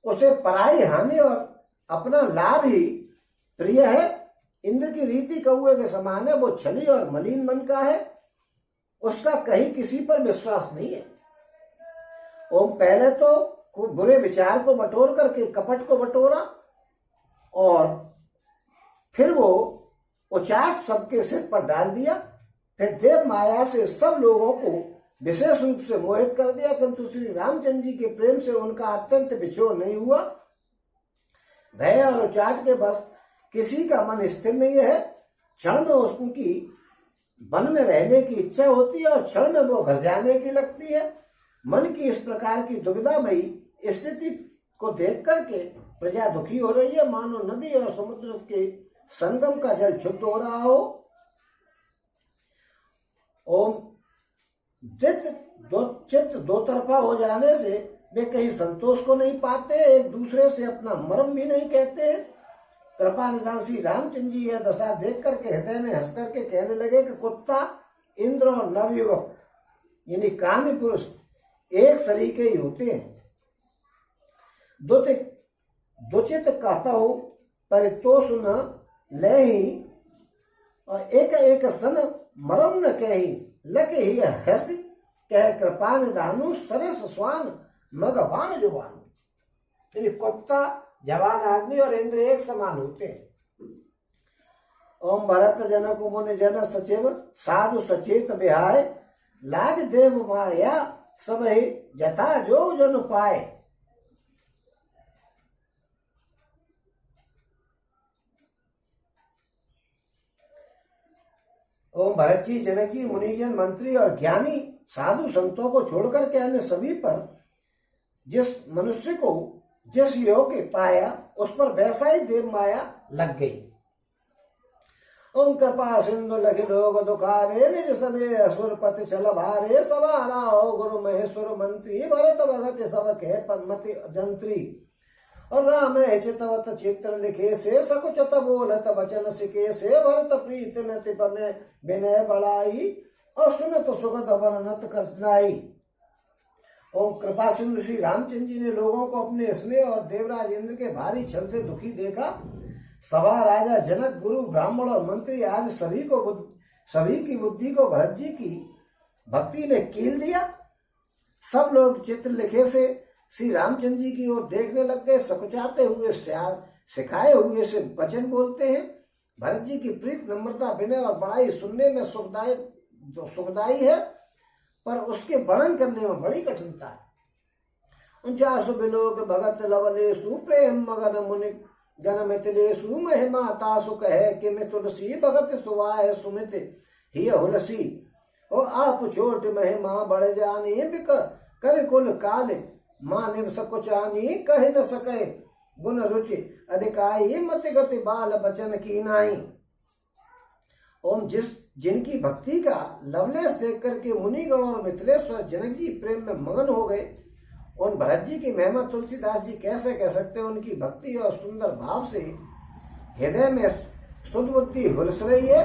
उसे पराई हानि और अपना लाभ ही प्रिय है। इंद्र की रीति कौए के समान है। वो छली और मलिन मन का है। उसका कहीं किसी पर विश्वास नहीं है। ओम पहले तो बुरे विचार को बटोर करके कपट को बटोरा और फिर वो उचाट सबके सिर पर डाल दिया। फिर देव माया से सब लोगों को विशेष रूप से मोहित कर दिया, किंतु श्री रामचंद्र जी के प्रेम से उनका अत्यंत बिछोह नहीं हुआ। भय और उचाट के बस किसी का मन स्थिर नहीं है। क्षण में उसकी वन में रहने की इच्छा होती है और क्षण में वो घर जाने की लगती है। मन की इस प्रकार की दुविधामयी स्थिति को देख करके प्रजा दुखी हो रही है, मानो नदी और समुद्र के संगम का जल शुद्ध हो रहा हो। ओम चित्त दो तरफा हो जाने से वे कहीं संतोष को नहीं पाते, एक दूसरे से अपना मर्म भी नहीं कहते हैं। कृपा निधान श्री रामचंद्र जी यह दशा देख करके हृदय में हंस करके कहने लगे कि कुत्ता, इंद्र और नवयुवक यानी कामी पुरुष एक सरीके ही होते हैं। दुचित कहता हूं परितोष न लही और एक एक सन मरम न कही लगे ही हंस कह कृपा निधानु सरस स्वान मगवान जुबानु। यानी कुत्ता जवान आदमी और इंद्र एक समान होते हैं। ओम भरत जनक मुनि जन सचिव साधु सचेत बिहाय लाज देव माया सब यथा जो जन पाए। ओम भरत जी जनक जी मुनिजन मंत्री और ज्ञानी साधु संतों को छोड़कर के अन्य सभी पर जिस मनुष्य को जिस योग्य पाया उस पर वैसा ही देव माया लग गई। ओम कृपा सिंधु लगे लोग दुखारे निज सने असुरपति चल भारे सवारा हो गुरु महेश्वर मंत्री भरत भगत सब कह पद्मति जंत्री। और राम चितवत चित्र लिखे से सकुचत बोलत वचन सिके से भरत प्रीत नति बने विनय बढ़ाई और सुनत सुगत वर्णत करनाई। ओम कृपा सिंधु श्री रामचंद्र जी ने लोगों को अपने स्नेह और देवराज इंद्र के भारी छल से दुखी देखा। सभा राजा जनक गुरु ब्राह्मण और मंत्री आज सभी की बुद्धि को भरत जी की भक्ति ने कील दिया। सब लोग चित्र लिखे से श्री रामचंद्र जी की ओर देखने लग गए। सकुचाते हुए सिखाए हुए से वचन बोलते हैं। भरत जी की प्रीत, नम्रता, विनय और बड़ाई सुनने में सुखदायी है, पर उसके वर्णन करने में बड़ी कठिनता है। 49 बिलोक भगत लवलेशु प्रेम मगन मुनि गण मिथिलेशु महिमा तासु कहे कि मैं तुलसी भगत सुवाय सुमित ही हुलसी। ओ आप छोट महिमा बढ़ जानी बिक कवि कुल काल मानिव सकुचानी कह न सके गुण रुचि अधिकाई मति गति बाल बचन की नाई। ओम जिनकी भक्ति का लवलेश देख करके मुनिगण और मिथिलेश्वर जनक जी प्रेम में मगन हो गए, उन भरत जी की महिमा तुलसीदास जी कैसे कह सकते हैं। उनकी भक्ति और सुंदर भाव से हृदय में शुद्ध बुद्धि हुलस रही है,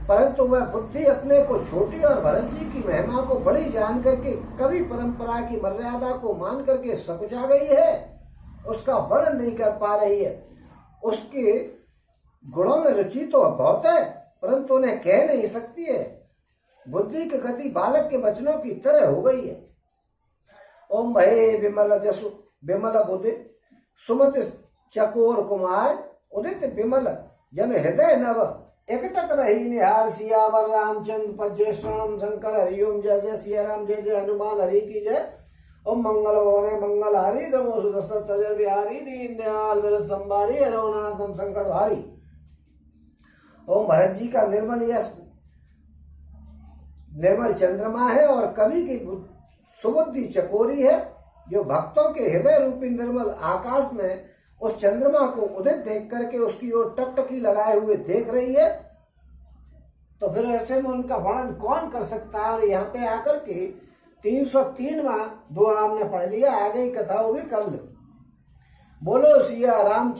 परंतु वह बुद्धि अपने को छोटी और भरत जी की महिमा को बड़ी जान करके कवि परंपरा की मर्यादा को मान करके सकुचा गई है, उसका वर्णन नहीं कर पा रही है। उसके गुणों में रुचि तो बहुत है, परंतु उन्हें कह नहीं सकती है। बुद्धि की गति बालक के वचनों की तरह हो गई है। ओम भये विमल जसु विमल बुद्धि सुमत चकोर कुमार उदित विमल जन हृदय नव एकटक रही निहार सियावर रामचंद्र पर जय शरणम शंकर हरिओम जय जय सिया राम जय जय हनुमान हरि की जय। ओम मंगल भवने मंगल हरि नमो सुदशरथ तजय बिहारी दीन दयाल वीर संभारी हरनाथम संकट भारी। ओम भरत जी का निर्मल चंद्रमा है और कवि की सुबुद्धि चकोरी है, जो भक्तों के हृदय रूपी निर्मल आकाश में उस चंद्रमा को उदित देख करके उसकी ओर टकटकी लगाए हुए देख रही है। तो फिर ऐसे में उनका वर्णन कौन कर सकता है। और यहाँ पे आकर के 303वां दोहा हमने पढ़ लिया, आगे की कथा होगी कल। बोलो सिया राम।